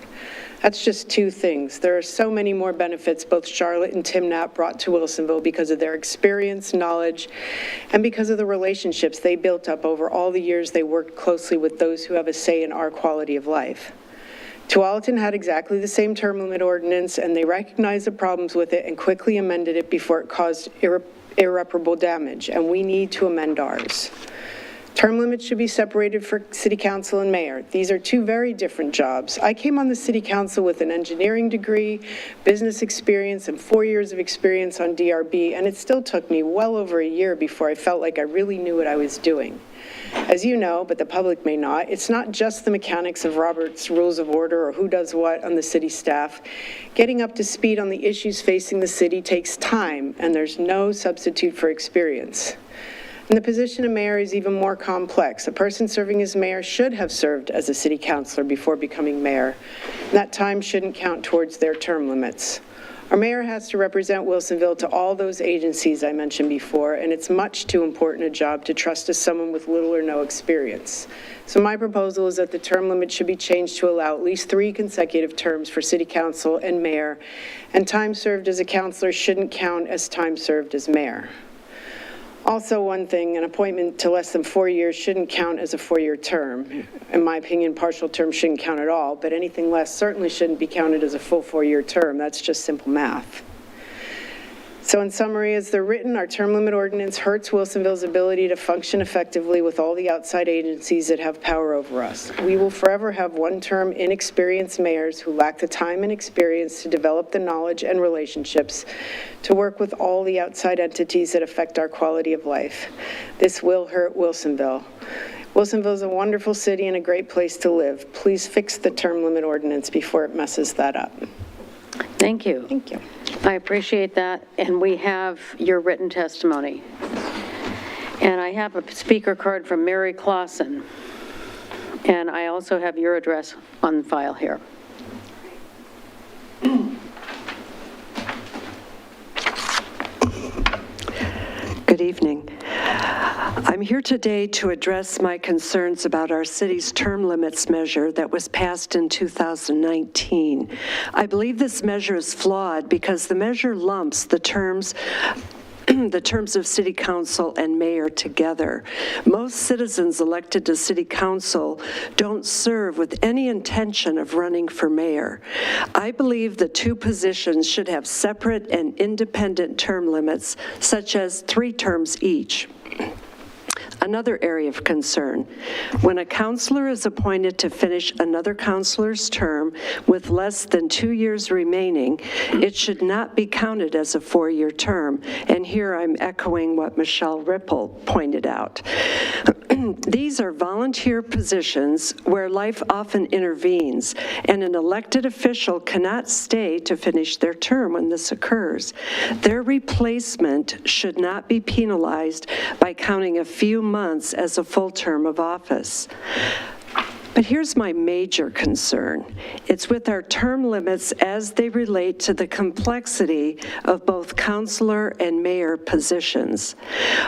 That's just two things. There are so many more benefits both Charlotte and Tim Knapp brought to Wilsonville because of their experience, knowledge, and because of the relationships they built up over all the years they worked closely with those who have a say in our quality of life. Tualatin had exactly the same term limit ordinance, and they recognized the problems with it and quickly amended it before it caused irreparable damage, and we need to amend ours. Term limits should be separated for city council and mayor. These are two very different jobs. I came on the city council with an engineering degree, business experience, and 4 years of experience on DRB, and it still took me well over a year before I felt like I really knew what I was doing. As you know, but the public may not, it's not just the mechanics of Robert's Rules of Order or who does what on the city staff. Getting up to speed on the issues facing the city takes time, and there's no substitute for experience. And the position of mayor is even more complex. A person serving as mayor should have served as a city councilor before becoming mayor. And that time shouldn't count towards their term limits. Our mayor has to represent Wilsonville to all those agencies I mentioned before, and it's much too important a job to trust to someone with little or no experience. So my proposal is that the term limit should be changed to allow at least 3 consecutive terms for city council and mayor, and time served as a councilor shouldn't count as time served as mayor. Also, one thing, an appointment to less than 4 years shouldn't count as a 4-year term. In my opinion, partial terms shouldn't count at all, but anything less certainly shouldn't be counted as a full 4-year term. That's just simple math. So in summary, as they're written, our term limit ordinance hurts Wilsonville's ability to function effectively with all the outside agencies that have power over us. We will forever have one-term inexperienced mayors who lack the time and experience to develop the knowledge and relationships to work with all the outside entities that affect our quality of life. This will hurt Wilsonville. Wilsonville is a wonderful city and a great place to live. Please fix the term limit ordinance before it messes that up. Thank you. Thank you. I appreciate that, and we have your written testimony. And I have a speaker card from Mary Clausen, and I also have your address on file here. Good evening. I'm here today to address my concerns about our city's term limits measure that was passed in 2019. I believe this measure is flawed because the measure lumps the terms of city council and mayor together. Most citizens elected to city council don't serve with any intention of running for mayor. I believe the 2 positions should have separate and independent term limits, such as 3 terms each. Another area of concern, when a councilor is appointed to finish another councilor's term with less than 2 years remaining, it should not be counted as a 4-year term. And here I'm echoing what Michelle Ripple pointed out. These are volunteer positions where life often intervenes, and an elected official cannot stay to finish their term when this occurs. Their replacement should not be penalized by counting a few months as a full term of office. But here's my major concern. It's with our term limits as they relate to the complexity of both councilor and mayor positions.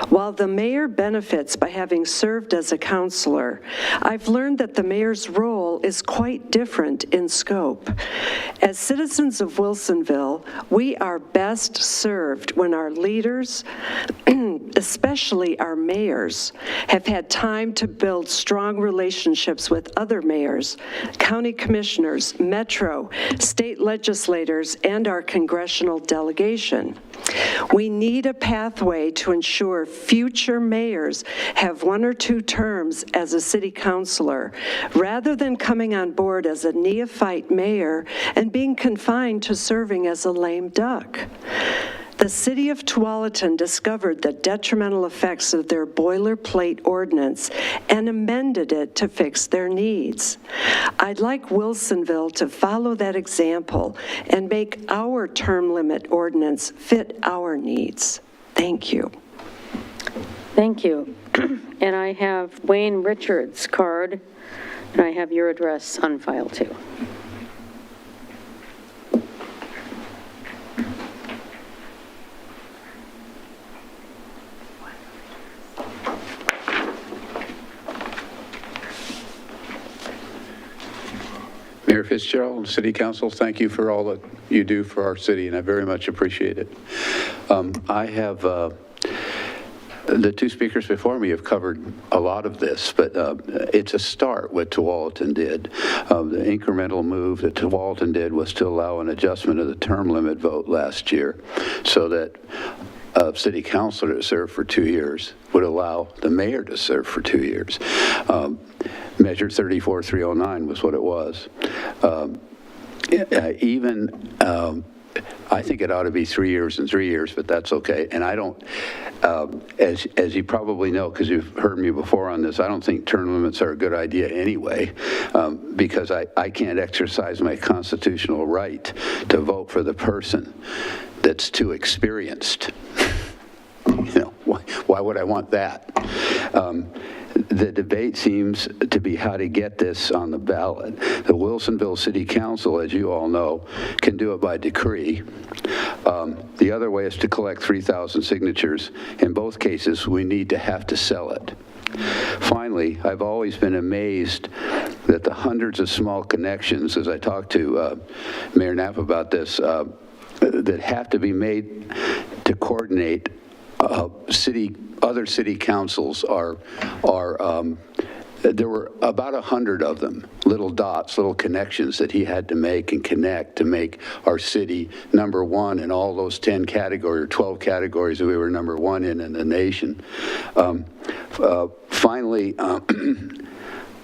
While the mayor benefits by having served as a councilor, I've learned that the mayor's role is quite different in scope. As citizens of Wilsonville, we are best served when our leaders, especially our mayors, have had time to build strong relationships with other mayors, county commissioners, metro, state legislators, and our congressional delegation. We need a pathway to ensure future mayors have 1 or 2 terms as a city councilor, rather than coming on board as a neophyte mayor and being confined to serving as a lame duck. The city of Tualatin discovered the detrimental effects of their boilerplate ordinance and amended it to fix their needs. I'd like Wilsonville to follow that example and make our term limit ordinance fit our needs. Thank you. Thank you. And I have Wayne Richards' card, and I have your address on file too. Mayor Fitzgerald, City Council, thank you for all that you do for our city, and I very much appreciate it. I have, the 2 speakers before me have covered a lot of this, but it's a start what Tualatin did. The incremental move that Tualatin did was to allow an adjustment of the term limit vote last year so that a city councilor to serve for 2 years would allow the mayor to serve for 2 years. Measure 34309 was what it was. I think it ought to be 3 years and 3 years, but that's okay. And I don't, as you probably know, because you've heard me before on this, I don't think term limits are a good idea anyway, because I can't exercise my constitutional right to vote for the person that's too experienced. You know, why would I want that? the debate seems to be how to get this on the ballot. The Wilsonville City Council, as you all know, can do it by decree. The other way is to collect 3,000 signatures. In both cases, we need to have to sell it. Finally, I've always been amazed that the hundreds of small connections, as I talked to Mayor Knapp about this, that have to be made to coordinate other city councils there were about 100 of them, little dots, little connections that he had to make and connect to make our city number one in all those 10 categories or 12 categories that we were number one in the nation. Finally,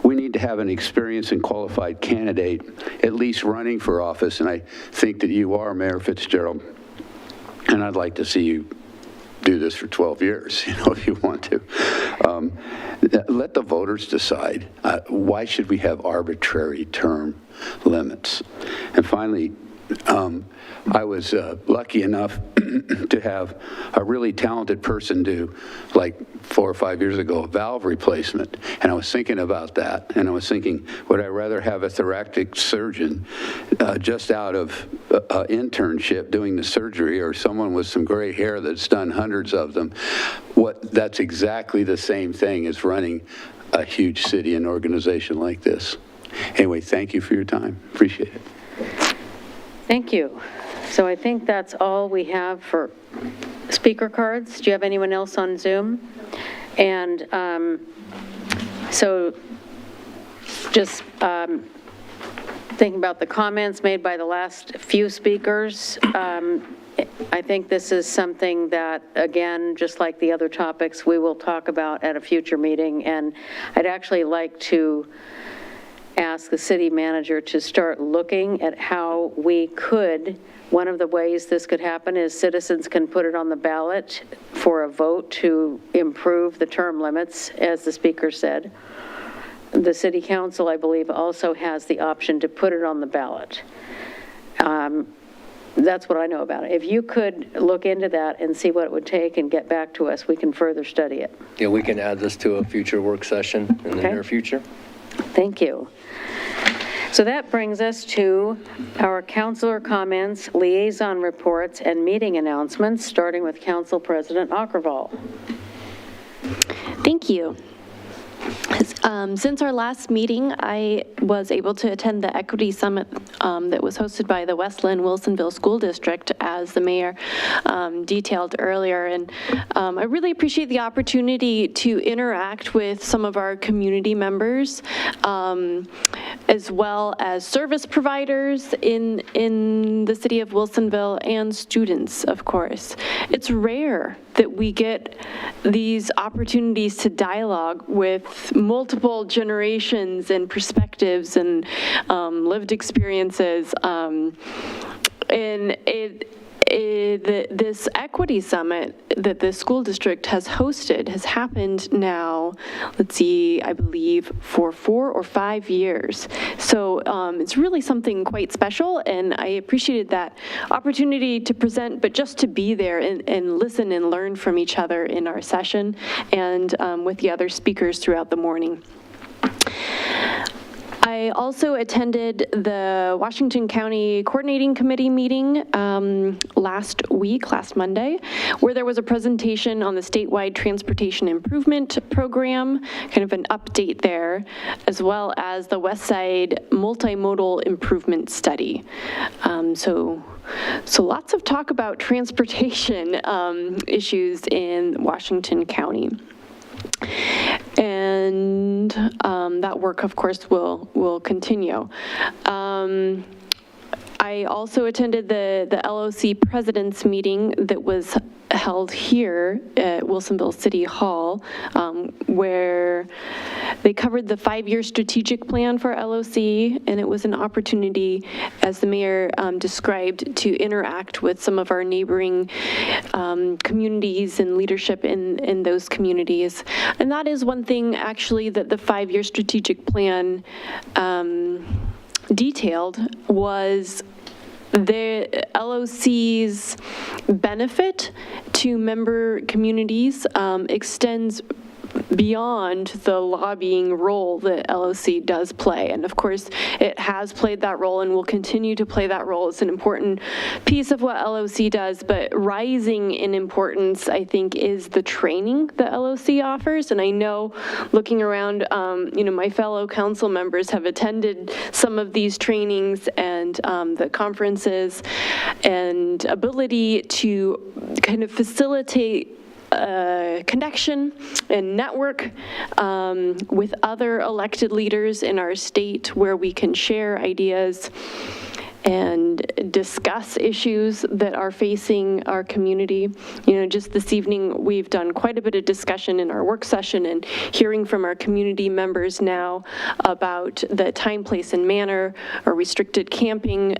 we need to have an experienced and qualified candidate at least running for office, and I think that you are, Mayor Fitzgerald, and I'd like to see you do this for 12 years, if you want to. Let the voters decide. Why should we have arbitrary term limits? And finally, I was lucky enough to have a really talented person do, like 4 or 5 years ago, a valve replacement. And I was thinking about that. And I was thinking, would I rather have a thoracic surgeon just out of internship doing the surgery, or someone with some gray hair that's done hundreds of them? That's exactly the same thing as running a huge city and organization like this. Anyway, thank you for your time. Appreciate it. Thank you. So I think that's all we have for speaker cards. Do you have anyone else on Zoom? And so just thinking about the comments made by the last few speakers, I think this is something that, again, just like the other topics, we will talk about at a future meeting. And I'd actually like to ask the city manager to start looking at how we could, one of the ways this could happen is citizens can put it on the ballot for a vote to improve the term limits, as the speaker said. The city council, I believe, also has the option to put it on the ballot. That's what I know about it. If you could look into that and see what it would take and get back to us, we can further study it. Yeah, we can add this to a future work session in the near future. Thank you. So that brings us to our councilor comments, liaison reports, and meeting announcements, starting with Council President Ockervall. Thank you. Since our last meeting, I was able to attend the Equity Summit that was hosted by the Westland Wilsonville School District, as the mayor detailed earlier. And I really appreciate the opportunity to interact with some of our community members, as well as service providers in the city of Wilsonville, and students, of course. It's rare that we get these opportunities to dialogue with multiple generations and perspectives and lived experiences. And this Equity Summit that the school district has hosted has happened now, let's see, I believe for 4 or 5 years. So it's really something quite special, and I appreciated that opportunity to present, but just to be there and listen and learn from each other in our session and with the other speakers throughout the morning. I also attended the Washington County Coordinating Committee meeting last Monday, where there was a presentation on the statewide transportation improvement program, kind of an update there, as well as the West Side multimodal improvement study. So lots of talk about transportation issues in Washington County. And that work, of course, will continue. I also attended the LOC President's meeting that was held here at Wilsonville City Hall, where they covered the 5-year strategic plan for LOC, and it was an opportunity, as the mayor described, to interact with some of our neighboring communities and leadership in those communities. And that is one thing, actually, that the 5-year strategic plan detailed was the LOC's benefit to member communities extends beyond the lobbying role that LOC does play. And of course, it has played that role and will continue to play that role. It's an important piece of what LOC does, but rising in importance, I think, is the training that LOC offers. And I know, looking around, my fellow council members have attended some of these trainings and the conferences, and ability to kind of facilitate connection and network with other elected leaders in our state, where we can share ideas and discuss issues that are facing our community. Just this evening, we've done quite a bit of discussion in our work session and hearing from our community members now about the time, place, and manner or restricted camping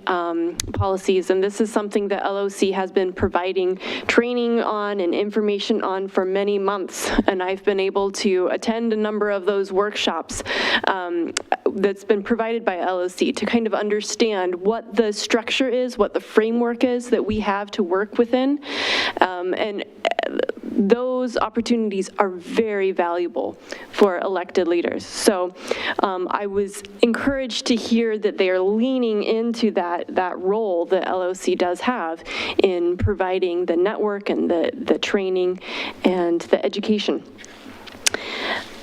policies. And this is something that LOC has been providing training on and information on for many months. And I've been able to attend a number of those workshops that's been provided by LOC to kind of understand what the structure is, what the framework is that we have to work within. And those opportunities are very valuable for elected leaders. So I was encouraged to hear that they are leaning into that role that LOC does have in providing the network and the training and the education.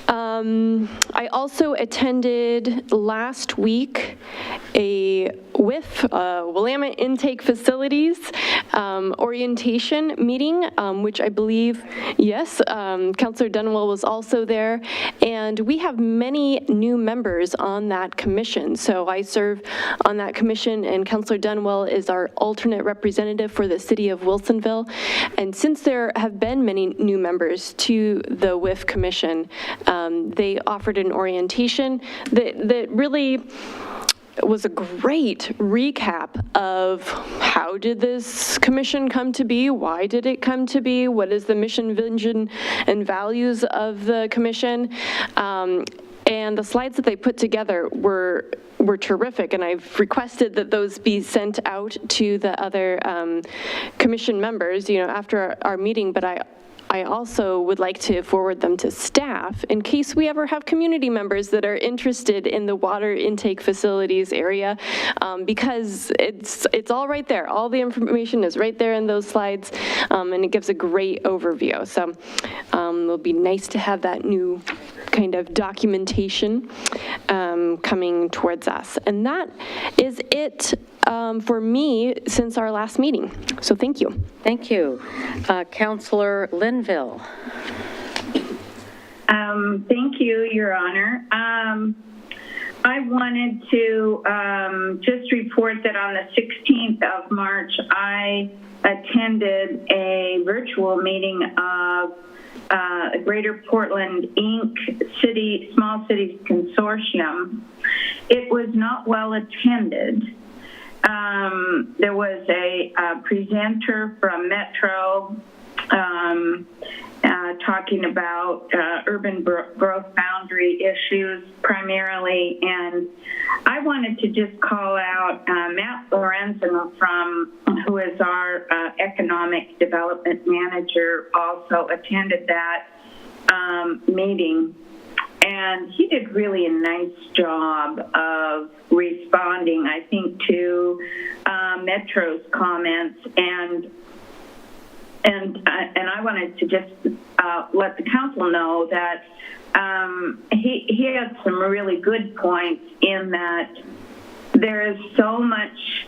I also attended last week a WIF, Willamette Intake Facilities orientation meeting, which I believe, yes, Councilor Dunwell was also there. And we have many new members on that commission. So I serve on that commission, and Councilor Dunwell is our alternate representative for the city of Wilsonville. And since there have been many new members to the WIF commission, they offered an orientation that really was a great recap of how did this commission come to be, why did it come to be, what is the mission, vision, and values of the commission. And the slides that they put together were terrific, and I've requested that those be sent out to the other commission members, after our meeting, but I also would like to forward them to staff in case we ever have community members that are interested in the water intake facilities area, because it's all right there. All the information is right there in those slides, and it gives a great overview. So it'll be nice to have that new kind of documentation coming towards us. And that is it for me since our last meeting. So thank you. Thank you. Councilor Linville. Thank you, Your Honor. I wanted to just report that on the 16th of March, I attended a virtual meeting of a Greater Portland, Inc. Small Cities Consortium. It was not well attended. There was a presenter from Metro talking about urban growth boundary issues primarily, and I wanted to just call out Matt Lorenzo, who is our economic development manager, also attended that meeting. And he did really a nice job of responding, I think, to Metro's comments, and I wanted to just let the council know that he had some really good points in that there is so much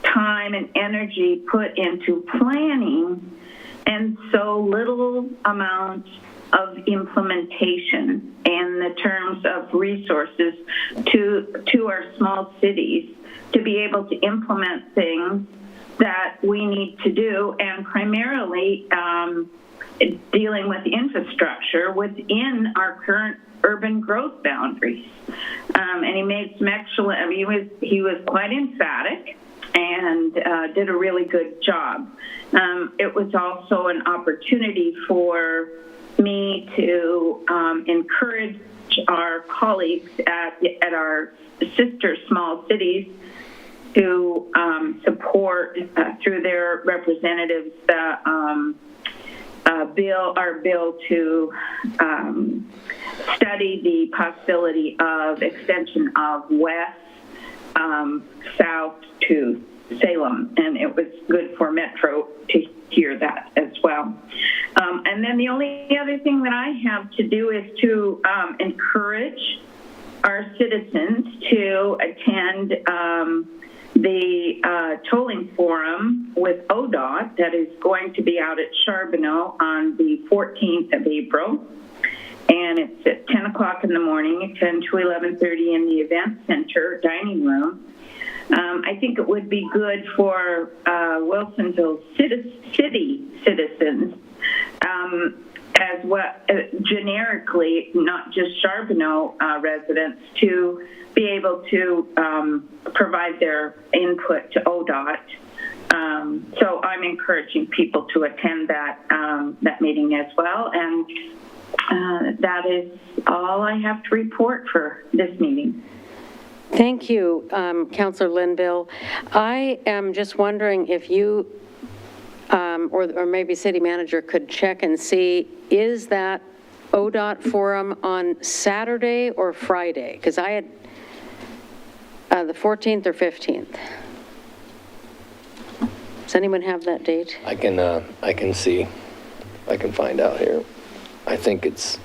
time and energy put into planning and so little amount of implementation in the terms of resources to our small cities to be able to implement things that we need to do, and primarily dealing with infrastructure within our current urban growth boundaries. And he made some excellent, he was quite emphatic and did a really good job. It was also an opportunity for me to encourage our colleagues at our sister small cities to support through their representatives our bill to study the possibility of extension of west, south to Salem, and it was good for Metro to hear that as well. And then the only other thing that I have to do is to encourage our citizens to attend the tolling forum with ODOT that is going to be out at Charbonneau on the 14th of April. And it's at 10 o'clock in the morning, 10 to 11:30 in the event center dining room. I think it would be good for Wilsonville city citizens, as well, generically, not just Charbonneau residents, to be able to provide their input to ODOT. So I'm encouraging people to attend that meeting as well, and that is all I have to report for this meeting. Thank you, Councillor Linville. I am just wondering if you, or maybe City Manager could check and see, is that ODOT forum on Saturday or Friday? Because I had the 14th or 15th. Does anyone have that date? I can see. I can find out here. I think it's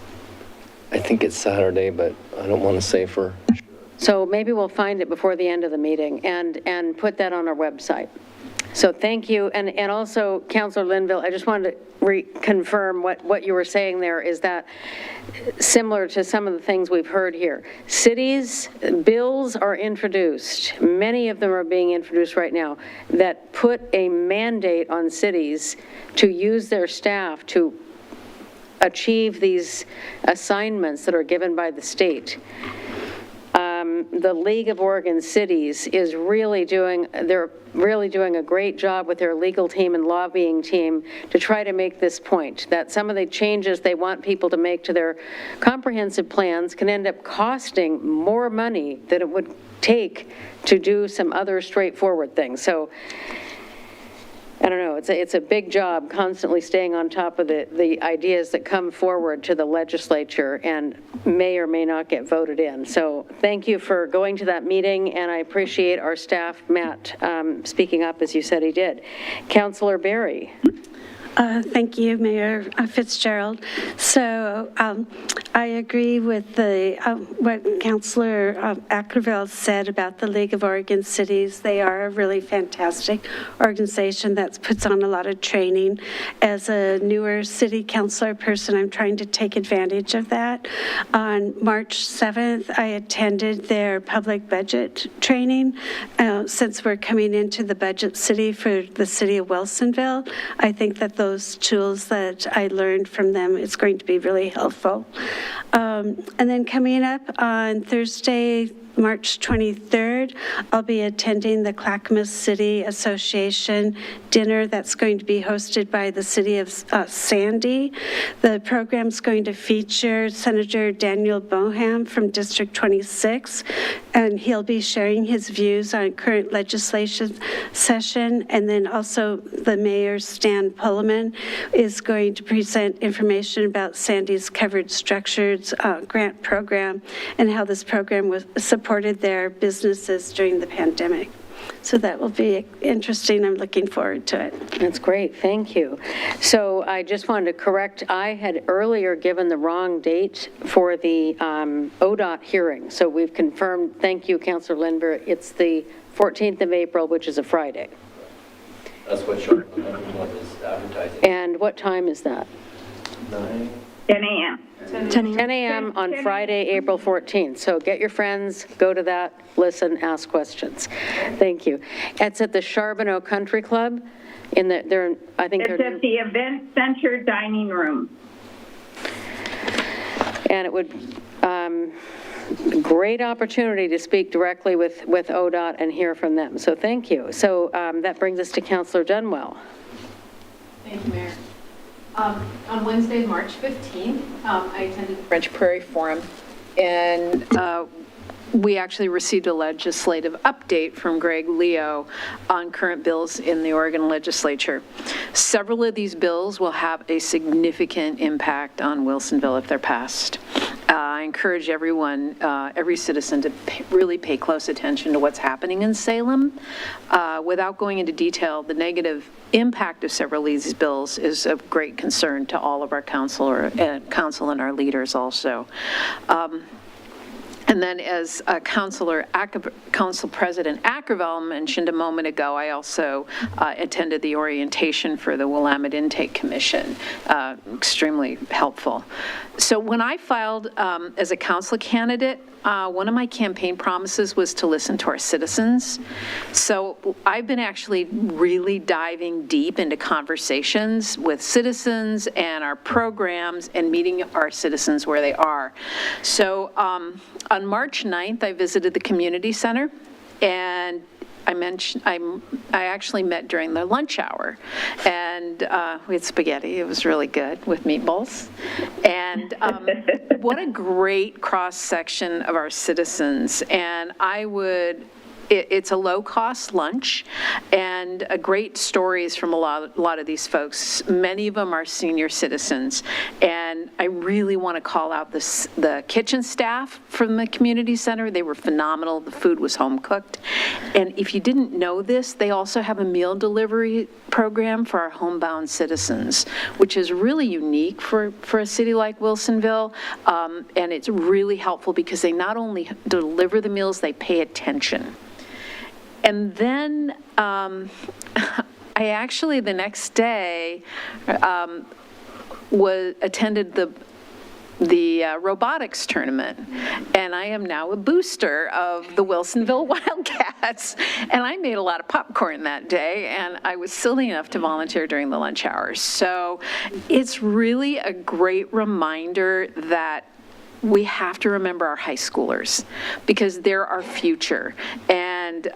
Saturday, but I don't want to say for sure. So maybe we'll find it before the end of the meeting and put that on our website. So thank you. And also, Councillor Linville, I just wanted to reconfirm what you were saying there is that similar to some of the things we've heard here. Cities, bills are introduced. Many of them are being introduced right now that put a mandate on cities to use their staff to achieve these assignments that are given by the state. The League of Oregon Cities is they're really doing a great job with their legal team and lobbying team to try to make this point, that some of the changes they want people to make to their comprehensive plans can end up costing more money than it would take to do some other straightforward things. So I don't know, it's a big job constantly staying on top of the ideas that come forward to the legislature and may or may not get voted in. So thank you for going to that meeting, and I appreciate our staff, Matt, speaking up as you said he did. Councillor Berry. Thank you, Mayor Fitzgerald. So I agree with what Councillor Ackerville said about the League of Oregon Cities. They are a really fantastic organization that puts on a lot of training. As a newer city councilor person, I'm trying to take advantage of that. On March 7th, I attended their public budget training. Since we're coming into the budget city for the city of Wilsonville, I think that those tools that I learned from them is going to be really helpful. And then coming up on Thursday, March 23rd, I'll be attending the Clackamas City Association dinner that's going to be hosted by the city of Sandy. The program's going to feature Senator Daniel Boham from District 26, and he'll be sharing his views on current legislation session. And then also the Mayor, Stan Pullman, is going to present information about Sandy's Covered Structures grant program and how this program was supported their businesses during the pandemic. So that will be interesting. I'm looking forward to it. That's great. Thank you. So I just wanted to correct, I had earlier given the wrong date for the ODOT hearing. So we've confirmed, thank you, Councillor Lindbergh, it's the 14th of April, which is a Friday. That's what Charlotte is advertising. And what time is that? 10 a.m. 10 a.m. on Friday, April 14th. So get your friends, go to that, listen, ask questions. Thank you. It's at the Charbonneau Country Club. It's at the event center dining room. And it would, great opportunity to speak directly with ODOT and hear from them. So thank you. So that brings us to Councillor Dunwell. Thank you, Mayor. On Wednesday, March 15th, I attended the French Prairie Forum, and we actually received a legislative update from Greg Leo on current bills in the Oregon legislature. Several of these bills will have a significant impact on Wilsonville if they're passed. I encourage everyone, every citizen to really pay close attention to what's happening in Salem. Without going into detail, the negative impact of several of these bills is of great concern to all of our council and our leaders also. And then as Council President Ackervall mentioned a moment ago, I also attended the orientation for the Willamette Intake Commission, extremely helpful. So when I filed as a council candidate, one of my campaign promises was to listen to our citizens. So I've been actually really diving deep into conversations with citizens and our programs and meeting our citizens where they are. So on March 9th, I visited the community center, and I actually met during the lunch hour, and we had spaghetti. It was really good with meatballs. And what a great cross-section of our citizens. And it's a low-cost lunch, and great stories from a lot of these folks. Many of them are senior citizens, and I really want to call out the kitchen staff from the community center. They were phenomenal. The food was home-cooked. And if you didn't know this, they also have a meal delivery program for our homebound citizens, which is really unique for a city like Wilsonville, and it's really helpful because they not only deliver the meals, they pay attention. And then I actually, the next day, attended the robotics tournament, and I am now a booster of the Wilsonville Wildcats, and I made a lot of popcorn that day, and I was silly enough to volunteer during the lunch hours. So it's really a great reminder that we have to remember our high schoolers because they're our future. And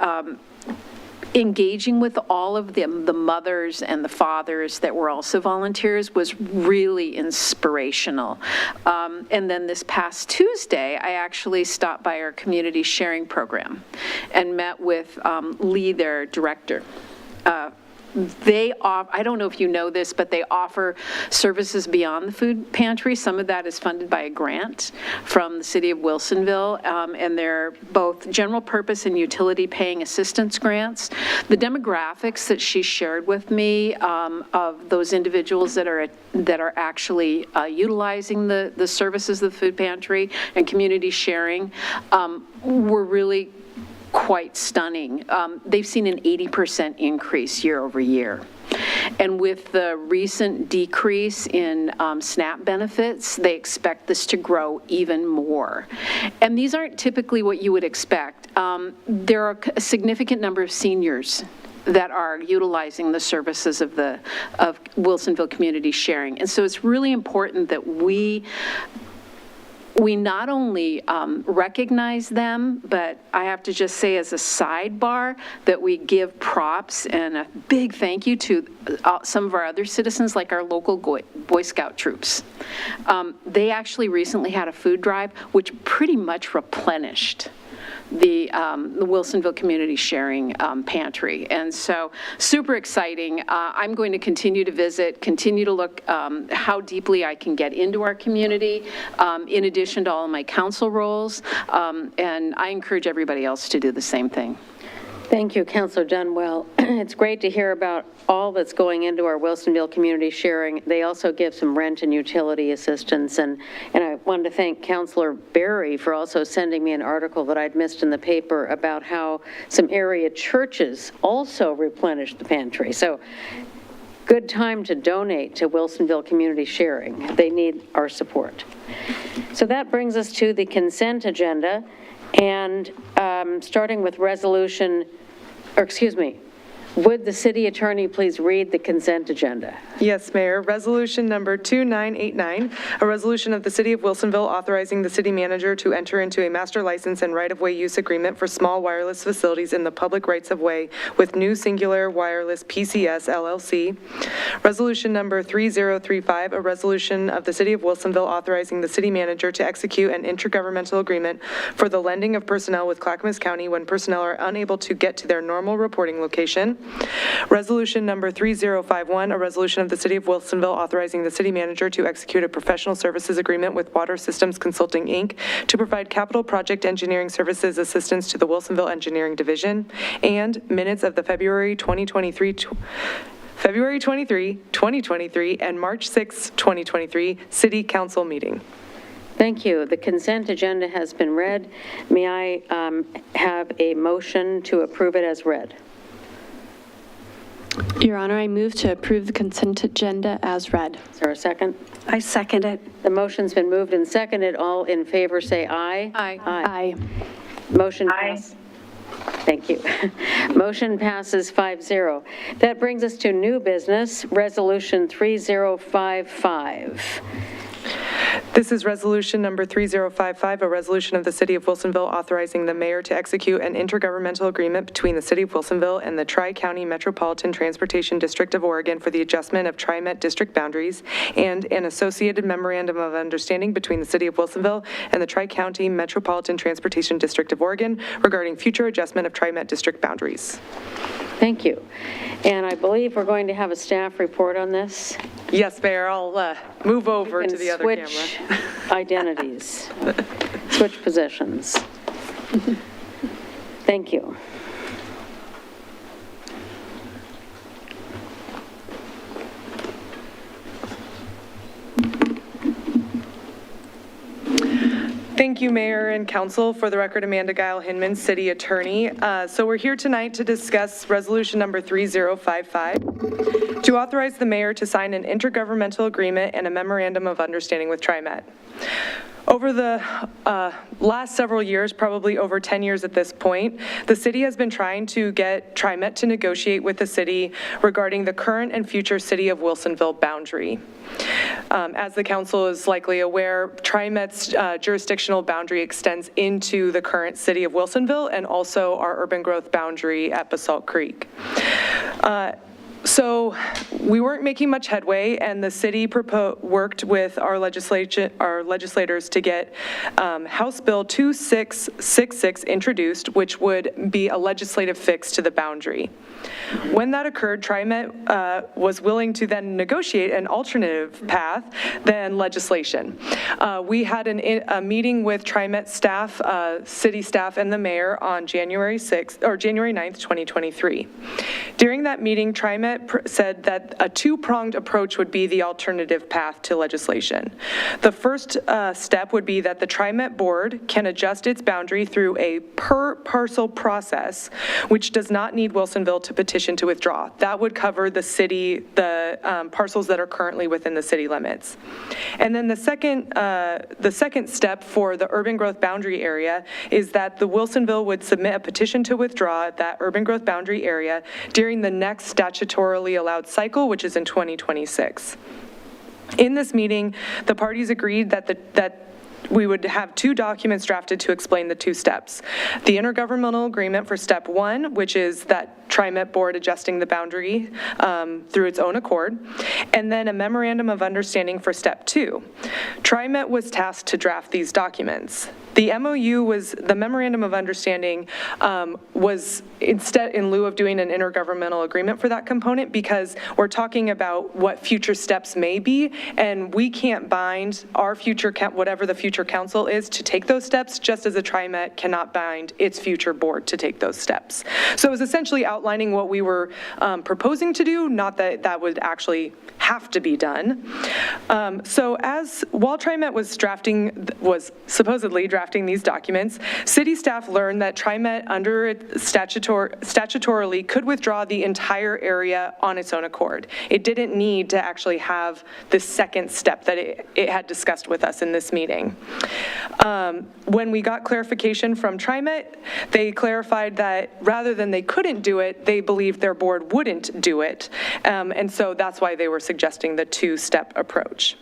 engaging with all of them, the mothers and the fathers that were also volunteers, was really inspirational. And then this past Tuesday, I actually stopped by our community sharing program and met with Lee, their director. I don't know if you know this, but they offer services beyond the food pantry. Some of that is funded by a grant from the city of Wilsonville, and they're both general purpose and utility paying assistance grants. The demographics that she shared with me of those individuals that are actually utilizing the services of the food pantry and community sharing were really quite stunning. They've seen an 80% increase year over year. And with the recent decrease in SNAP benefits, they expect this to grow even more. And these aren't typically what you would expect. There are a significant number of seniors that are utilizing the services of Wilsonville Community Sharing. And so it's really important that we not only recognize them, but I have to just say as a sidebar that we give props and a big thank you to some of our other citizens, like our local Boy Scout troops. They actually recently had a food drive, which pretty much replenished the Wilsonville Community Sharing Pantry. And so super exciting. I'm going to continue to visit, continue to look how deeply I can get into our community, in addition to all of my council roles. And I encourage everybody else to do the same thing. Thank you, Councilor Dunwell. It's great to hear about all that's going into our Wilsonville Community Sharing. They also give some rent and utility assistance. And I wanted to thank Councilor Berry for also sending me an article that I'd missed in the paper about how some area churches also replenish the pantry. So good time to donate to Wilsonville Community Sharing. They need our support. So that brings us to the consent agenda. And starting with Would the city attorney please read the consent agenda? Yes, Mayor. Resolution number 2989, a resolution of the City of Wilsonville authorizing the city manager to enter into a master license and right-of-way use agreement for small wireless facilities in the public rights-of-way with New Singular Wireless PCS LLC. Resolution number 3035, a resolution of the City of Wilsonville authorizing the city manager to execute an intergovernmental agreement for the lending of personnel with Clackamas County when personnel are unable to get to their normal reporting location. Resolution number 3051, a resolution of the City of Wilsonville authorizing the city manager to execute a professional services agreement with Water Systems Consulting, Inc. to provide capital project engineering services assistance to the Wilsonville Engineering Division, and minutes of the February 23, 2023, and March 6, 2023 City Council meeting. Thank you. The consent agenda has been read. May I have a motion to approve it as read? Your Honor, I move to approve the consent agenda as read. Is there a second? I second it. The motion's been moved and seconded. All in favor say aye. Aye. Aye. Motion passes. Thank you. Motion passes 5-0. That brings us to new business, Resolution 3055. This is resolution number 3055, a resolution of the City of Wilsonville authorizing the mayor to execute an intergovernmental agreement between the City of Wilsonville and the Tri-County Metropolitan Transportation District of Oregon for the adjustment of Tri-Met district boundaries, and an associated memorandum of understanding between the City of Wilsonville and the Tri-County Metropolitan Transportation District of Oregon regarding future adjustment of Tri-Met district boundaries. Thank you. And I believe we're going to have a staff report on this. Yes, Mayor, I'll move over to the other camera. Switch identities, switch positions. Thank you. Thank you, Mayor and Council. For the record, Amanda Guile-Hinman, City Attorney. So we're here tonight to discuss Resolution number 3055, to authorize the mayor to sign an intergovernmental agreement and a memorandum of understanding with Tri-Met. Over the last several years, probably over 10 years at this point, the city has been trying to get Tri-Met to negotiate with the city regarding the current and future City of Wilsonville boundary. As the council is likely aware, Tri-Met's jurisdictional boundary extends into the current City of Wilsonville and also our urban growth boundary at Basalt Creek. So we weren't making much headway, and the city worked with our legislators to get House Bill 2666 introduced, which would be a legislative fix to the boundary. When that occurred, Tri-Met was willing to then negotiate an alternative path than legislation. We had a meeting with Tri-Met staff, city staff, and the mayor on January 9th, 2023. During that meeting, Tri-Met said that a two-pronged approach would be the alternative path to legislation. The first step would be that the Tri-Met board can adjust its boundary through a per parcel process, which does not need Wilsonville to petition to withdraw. That would cover the city, the parcels that are currently within the city limits. And then the second step for the urban growth boundary area is that the Wilsonville would submit a petition to withdraw that urban growth boundary area during the next statutorily allowed cycle, which is in 2026. In this meeting, the parties agreed that we would have two documents drafted to explain the two steps. The intergovernmental agreement for step one, which is that Tri-Met board adjusting the boundary through its own accord, and then a memorandum of understanding for step two. Tri-Met was tasked to draft these documents. The MOU was, the memorandum of understanding was instead in lieu of doing an intergovernmental agreement for that component, because we're talking about what future steps may be, and we can't bind our future, whatever the future council is, to take those steps, just as a Tri-Met cannot bind its future board to take those steps. So it was essentially outlining what we were proposing to do, not that that would actually have to be done. So while Tri-Met was supposedly drafting drafting these documents, city staff learned that TriMet under it statutorily could withdraw the entire area on its own accord. It didn't need to actually have the second step that it had discussed with us in this meeting. When we got clarification from TriMet, they clarified that rather than they couldn't do it, they believed their board wouldn't do it. And so that's why they were suggesting the two-step approach.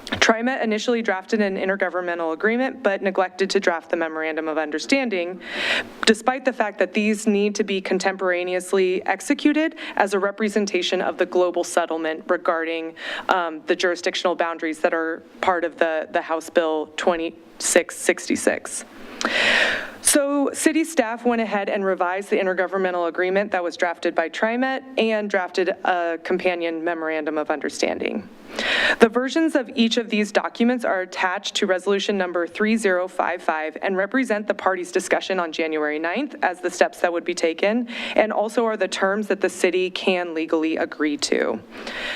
TriMet initially drafted an intergovernmental agreement, but neglected to draft the memorandum of understanding, despite the fact that these need to be contemporaneously executed as a representation of the global settlement regarding the jurisdictional boundaries that are part of the House Bill 2666. So city staff went ahead and revised the intergovernmental agreement that was drafted by TriMet and drafted a companion memorandum of understanding. The versions of each of these documents are attached to resolution number 3055 and represent the parties' discussion on January 9th as the steps that would be taken, and also are the terms that the city can legally agree to.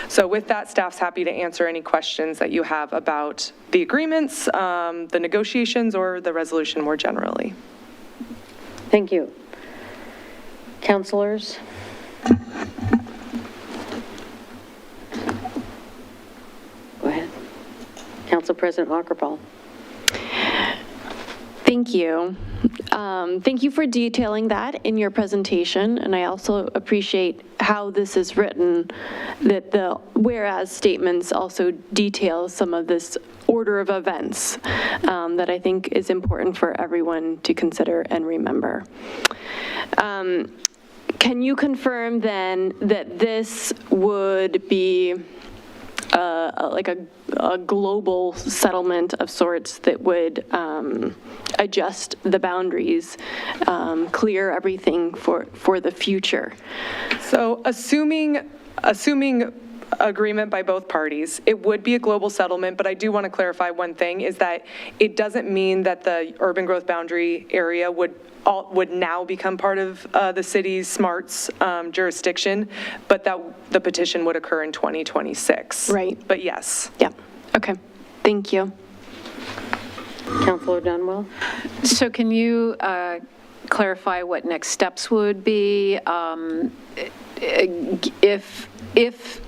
So with that, staff's happy to answer any questions that you have about the agreements, the negotiations, or the resolution more generally. Thank you. Councilors? Go ahead. Council President Walker-Paul. Thank you. Thank you for detailing that in your presentation, and I also appreciate how this is written, that the whereas statements also detail some of this order of events that I think is important for everyone to consider and remember. Can you confirm then that this would be like a global settlement of sorts that would adjust the boundaries, clear everything for the future? So assuming agreement by both parties, it would be a global settlement, but I do want to clarify one thing, is that it doesn't mean that the urban growth boundary area would now become part of the city's SMARTS jurisdiction, but that the petition would occur in 2026. Right. But yes. Yeah. Okay. Thank you. Councilor Dunwell? So can you clarify what next steps would be if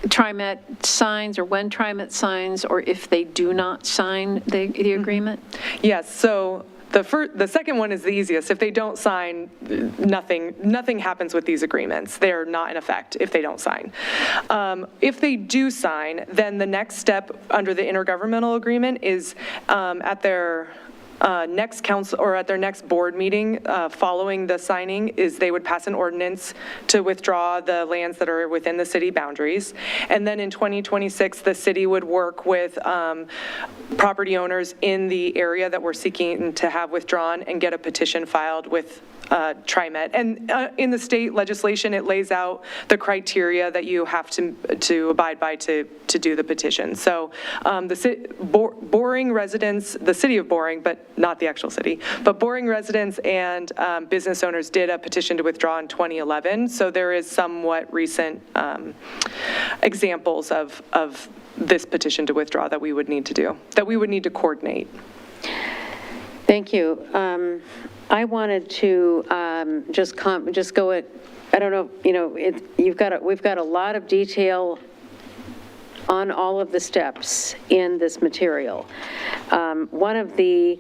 TriMet signs, or when TriMet signs, or if they do not sign the agreement? Yes. So the second one is the easiest. If they don't sign, nothing happens with these agreements. They're not in effect if they don't sign. If they do sign, then the next step under the intergovernmental agreement is at their next council, or at their next board meeting following the signing, is they would pass an ordinance to withdraw the lands that are within the city boundaries. And then in 2026, the city would work with property owners in the area that we're seeking to have withdrawn and get a petition filed with TriMet. And in the state legislation, it lays out the criteria that you have to abide by to do the petition. So Boring residents, the city of Boring, but not the actual city, but Boring residents and business owners did a petition to withdraw in 2011. So there is somewhat recent examples of this petition to withdraw that we would need to do, that we would need to coordinate. Thank you. I wanted to just go at, I don't know, we've got a lot of detail on all of the steps in this material. One of the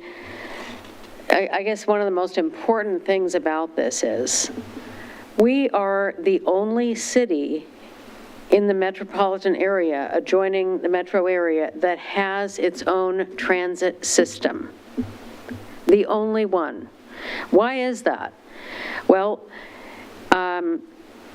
most important things about this is we are the only city in the metropolitan area adjoining the metro area that has its own transit system. The only one. Why is that? Well,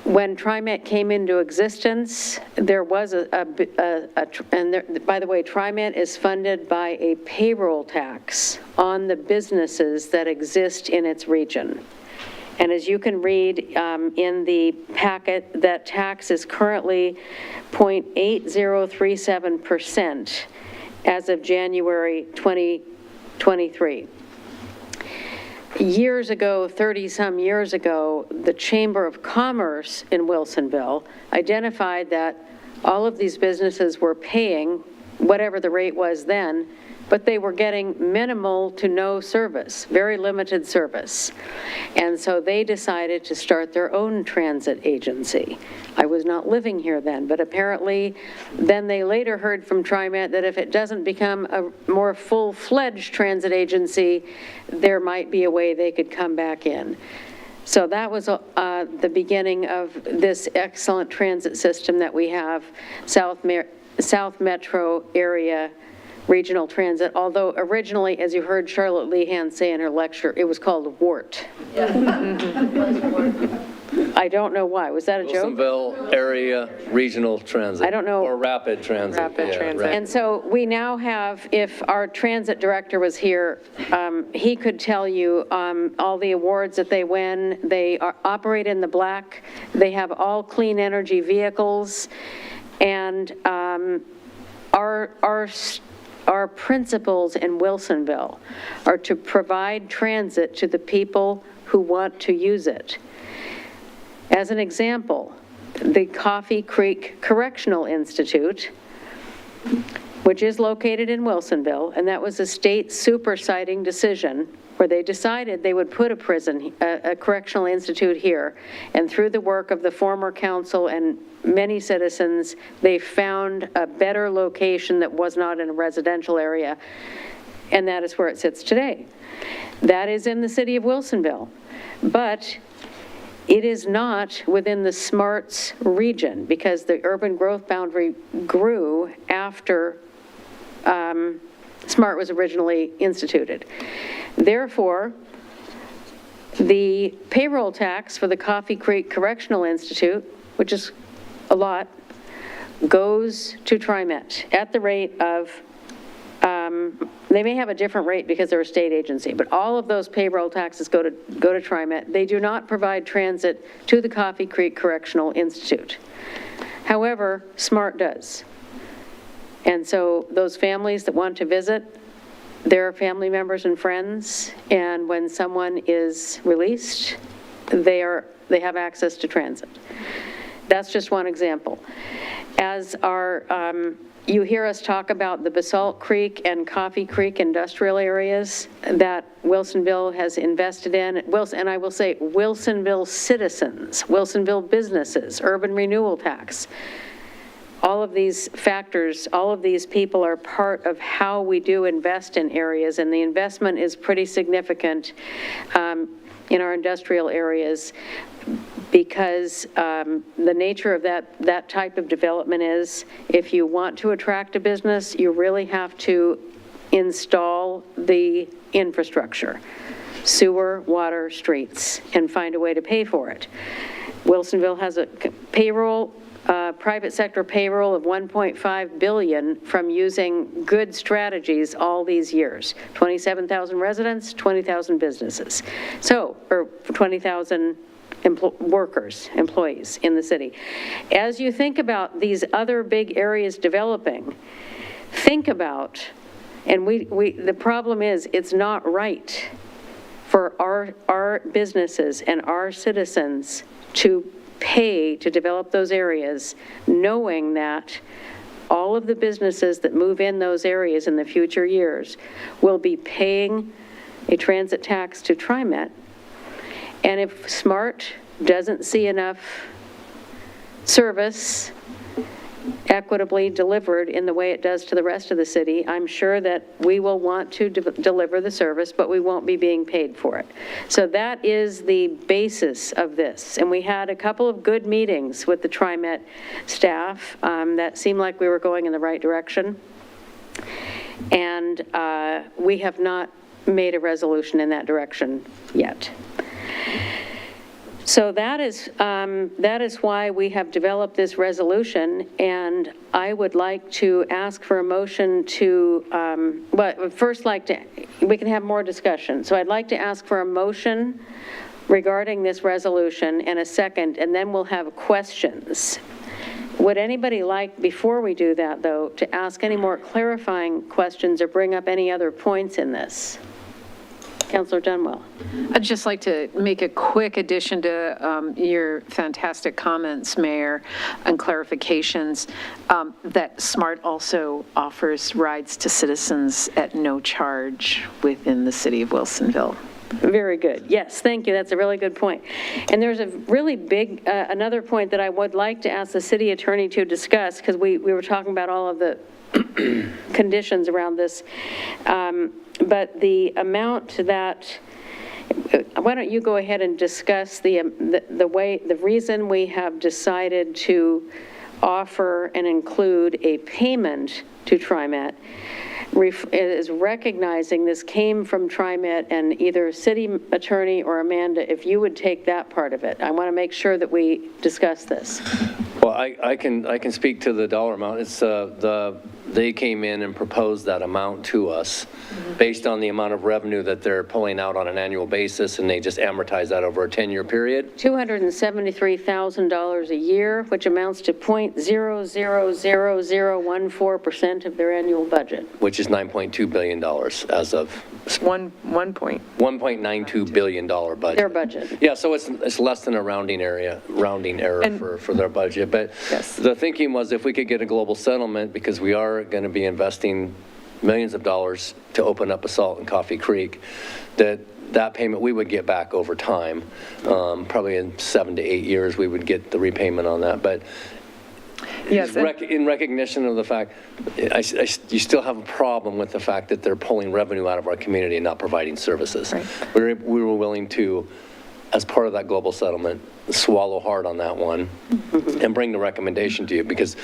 when TriMet came into existence, there was by the way, TriMet is funded by a payroll tax on the businesses that exist in its region. And as you can read in the packet, that tax is currently 0.8037% as of January 2023. Years ago, 30-some years ago, the Chamber of Commerce in Wilsonville identified that all of these businesses were paying, whatever the rate was then, but they were getting minimal to no service, very limited service. And so they decided to start their own transit agency. I was not living here then, but apparently then they later heard from TriMet that if it doesn't become a more full-fledged transit agency, there might be a way they could come back in. So that was the beginning of this excellent transit system that we have, South Metro area regional transit, although originally, as you heard Charlotte Lehan say in her lecture, it was called WART. I don't know why. Was that a joke? Wilsonville Area Regional Transit. I don't know. Or Rapid Transit. Rapid Transit. And so we now have, if our transit director was here, he could tell you all the awards that they win. They operate in the black. They have all clean energy vehicles. And our principles in Wilsonville are to provide transit to the people who want to use it. As an example, the Coffee Creek Correctional Institute, which is located in Wilsonville, and that was a state supersiding decision where they decided they would put a correctional institute here. And through the work of the former council and many citizens, they found a better location that was not in a residential area, and that is where it sits today. That is in the city of Wilsonville. But it is not within the SMARTS region because the urban growth boundary grew after SMART was originally instituted. Therefore, the payroll tax for the Coffee Creek Correctional Institute, which is a lot, goes to TriMet at the rate of, they may have a different rate because they're a state agency, but all of those payroll taxes go to TriMet. They do not provide transit to the Coffee Creek Correctional Institute. However, SMART does. And so those families that want to visit their family members and friends, and when someone is released, they have access to transit. That's just one example. As you hear us talk about the Basalt Creek and Coffee Creek industrial areas that Wilsonville has invested in, and I will say Wilsonville citizens, Wilsonville businesses, urban renewal tax. All of these factors, all of these people are part of how we do invest in areas, and the investment is pretty significant in our industrial areas because the nature of that type of development is if you want to attract a business, you really have to install the infrastructure, sewer, water, streets, and find a way to pay for it. Wilsonville has a payroll, private sector payroll of $1.5 billion from using good strategies all these years. 27,000 residents, 20,000 businesses. So, or 20,000 employees in the city. As you think about these other big areas developing, think about, and the problem is it's not right for our businesses and our citizens to pay to develop those areas, knowing that all of the businesses that move in those areas in the future years will be paying a transit tax to TriMet. And if SMART doesn't see enough service equitably delivered in the way it does to the rest of the city, I'm sure that we will want to deliver the service, but we won't be being paid for it. So that is the basis of this. And we had a couple of good meetings with the TriMet staff that seemed like we were going in the right direction. And we have not made a resolution in that direction yet. So that is why we have developed this resolution, and I would like to ask for a motion to, we can have more discussion. So I'd like to ask for a motion regarding this resolution and a second, and then we'll have questions. Would anybody like, before we do that though, to ask any more clarifying questions or bring up any other points in this? Counselor Dunwell. I'd just like to make a quick addition to your fantastic comments, Mayor, and clarifications, that SMART also offers rides to citizens at no charge within the city of Wilsonville. Very good. Yes, thank you. That's a really good point. And there's a really big, another point that I would like to ask the city attorney to discuss, because we were talking about all of the conditions around this. But the amount that, why don't you go ahead and discuss the reason we have decided to offer and include a payment to TriMet is recognizing this came from TriMet, and either city attorney or Amanda, if you would take that part of it. I want to make sure that we discuss this. Well, I can speak to the dollar amount. It's they came in and proposed that amount to us based on the amount of revenue that they're pulling out on an annual basis, and they just amortize that over a 10-year period. $273,000 a year, which amounts to 0.000014% of their annual budget. Which is $9.2 billion as of $1.92 billion budget. Their budget. Yeah, so it's less than a rounding error for their budget. But the thinking was if we could get a global settlement, because we are going to be investing millions of dollars to open up a Salt and Coffee Creek, that payment we would get back over time. Probably in 7 to 8 years we would get the repayment on that. But yes, in recognition of the fact, you still have a problem with the fact that they're pulling revenue out of our community and not providing services. Right. We were willing to, as part of that global settlement, swallow hard on that one and bring the recommendation to you, because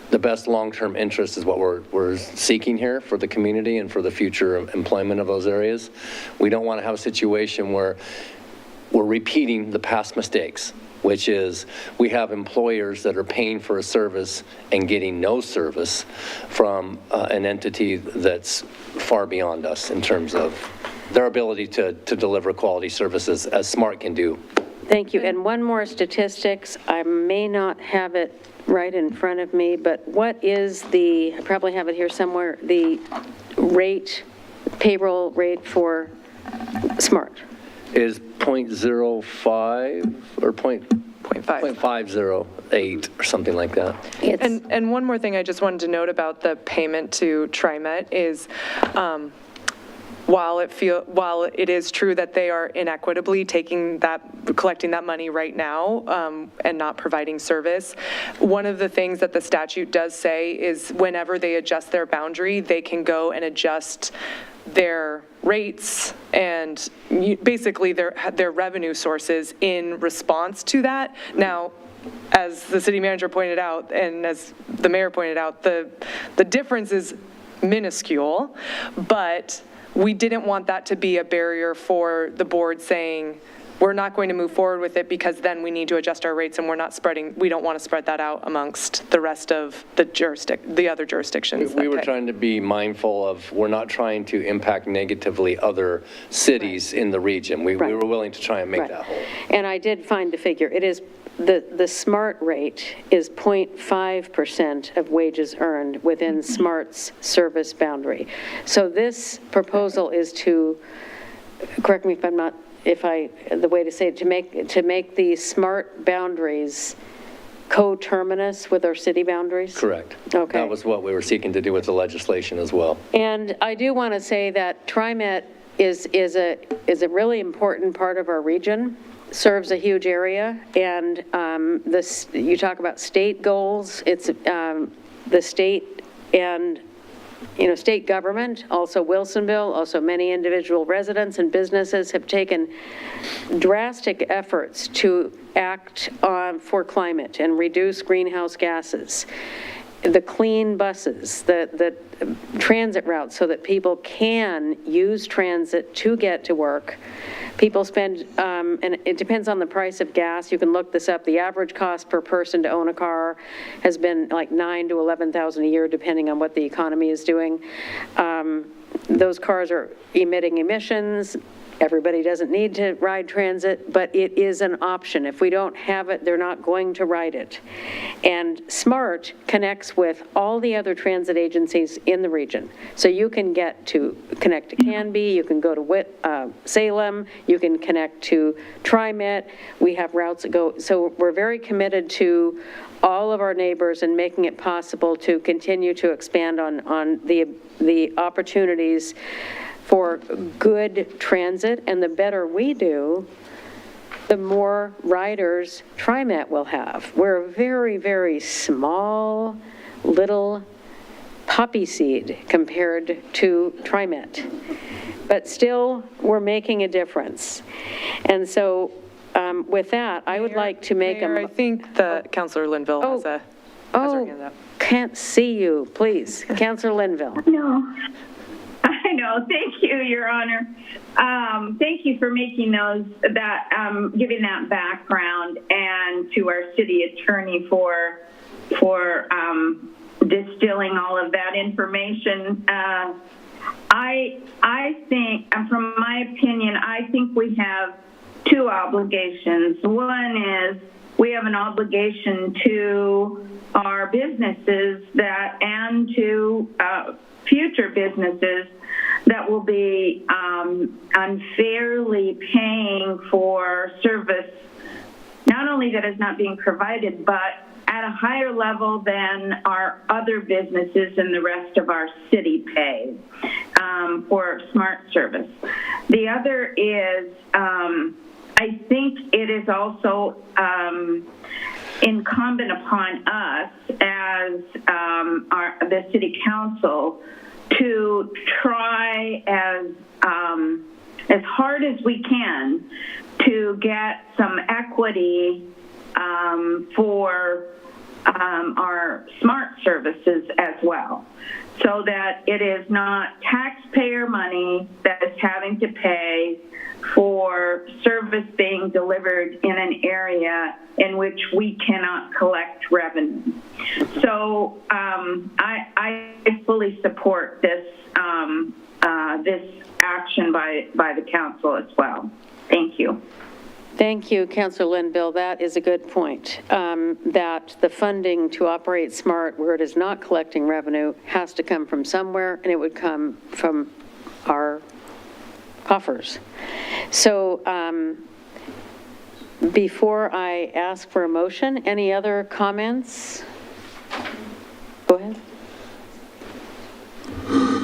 the best long-term interest is what we're seeking here for the community and for the future employment of those areas. We don't want to have a situation where we're repeating the past mistakes, which is we have employers that are paying for a service and getting no service from an entity that's far beyond us in terms of their ability to deliver quality services as SMART can do. Thank you. And one more statistics. I may not have it right in front of me, but what is I probably have it here somewhere, the payroll rate for SMART? Is 0.05 or 0.508 or something like that. And one more thing I just wanted to note about the payment to TriMet is, while it is true that they are inequitably collecting that money right now and not providing service, one of the things that the statute does say is whenever they adjust their boundary, they can go and adjust their rates and basically their revenue sources in response to that. Now, as the city manager pointed out, and as the mayor pointed out, the difference is minuscule, but we didn't want that to be a barrier for the board saying, we're not going to move forward with it because then we need to adjust our rates, and we don't want to spread that out amongst the rest of the other jurisdictions. We were trying to be mindful of, we're not trying to impact negatively other cities in the region. We were willing to try and make that whole. And I did find the figure. It is, the SMART rate is 0.5% of wages earned within SMART's service boundary. So this proposal is to, correct me if I'm not, the way to say it, to make the SMART boundaries coterminous with our city boundaries? Correct. Okay. That was what we were seeking to do with the legislation as well. And I do want to say that TriMet is a really important part of our region, serves a huge area, and you talk about state goals. It's the state and state government, also Wilsonville, also many individual residents and businesses have taken drastic efforts to act for climate and reduce greenhouse gases. The clean buses, the transit routes so that people can use transit to get to work. People spend, and it depends on the price of gas. You can look this up. The average cost per person to own a car has been like $9,000 to $11,000 a year, depending on what the economy is doing. Those cars are emitting emissions. Everybody doesn't need to ride transit, but it is an option. If we don't have it, they're not going to ride it. And SMART connects with all the other transit agencies in the region. So you can connect to Canby, you can go to Salem, you can connect to TriMet. We have routes that go, so we're very committed to all of our neighbors and making it possible to continue to expand on the opportunities for good transit, and the better we do, the more riders TriMet will have. We're a very, very small little poppy seed compared to TriMet, but still we're making a difference. And so with that, I would like to make Mayor, I think that Councilor Linville has her hand up. Can't see you, please. Councilor Linville. No. I know. Thank you, Your Honor. Thank you for making giving that background, and to our city attorney for distilling all of that information. I think, from my opinion, I think we have two obligations. One is we have an obligation to our businesses and to future businesses that will be unfairly paying for service, not only that is not being provided, but at a higher level than our other businesses in the rest of our city pay for SMART service. The other is, I think it is also incumbent upon us as the city council to try as hard as we can to get some equity for our SMART services as well, so that it is not taxpayer money that is having to pay for service being delivered in an area in which we cannot collect revenue. So I fully support this this action by the council as well. Thank you. Thank you, Councilor Linville. That is a good point, that the funding to operate SMART, where it is not collecting revenue, has to come from somewhere, and it would come from our coffers. So before I ask for a motion, any other comments? Go ahead.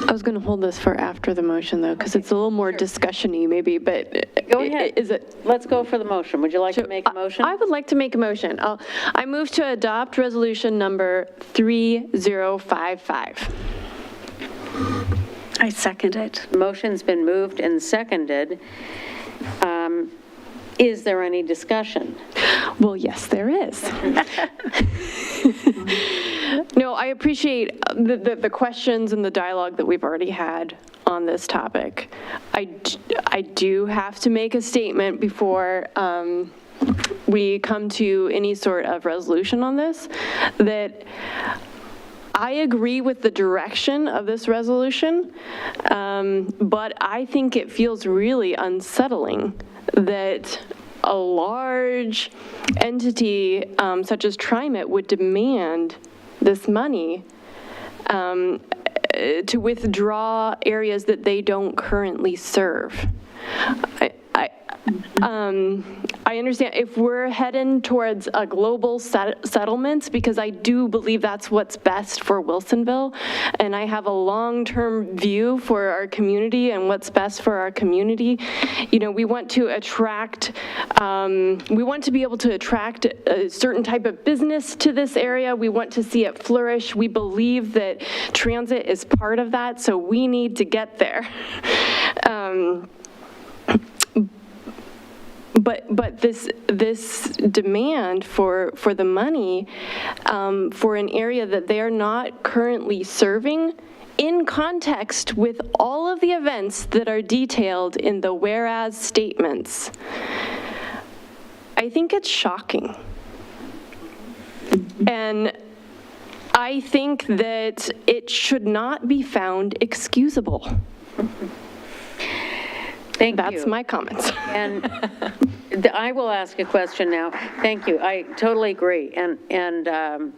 I was going to hold this for after the motion, though, because it's a little more discussion-y maybe, but Go ahead. Let's go for the motion. Would you like to make a motion? I would like to make a motion. I move to adopt resolution number 3055. I second it. Motion's been moved and seconded. Is there any discussion? Well, yes, there is. No, I appreciate the questions and the dialogue that we've already had on this topic. I do have to make a statement before we come to any sort of resolution on this, that I agree with the direction of this resolution, but I think it feels really unsettling that a large entity such as TriMet would demand this money to withdraw areas that they don't currently serve. I understand if we're heading towards a global settlement, because I do believe that's what's best for Wilsonville, and I have a long-term view for our community and what's best for our community. You know, we want to attract, we want to be able to attract a certain type of business to this area. We want to see it flourish. We believe that transit is part of that, so we need to get there. But this demand for the money for an area that they are not currently serving, in context with all of the events that are detailed in the whereas statements, I think it's shocking. And I think that it should not be found excusable. Thank you. That's my comments. And I will ask a question now. Thank you. I totally agree. And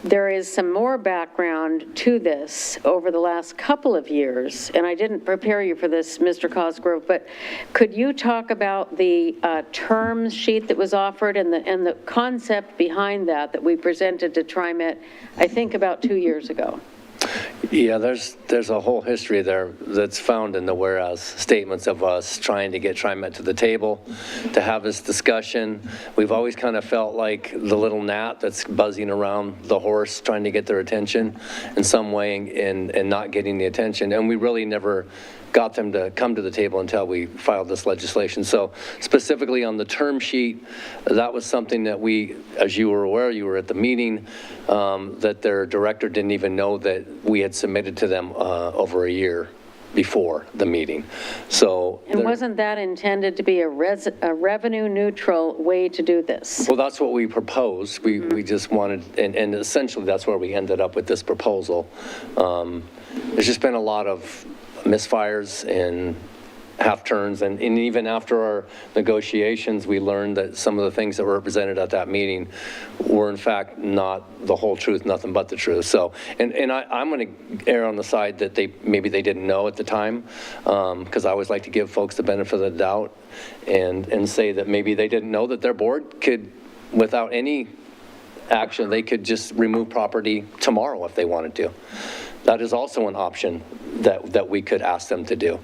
there is some more background to this over the last couple of years, and I didn't prepare you for this, Mr. Cosgrove, but could you talk about the terms sheet that was offered and the concept behind that we presented to TriMet, I think about 2 years ago? Yeah, there's a whole history there that's found in the whereas statements of us trying to get TriMet to the table, to have this discussion. We've always kind of felt like the little gnat that's buzzing around the horse trying to get their attention in some way and not getting the attention. And we really never got them to come to the table until we filed this legislation. So specifically on the term sheet, that was something that we, as you were aware, you were at the meeting, that their director didn't even know that we had submitted to them over a year before the meeting. So. And wasn't that intended to be a revenue neutral way to do this? Well, that's what we proposed. We just wanted, and essentially that's where we ended up with this proposal. There's just been a lot of misfires and half-turns, and even after our negotiations, we learned that some of the things that were presented at that meeting were in fact not the whole truth, nothing but the truth. So, and I'm going to err on the side that maybe they didn't know at the time, because I always like to give folks the benefit of the doubt and say that maybe they didn't know that their board could, without any action, they could just remove property tomorrow if they wanted to. That is also an option that we could ask them to do.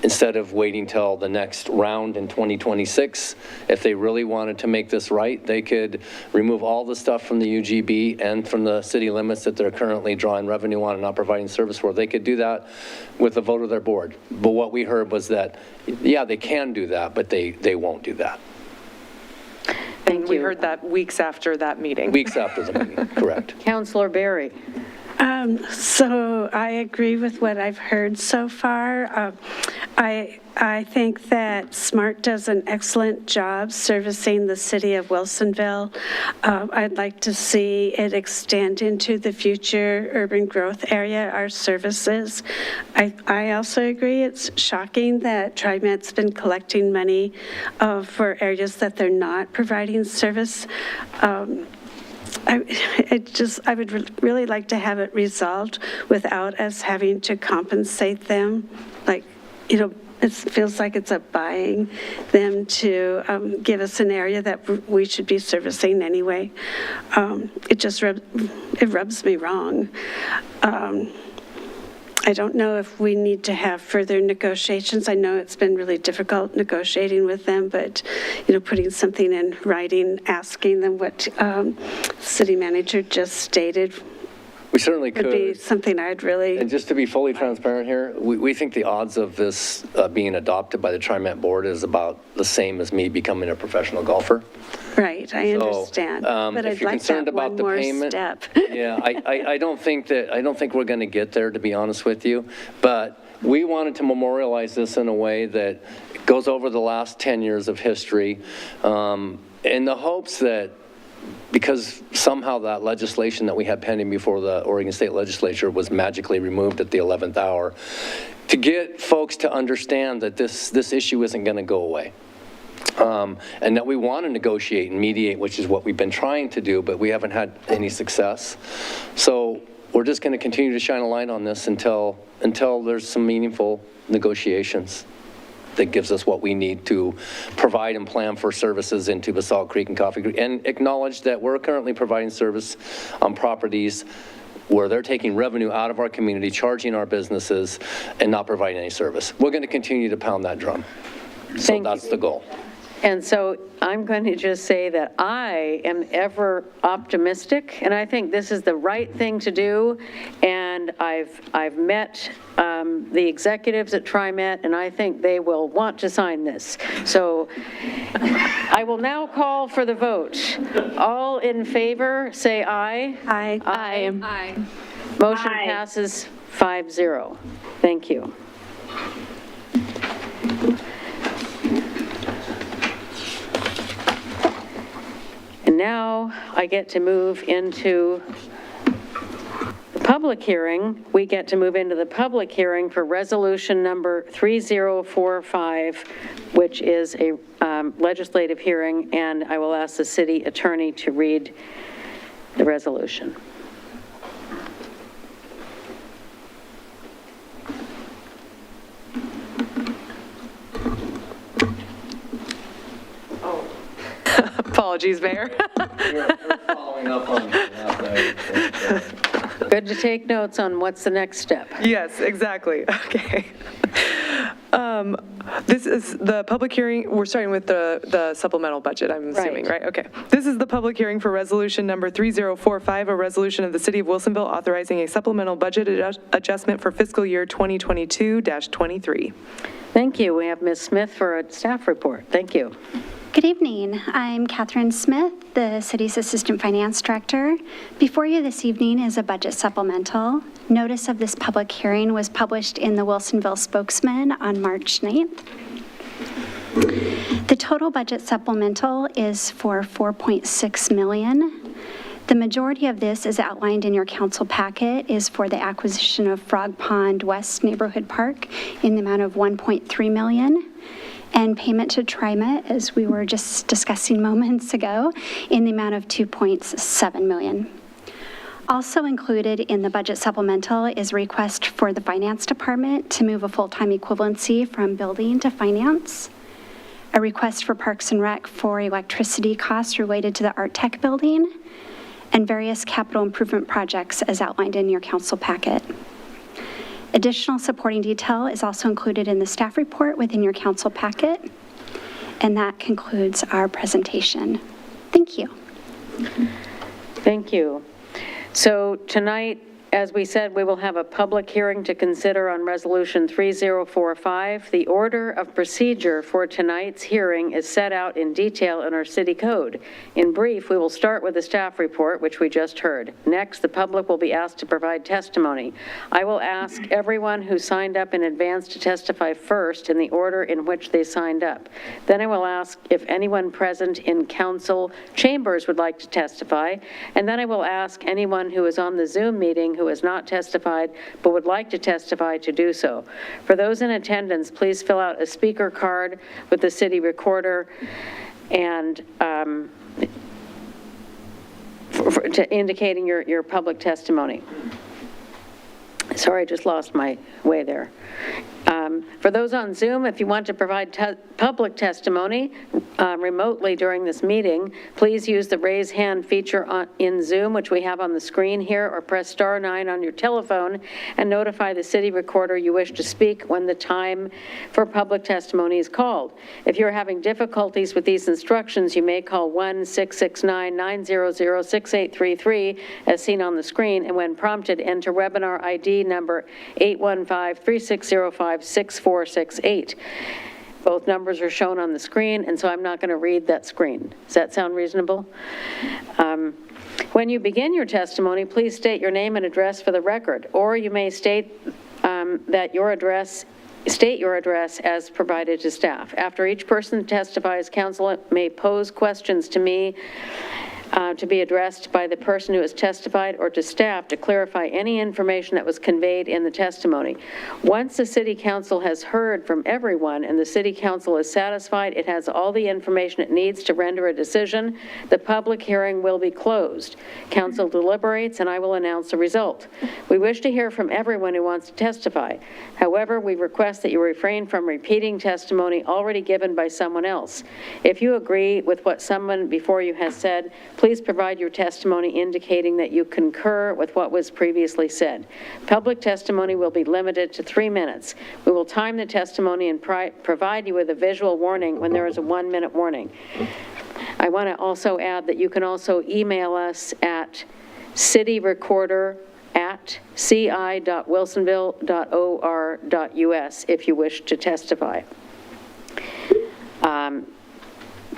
Instead of waiting till the next round in 2026, if they really wanted to make this right, they could remove all the stuff from the UGB and from the city limits that they're currently drawing revenue on and not providing service for. They could do that with the vote of their board. But what we heard was that, yeah, they can do that, but they won't do that. And we heard that weeks after that meeting. Weeks after the meeting, correct. Councillor Berry. So I agree with what I've heard so far. I think that SMART does an excellent job servicing the city of Wilsonville. I'd like to see it extend into the future urban growth area, our services. I also agree it's shocking that TriMet's been collecting money for areas that they're not providing service. I would really like to have it resolved without us having to compensate them. Like, you know, it feels like it's buying them to give us an area that we should be servicing anyway. It just rubs me wrong. I don't know if we need to have further negotiations. I know it's been really difficult negotiating with them, but, you know, putting something in writing, asking them what city manager just stated We certainly could. would be something I'd really... And just to be fully transparent here, we think the odds of this being adopted by the TriMet board is about the same as me becoming a professional golfer. Right, I understand. But I'd like that one more step. Yeah, I don't think we're going to get there, to be honest with you. But we wanted to memorialize this in a way that goes over the last 10 years of history, in the hopes that, because somehow that legislation that we had pending before the Oregon State Legislature was magically removed at the 11th hour, to get folks to understand that this issue isn't going to go away. And that we want to negotiate and mediate, which is what we've been trying to do, but we haven't had any success. So we're just going to continue to shine a light on this until there's some meaningful negotiations that gives us what we need to provide and plan for services into Basalt Creek and Coffee Creek, and acknowledge that we're currently providing service on properties where they're taking revenue out of our community, charging our businesses, and not providing any service. We're going to continue to pound that drum. So that's the goal. And so I'm going to just say that I am ever optimistic, and I think this is the right thing to do. And I've met the executives at TriMet, and I think they will want to sign this. So I will now call for the vote. All in favor, say aye. Aye. Aye. Aye. Motion passes 5-0. Thank you. And now I get to move into the public hearing, we get to move into the public hearing for resolution number 3045, which is a legislative hearing, and I will ask the city attorney to read the resolution. Apologies, Mayor. We're following up on that. Good to take notes on what's the next step. Yes, exactly. Okay. This is the public hearing. We're starting with the supplemental budget, I'm assuming, right? Okay. This is the public hearing for resolution number 3045, a resolution of the City of Wilsonville authorizing a supplemental budget adjustment for fiscal year 2022-23. Thank you. We have Ms. Smith for a staff report. Thank you. Good evening. I'm Catherine Smith, the city's Assistant Finance Director. Before you this evening is a budget supplemental. Notice of this public hearing was published in the Wilsonville Spokesman on March 9th. The total budget supplemental is for $4.6 million. The majority of this is outlined in your council packet is for the acquisition of Frog Pond West Neighborhood Park in the amount of $1.3 million. And payment to TriMet, as we were just discussing moments ago, in the amount of $2.7 million. Also included in the budget supplemental is a request for the finance department to move a full-time equivalency from building to finance, a request for Parks and Rec for electricity costs related to the Art Tech building, and various capital improvement projects as outlined in your council packet. Additional supporting detail is also included in the staff report within your council packet, and that concludes our presentation. Thank you. Thank you. So tonight, as we said, we will have a public hearing to consider on Resolution 3045. The order of procedure for tonight's hearing is set out in detail in our city code. In brief, we will start with the staff report, which we just heard. Next, the public will be asked to provide testimony. I will ask everyone who signed up in advance to testify first in the order in which they signed up. Then I will ask if anyone present in council chambers would like to testify, and then I will ask anyone who is on the Zoom meeting who has not testified but would like to testify to do so. For those in attendance, please fill out a speaker card with the city recorder and indicating your public testimony. Sorry, I just lost my way there. For those on Zoom, if you want to provide public testimony remotely during this meeting, please use the raise hand feature in Zoom, which we have on the screen here, or press *9 on your telephone and notify the city recorder you wish to speak when the time for public testimony is called. If you're having difficulties with these instructions, you may call 1-669-900-6833 as seen on the screen, and when prompted, enter webinar ID number 815-3605-6468. Both numbers are shown on the screen, and so I'm not going to read that screen. Does that sound reasonable? When you begin your testimony, please state your name and address for the record, or you may state state your address as provided to staff. After each person testifies, council may pose questions to me to be addressed by the person who has testified or to staff to clarify any information that was conveyed in the testimony. Once the city council has heard from everyone and the city council is satisfied it has all the information it needs to render a decision, the public hearing will be closed. Council deliberates and I will announce the result. We wish to hear from everyone who wants to testify. However, we request that you refrain from repeating testimony already given by someone else. If you agree with what someone before you has said, please provide your testimony indicating that you concur with what was previously said. Public testimony will be limited to 3 minutes. We will time the testimony and provide you with a visual warning when there is a 1-minute warning. I want to also add that you can also email us at cityrecorder@ci.wilsonville.or.us if you wish to testify.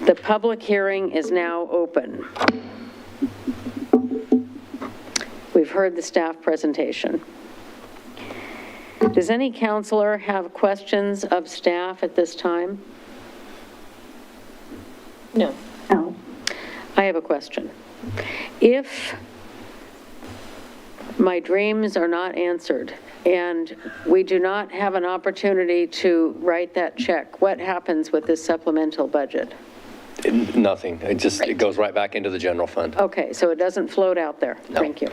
The public hearing is now open. We've heard the staff presentation. Does any counselor have questions of staff at this time? No. No. I have a question. If My dreams are not answered, and we do not have an opportunity to write that check. What happens with this supplemental budget? Nothing. It goes right back into the general fund. Okay, so it doesn't float out there? No. Thank you.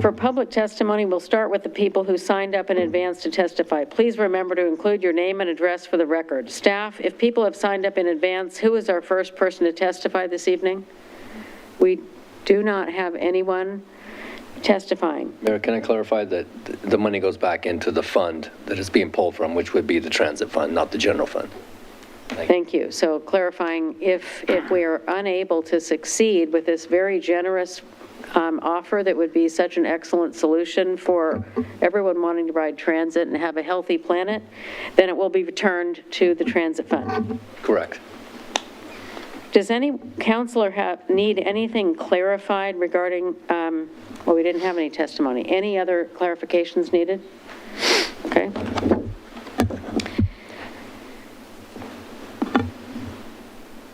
For public testimony, we'll start with the people who signed up in advance to testify. Please remember to include your name and address for the record. Staff, if people have signed up in advance, who is our first person to testify this evening? We do not have anyone testifying. Mayor, can I clarify that the money goes back into the fund that it's being pulled from, which would be the transit fund, not the general fund? Thank you. So clarifying, if we are unable to succeed with this very generous offer that would be such an excellent solution for everyone wanting to ride transit and have a healthy planet, then it will be returned to the transit fund. Correct. Does any counselor need anything clarified regarding, well, we didn't have any testimony. Any other clarifications needed? Okay.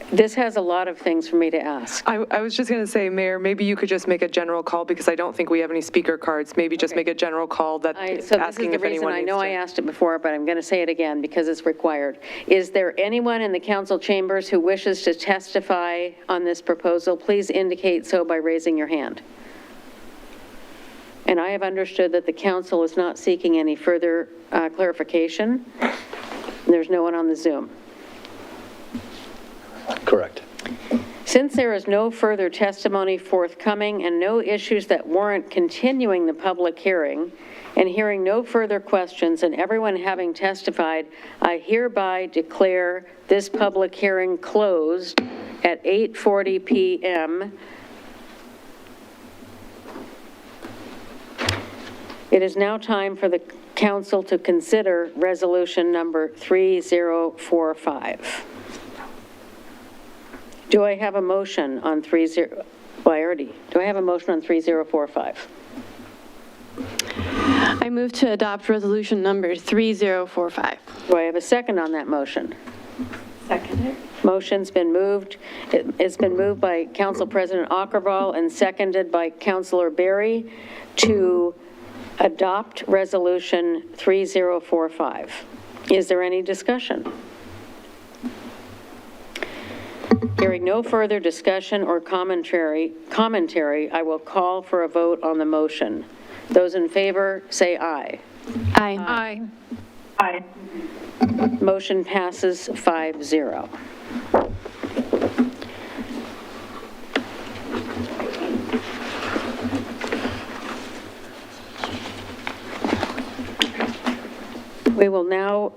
This has a lot of things for me to ask. I was just going to say, Mayor, maybe you could just make a general call, because I don't think we have any speaker cards. Maybe just make a general call that asking if anyone I needs know to. I asked it before, but I'm going to say it again because it's required. Is there anyone in the council chambers who wishes to testify on this proposal? Please indicate so by raising your hand. And I have understood that the council is not seeking any further clarification. There's no one on the Zoom. Correct. Since there is no further testimony forthcoming and no issues that warrant continuing the public hearing, and hearing no further questions and everyone having testified, I hereby declare this public hearing closed at 8:40 p.m. It is now time for the council to consider resolution number 3045. Do I have a motion on do I have a motion on 3045? I move to adopt resolution number 3045. Do I have a second on that motion? Seconded. Motion's been moved. It's been moved by Council President Aukervall and seconded by Councilor Berry to adopt resolution 3045. Is there any discussion? Hearing no further discussion or commentary, I will call for a vote on the motion. Those in favor, say aye. Aye. Aye. Motion passes 5-0. We will now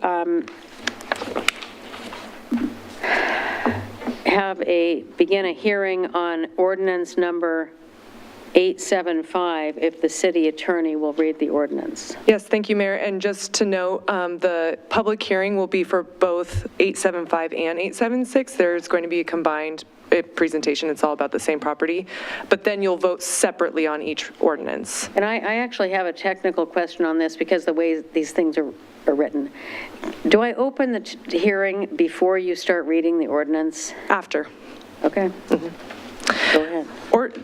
begin a hearing on ordinance number 875, if the city attorney will read the ordinance. Yes, thank you, Mayor. And just to note, the public hearing will be for both 875 and 876. There's going to be a combined presentation. It's all about the same property. But then you'll vote separately on each ordinance. And I actually have a technical question on this because the way these things are written. Do I open the hearing before you start reading the ordinance? After. Okay. Go ahead.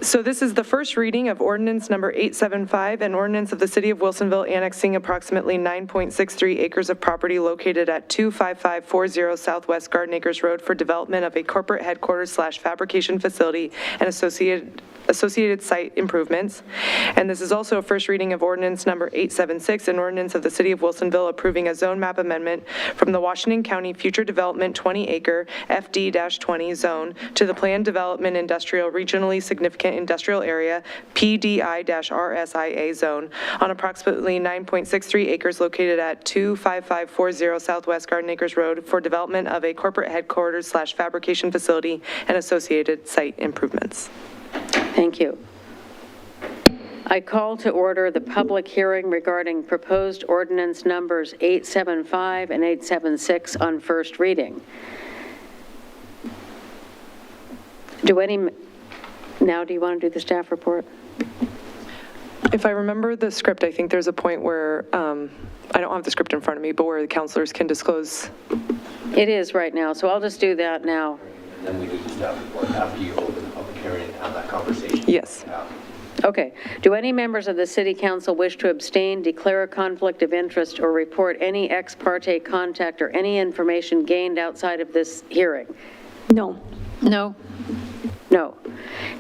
So this is the first reading of ordinance number 875, an ordinance of the City of Wilsonville annexing approximately 9.63 acres of property located at 25540 Southwest Garden Acres Road for development of a corporate headquarters / fabrication facility and associated site improvements. And this is also a first reading of ordinance number 876, an ordinance of the City of Wilsonville approving a zone map amendment from the Washington County Future Development 20-acre FD-20 zone to the Planned Development Industrial Regionally Significant Industrial Area PDI-RSIA zone on approximately 9.63 acres located at 25540 Southwest Garden Acres Road for development of a corporate headquarters / fabrication facility and associated site improvements. Thank you. I call to order the public hearing regarding proposed ordinance numbers 875 and 876 on first reading. Do you want to do the staff report? If I remember the script, I think there's a point where, I don't have the script in front of me, but where the counselors can disclose. It is right now, so I'll just do that now. And then we do the staff report after you open the public hearing. hearing and have that conversation. Yes. Okay. Do any members of the city council wish to abstain, declare a conflict of interest, or report any ex parte contact or any information gained outside of this hearing? No. No. No.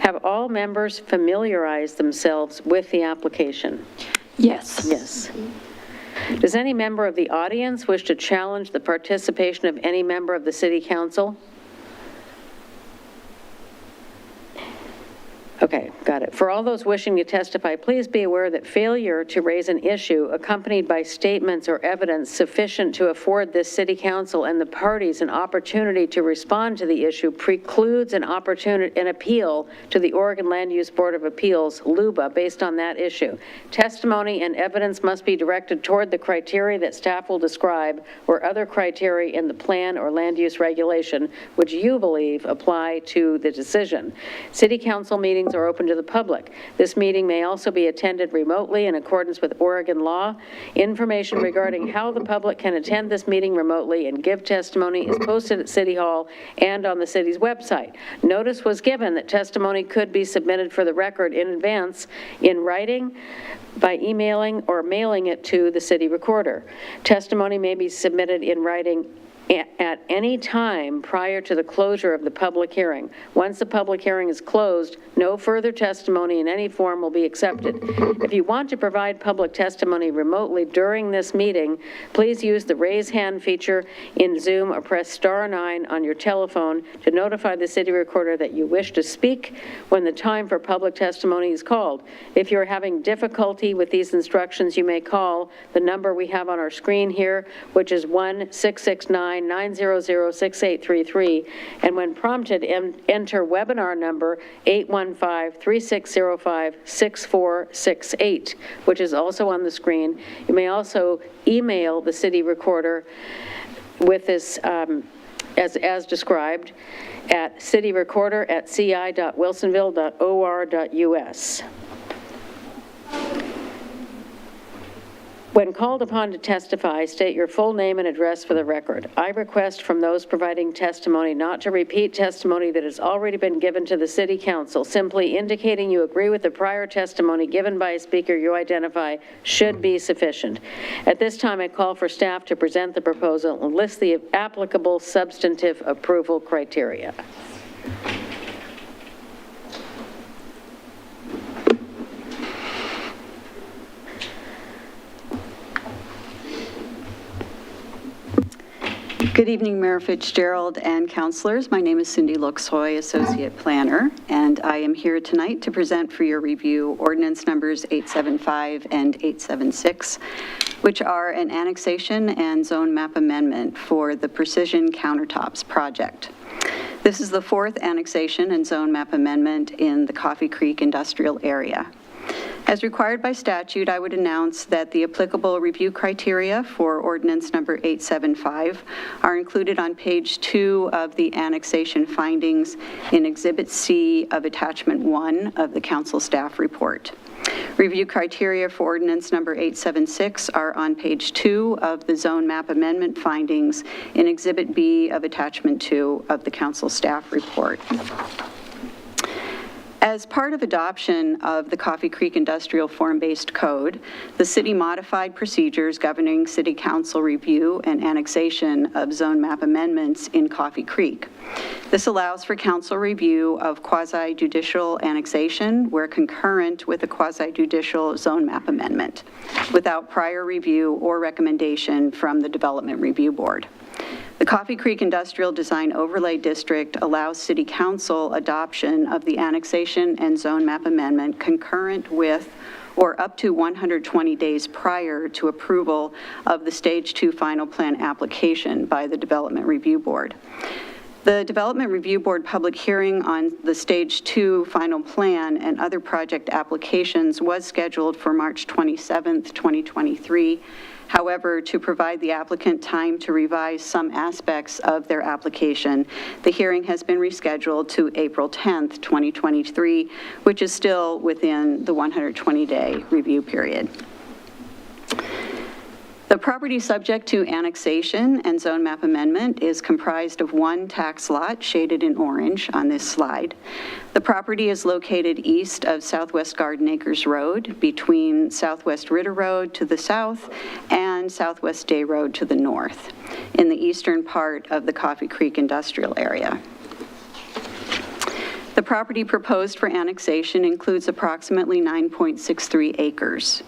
Have all members familiarized themselves with the application? Yes. Yes. Does any member of the audience wish to challenge the participation of any member of the city council? Okay, got it. For all those wishing to testify, please be aware that failure to raise an issue accompanied by statements or evidence sufficient to afford this city council and the parties an opportunity to respond to the issue precludes an appeal to the Oregon Land Use Board of Appeals, LUBA, based on that issue. Testimony and evidence must be directed toward the criteria that staff will describe or other criteria in the plan or land use regulation which you believe apply to the decision. City council meetings are open to the public. This meeting may also be attended remotely in accordance with Oregon law. Information regarding how the public can attend this meeting remotely and give testimony is posted at City Hall and on the city's website. Notice was given that testimony could be submitted for the record in advance in writing, by emailing or mailing it to the city recorder. Testimony may be submitted in writing at any time prior to the closure of the public hearing. Once the public hearing is closed, no further testimony in any form will be accepted. If you want to provide public testimony remotely during this meeting, please use the raise hand feature in Zoom or press *9 on your telephone to notify the city recorder that you wish to speak when the time for public testimony is called. If you're having difficulty with these instructions, you may call the number we have on our screen here, which is 1-669-900-6833, and when prompted, enter webinar number 815-3605-6468, which is also on the screen. You may also email the city recorder with this, as described, at cityrecorder@ci.wilsonville.or.us. When called upon to testify, state your full name and address for the record. I request from those providing testimony not to repeat testimony that has already been given to the City Council. Simply indicating you agree with the prior testimony given by a speaker you identify should be sufficient. At this time, I call for staff to present the proposal and list the applicable substantive approval criteria. Good evening, Mayor Fitzgerald and councilors. My name is Cindy Luxhoy, Associate Planner, and I am here tonight to present for your review ordinance numbers 875 and 876, which are an annexation and zone map amendment for the Precision Countertops project. This is the fourth annexation and zone map amendment in the Coffee Creek industrial area. As required by statute, I would announce that the applicable review criteria for ordinance number 875 are included on page 2 of the annexation findings in Exhibit C of Attachment 1 of the council staff report. Review criteria for ordinance number 876 are on page 2 of the zone map amendment findings in Exhibit B of Attachment 2 of the council staff report. As part of adoption of the Coffee Creek Industrial Form-Based Code, the city modified procedures governing city council review and annexation of zone map amendments in Coffee Creek. This allows for council review of quasi-judicial annexation where concurrent with a quasi-judicial zone map amendment, without prior review or recommendation from the Development Review Board. The Coffee Creek Industrial Design Overlay District allows City Council adoption of the annexation and zone map amendment concurrent with or up to 120 days prior to approval of the Stage 2 final plan application by the Development Review Board. The Development Review Board public hearing on the Stage 2 final plan and other project applications was scheduled for March 27th, 2023. However, to provide the applicant time to revise some aspects of their application, the hearing has been rescheduled to April 10th, 2023, which is still within the 120-day review period. The property subject to annexation and zone map amendment is comprised of one tax lot shaded in orange on this slide. The property is located east of Southwest Garden Acres Road, between Southwest Ritter Road to the south and Southwest Day Road to the north, in the eastern part of the Coffee Creek industrial area. The property proposed for annexation includes approximately 9.63 acres.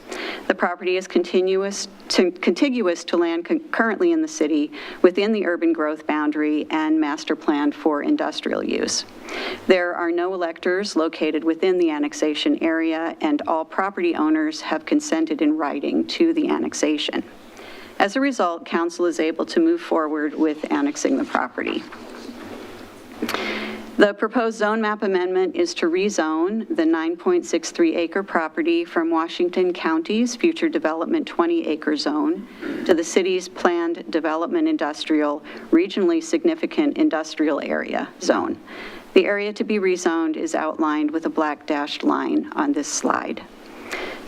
The property is contiguous to land currently in the city within the urban growth boundary and master plan for industrial use. There are no electors located within the annexation area, and all property owners have consented in writing to the annexation. As a result, council is able to move forward with annexing the property. The proposed zone map amendment is to rezone the 9.63 acre property from Washington County's future development 20 acre zone to the city's planned development industrial, regionally significant industrial area zone. The area to be rezoned is outlined with a black dashed line on this slide.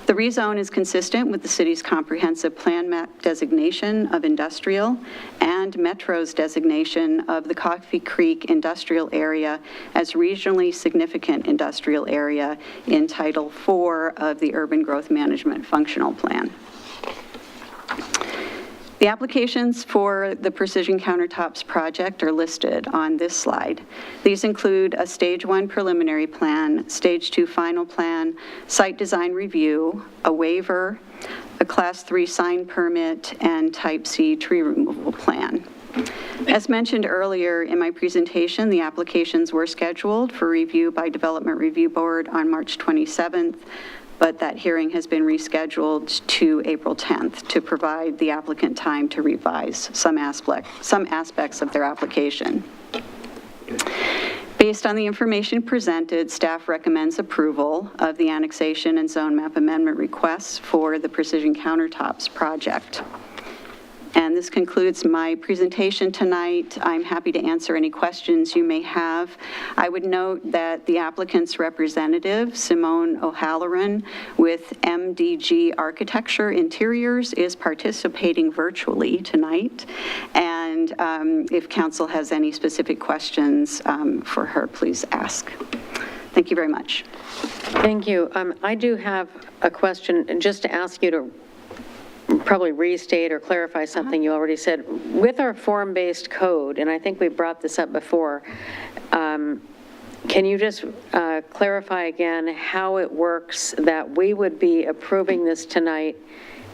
The rezone is consistent with the city's comprehensive plan map designation of industrial and Metro's designation of the Coffee Creek industrial area as regionally significant industrial area in Title IV of the Urban Growth Management Functional Plan. The applications for the Precision Countertops project are listed on this slide. These include a Stage 1 preliminary plan, Stage 2 final plan, site design review, a waiver, a Class 3 sign permit, and Type C tree removal plan. As mentioned earlier in my presentation, the applications were scheduled for review by Development Review Board on March 27th, but that hearing has been rescheduled to April 10th to provide the applicant time to revise some aspects of their application. Based on the information presented, staff recommends approval of the annexation and zone map amendment requests for the Precision Countertops project. And this concludes my presentation tonight. I'm happy to answer any questions you may have. I would note that the applicant's representative, Simone O'Halloran, with MDG Architecture Interiors, is participating virtually tonight. And if council has any specific questions for her, please ask. Thank you very much. Thank you. I do have a question, just to ask you to probably restate or clarify something you already said. With our form-based code, and I think we brought this up before, can you just clarify again how it works that we would be approving this tonight,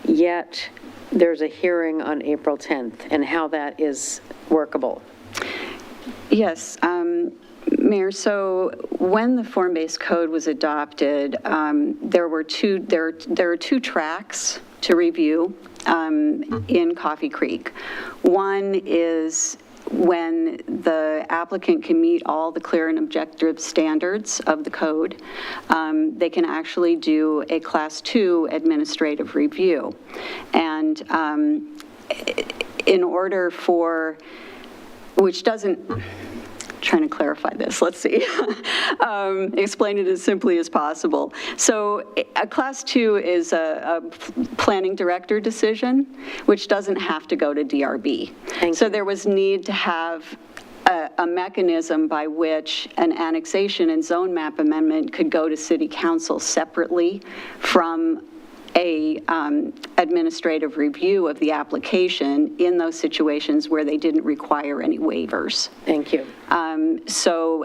yet there's a hearing on April 10th, and how that is workable? Yes. Mayor, so when the form-based code was adopted, there are two tracks to review in Coffee Creek. One is when the applicant can meet all the clear and objective standards of the code, they can actually do a Class 2 administrative review. And in order for, which doesn't, trying to clarify this, let's see. Explain it as simply as possible. So a Class 2 is a planning director decision, which doesn't have to go to DRB. So there was need to have a mechanism by which an annexation and zone map amendment could go to city council separately from a administrative review of the application in those situations where they didn't require any waivers. Thank you. So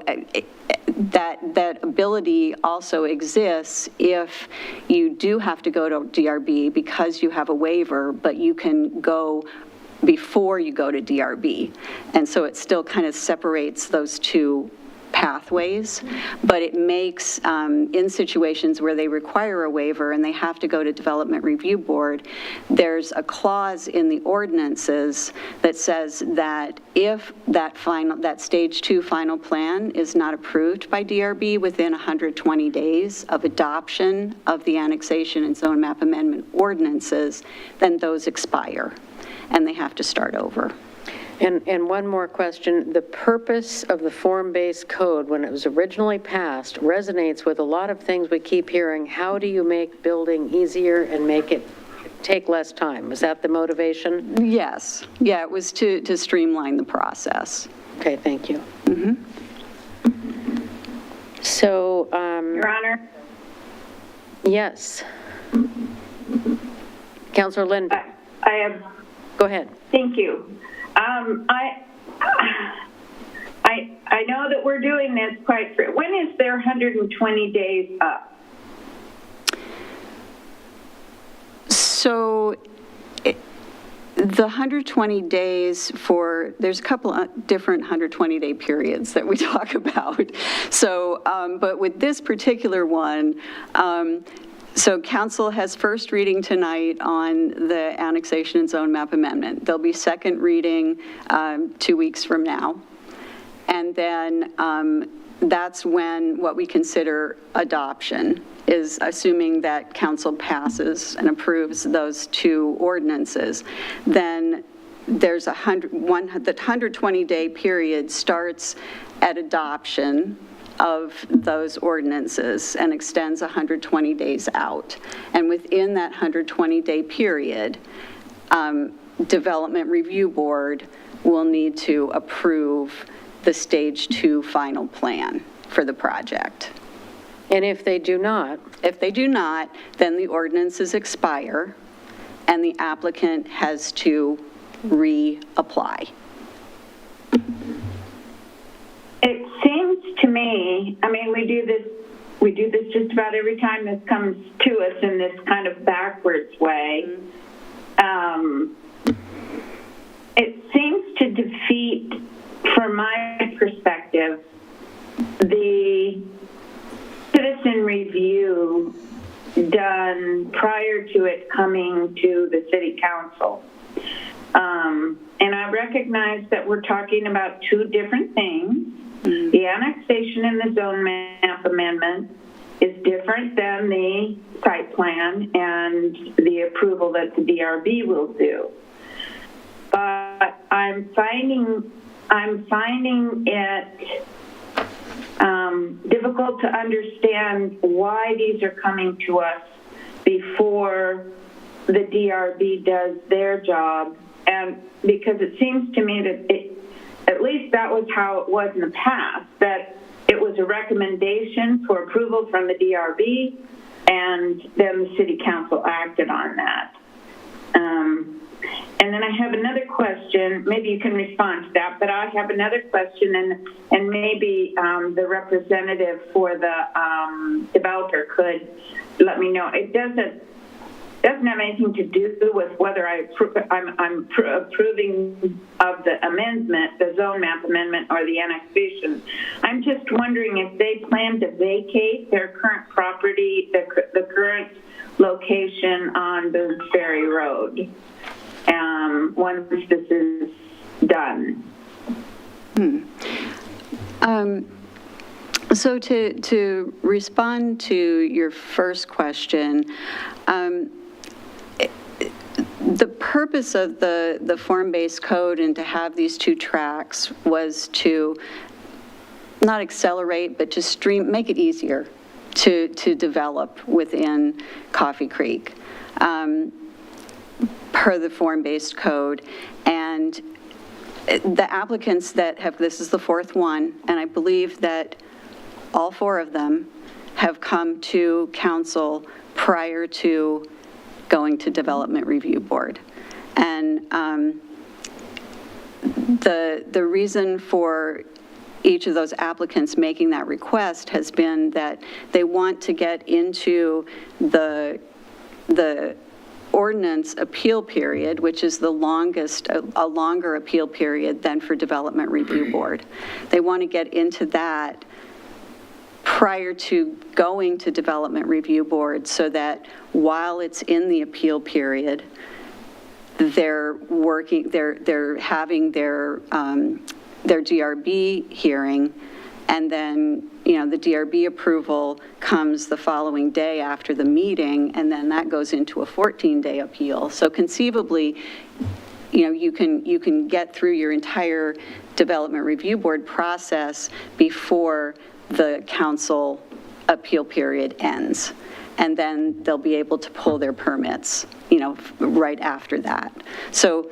that ability also exists if you do have to go to DRB because you have a waiver, but you can go before you go to DRB. And so it still kind of separates those two pathways, but it makes, in situations where they require a waiver and they have to go to Development Review Board, there's a clause in the ordinances that says that if that Stage 2 final plan is not approved by DRB within 120 days of adoption of the annexation and zone map amendment ordinances, then those expire and they have to start over. And one more question. The purpose of the form-based code, when it was originally passed, resonates with a lot of things we keep hearing. How do you make building easier and make it take less time. Is that the motivation? Yes. Yeah, it was to streamline the process. Okay, thank you. So, Your Honor? yes. Counselor Lind. I have. Go ahead. Thank you. I know that we're doing this quite. When is their 120 days up? So the 120 days there's a couple of different 120-day periods that we talk about. So, but with this particular one, so council has first reading tonight on the annexation and zone map amendment. There'll be second reading 2 weeks from now. And then that's when what we consider adoption is, assuming that council passes and approves those two ordinances. Then there's the 120-day period starts at adoption of those ordinances and extends 120 days out. And within that 120-day period, Development Review Board will need to approve the Stage 2 final plan for the project. And if they do not? If they do not, then the ordinances expire and the applicant has to reapply. It seems to me, I mean, we do this just about every time this comes to us in this kind of backwards way. It seems to defeat, from my perspective, the citizen review done prior to it coming to the city council. And I recognize that we're talking about two different things. The annexation and the zone map amendment is different than the site plan and the approval that the DRB will do. But I'm finding it difficult to understand why these are coming to us before the DRB does their job. And because it seems to me that at least that was how it was in the past, that it was a recommendation for approval from the DRB, and then the city council acted on that. And then I have another question. Maybe you can respond to that, but I have another question, and maybe the representative for the developer could let me know. It doesn't have anything to do with whether I'm approving of the amendment, the zone map amendment, or the annexation. I'm just wondering if they plan to vacate their current property, the current location on Boone's Ferry Road, once this is done. So to respond to your first question, the purpose of the form-based code and to have these two tracks was to not accelerate, but to make it easier to develop within Coffee Creek per the form-based code. And the applicants that have, this is the fourth one, and I believe that all four of them have come to council prior to going to Development Review Board. And the reason for each of those applicants making that request has been that they want to get into the ordinance appeal period, which is the longest, a longer appeal period than for Development Review Board. They want to get into that prior to going to Development Review Board, so that while it's in the appeal period, they're having their DRB hearing, and then, you know, the DRB approval comes the following day after the meeting, and then that goes into a 14-day appeal. So conceivably, you know, you can get through your entire Development Review Board process before the council appeal period ends. and then they'll be able to pull their permits, you know, right after that. So,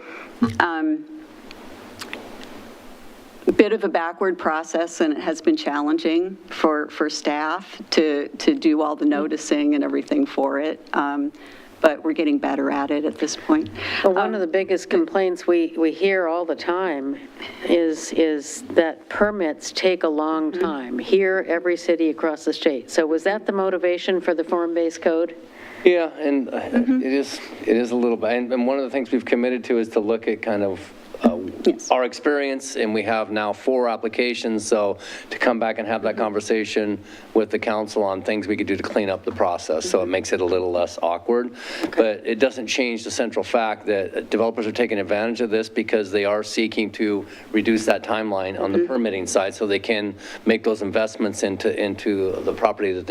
a bit of a backward process, and it has been challenging for staff to do all the noticing and everything for it. But we're getting better at it at this point. Well, one of the biggest complaints we hear all the time is that permits take a long time, here, every city across the state. So was that the motivation for the form-based code? Yeah, and it is a little bit, and one of the things we've committed to is to look at kind of our experience, and we have now 4 applications, so to come back and have that conversation with the council on things we could do to clean up the process, so it makes it a little less awkward. But it doesn't change the central fact that developers are taking advantage of this because they are seeking to reduce that timeline on the permitting side, so they can make those investments into the property that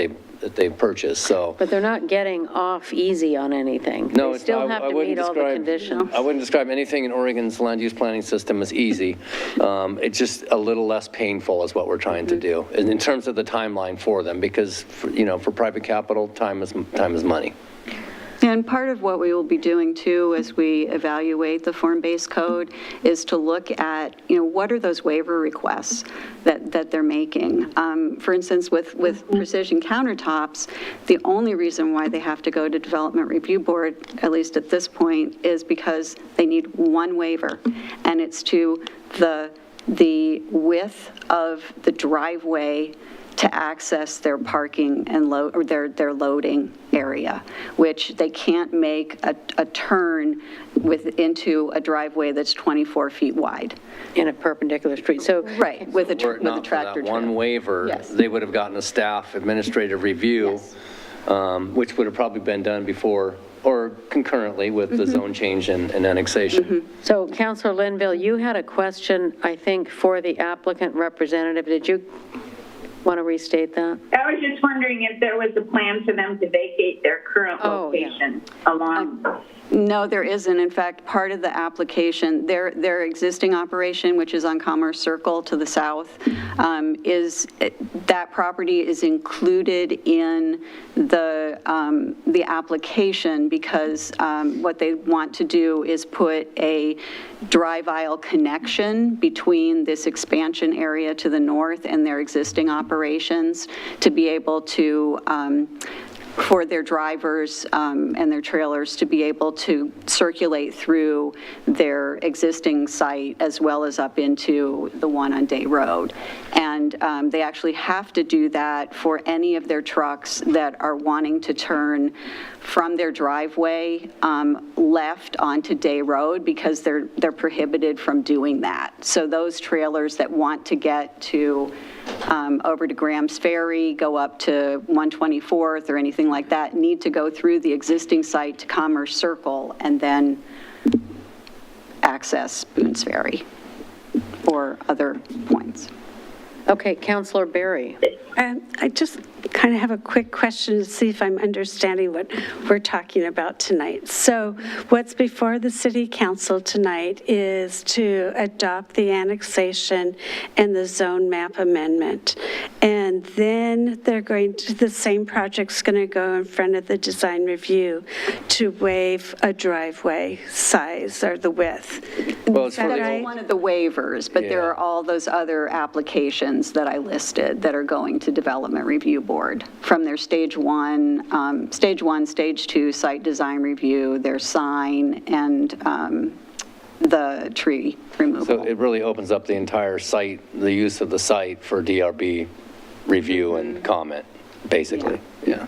they've purchased, so. But they're not getting off easy on anything. No, They still have to meet all the conditions. I wouldn't describe anything in Oregon's land use planning system as easy. It's just a little less painful is what we're trying to do, and in terms of the timeline for them, because, for private capital, time is money. And part of what we will be doing too as we evaluate the form-based code is to look at, what are those waiver requests that they're making. For instance, with precision countertops, the only reason why they have to go to Development Review Board, at least at this point, is because they need one waiver, and it's to the width of the driveway to access their parking and their loading area, which they can't make a turn into a driveway that's 24 feet wide. In a perpendicular street, so. Right, with a tractor Not for that one waiver, Yes. they would have gotten a staff administrative review, which would have probably been done before or concurrently with the zone change and annexation. So Councilor Linville, you had a question, I think, for the applicant representative. Did you want to restate that? I was just wondering if there was a plan for them to vacate their current location along. No, there isn't. In fact, part of the application, their existing operation, which is on Commerce Circle to the south, that property is included in the application because what they want to do is put a drive aisle connection between this expansion area to the north and their existing operations to be able to for their drivers and their trailers to be able to circulate through their existing site as well as up into the one on Day Road. And they actually have to do that for any of their trucks that are wanting to turn from their driveway left onto Day Road because they're prohibited from doing that. So those trailers that want to get to over to Graham's Ferry, go up to 124th or anything like that, need to go through the existing site to Commerce Circle and then access Boone's Ferry or other points. Okay, Councilor Berry. I just kind of have a quick question to see if I'm understanding what we're talking about tonight. So what's before the City Council tonight is to adopt the annexation and the zone map amendment. And then the same project's going to go in front of the design review to waive a driveway size or the width. Well, it's for That's one of the waivers, but there are all those other applications that I listed that are going to Development Review Board from their stage one, stage two site design review, their sign, and the tree removal. So it really opens up the entire site, the use of the site for DRB review and comment, basically, yeah.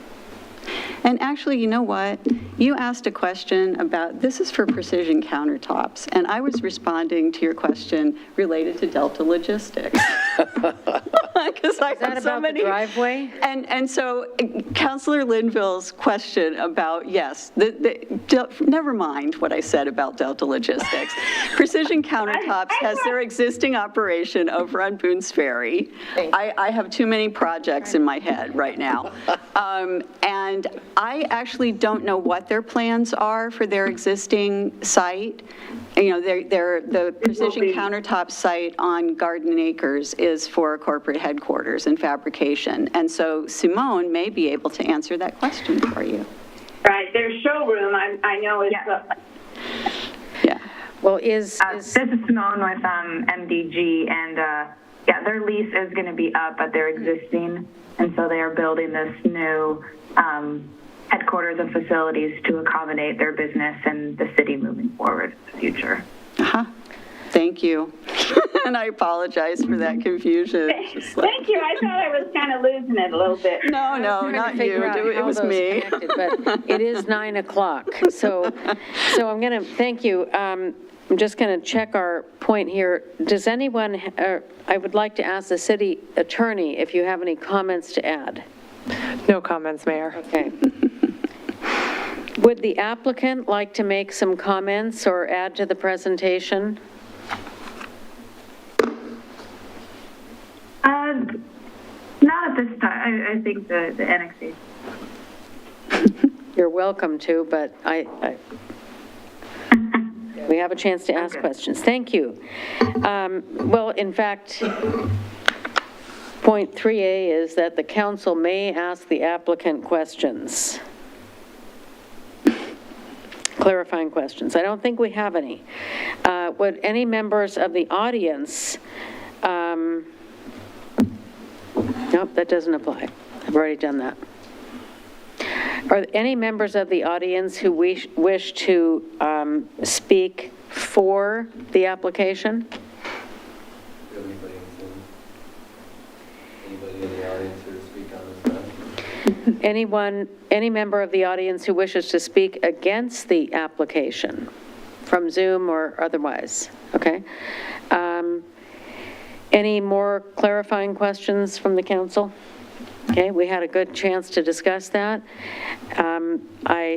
And actually, you know what? You asked a question about, this is for precision countertops, and I was responding to your question related to Delta Logistics. Because I have so many. The driveway? And so Councilor Linville's question about, yes, never mind what I said about Delta Logistics. Precision Countertops has their existing operation over on Boone's Ferry. I have too many projects in my head right now. And I actually don't know what their plans are for their existing site You know, the precision countertop site on Garden Acres is for corporate headquarters and fabrication. And so Simone may be able to answer that question for you. Right, their showroom, I know is. Yeah. Well, this is Simone with MDG, and yeah, their lease is going to be up, but they're existing, and so they are building this new headquarters and facilities to accommodate their business and the city moving forward in the future. Thank you. And I apologize for that confusion. Thank you. I thought I was kind of losing it a little bit. No, not you. It was me. But it is 9 o'clock. So I'm going to, thank you. I'm just going to check our point here. Does anyone, I would like to ask the city attorney if you have any comments to add. No comments, Mayor. Okay. Would the applicant like to make some comments or add to the presentation? Not at this time. I think the annexation. You're welcome to, but we have a chance to ask questions. Thank you. Well, in fact, point 3A is that the council may ask the applicant questions. Clarifying questions. I don't think we have any. Would any members of the audience, nope, that doesn't apply. I've already done that. Are any members of the audience who wish to speak for the application? Anybody in the audience here to speak on this? Any member of the audience who wishes to speak against the application from Zoom or otherwise? Okay. Any more clarifying questions from the council? Okay, we had a good chance to discuss that.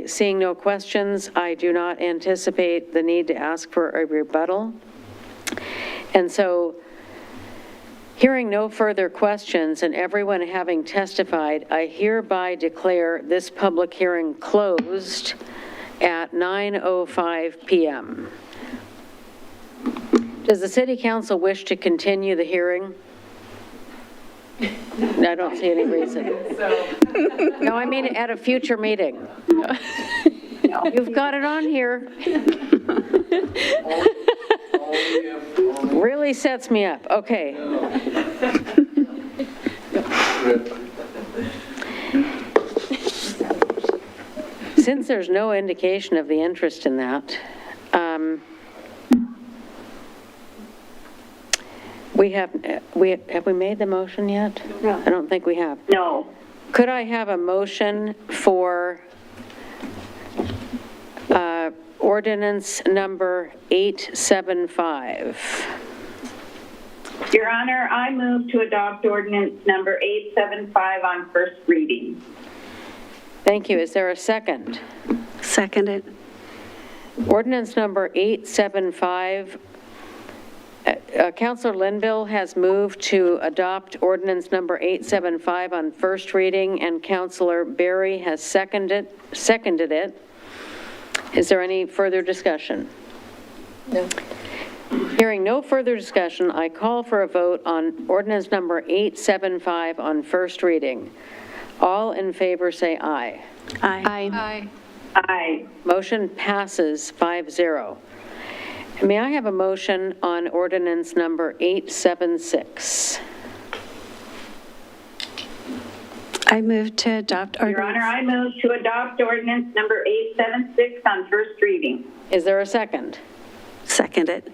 Seeing no questions, I do not anticipate the need to ask for a rebuttal. And so, hearing no further questions and everyone having testified, I hereby declare this public hearing closed at 9:05 p.m. Does the city council wish to continue the hearing? I don't see any reason. No, I mean at a future meeting. You've got it on here. Really sets me up. Okay. Since there's no indication of the interest in that, have we made the motion yet? No. I don't think we have. No. Could I have a motion for ordinance number 875? Your Honor, I move to adopt ordinance number 875 on first reading. Thank you. Is there a second? Seconded. Ordinance number 875. Councilor Linville has moved to adopt ordinance number 875 on first reading, and Councilor Berry has seconded it. Is there any further discussion? No. Hearing no further discussion, I call for a vote on ordinance number 875 on first reading. All in favor say aye. Aye. Aye. Aye. Motion passes 5-0. May I have a motion on ordinance number 876? I move to adopt ordinance. Your Honor, I move to adopt ordinance number 876 on first reading. Is there a second? Seconded.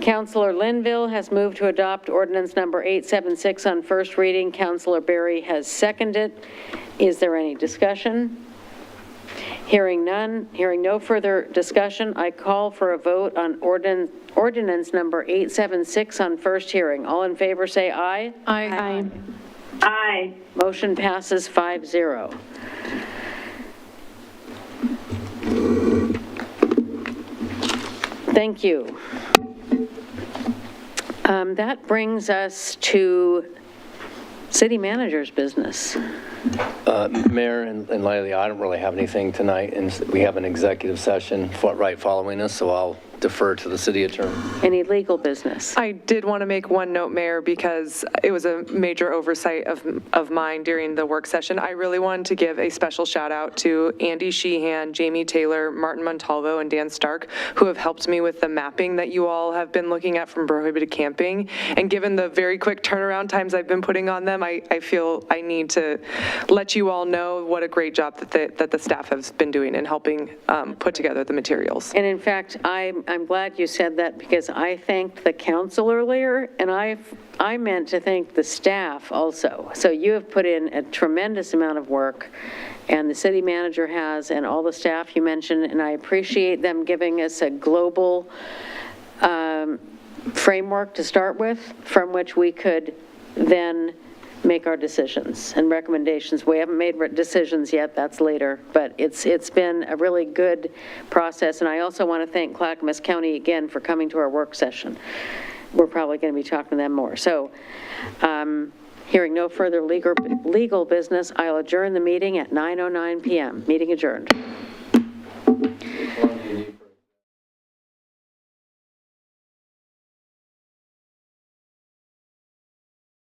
Councilor Linville has moved to adopt ordinance number 876 on first reading. Councilor Berry has seconded. Is there any discussion? Hearing none, hearing no further discussion, I call for a vote on ordinance number 876 on first hearing. All in favor say aye. Aye. Aye. Motion passes 5-0. Thank you. That brings us to city manager's business. Mayor and Lily, I don't really have anything tonight, and we have an executive session right following us, so I'll defer to the city attorney. Any legal business? I did want to make one note, Mayor, because it was a major oversight of mine during the work session. I really wanted to give a special shout out to Andy Sheehan, Jamie Taylor, Martin Montalvo, and Dan Stark, who have helped me with the mapping that you all have been looking at from prohibited camping. And given the very quick turnaround times I've been putting on them, I feel I need to let you all know what a great job that the staff has been doing in helping put together the materials. And in fact, I'm glad you said that, because I thanked the council earlier, and I meant to thank the staff also. So you have put in a tremendous amount of work, and the city manager has, and all the staff you mentioned, and I appreciate them giving us a global framework to start with, from which we could then make our decisions and recommendations. We haven't made decisions yet, that's later, but it's been a really good process. And I also want to thank Clackamas County again for coming to our work session. We're probably going to be talking to them more. So hearing no further legal business, I'll adjourn the meeting at 9:09 p.m. Meeting adjourned.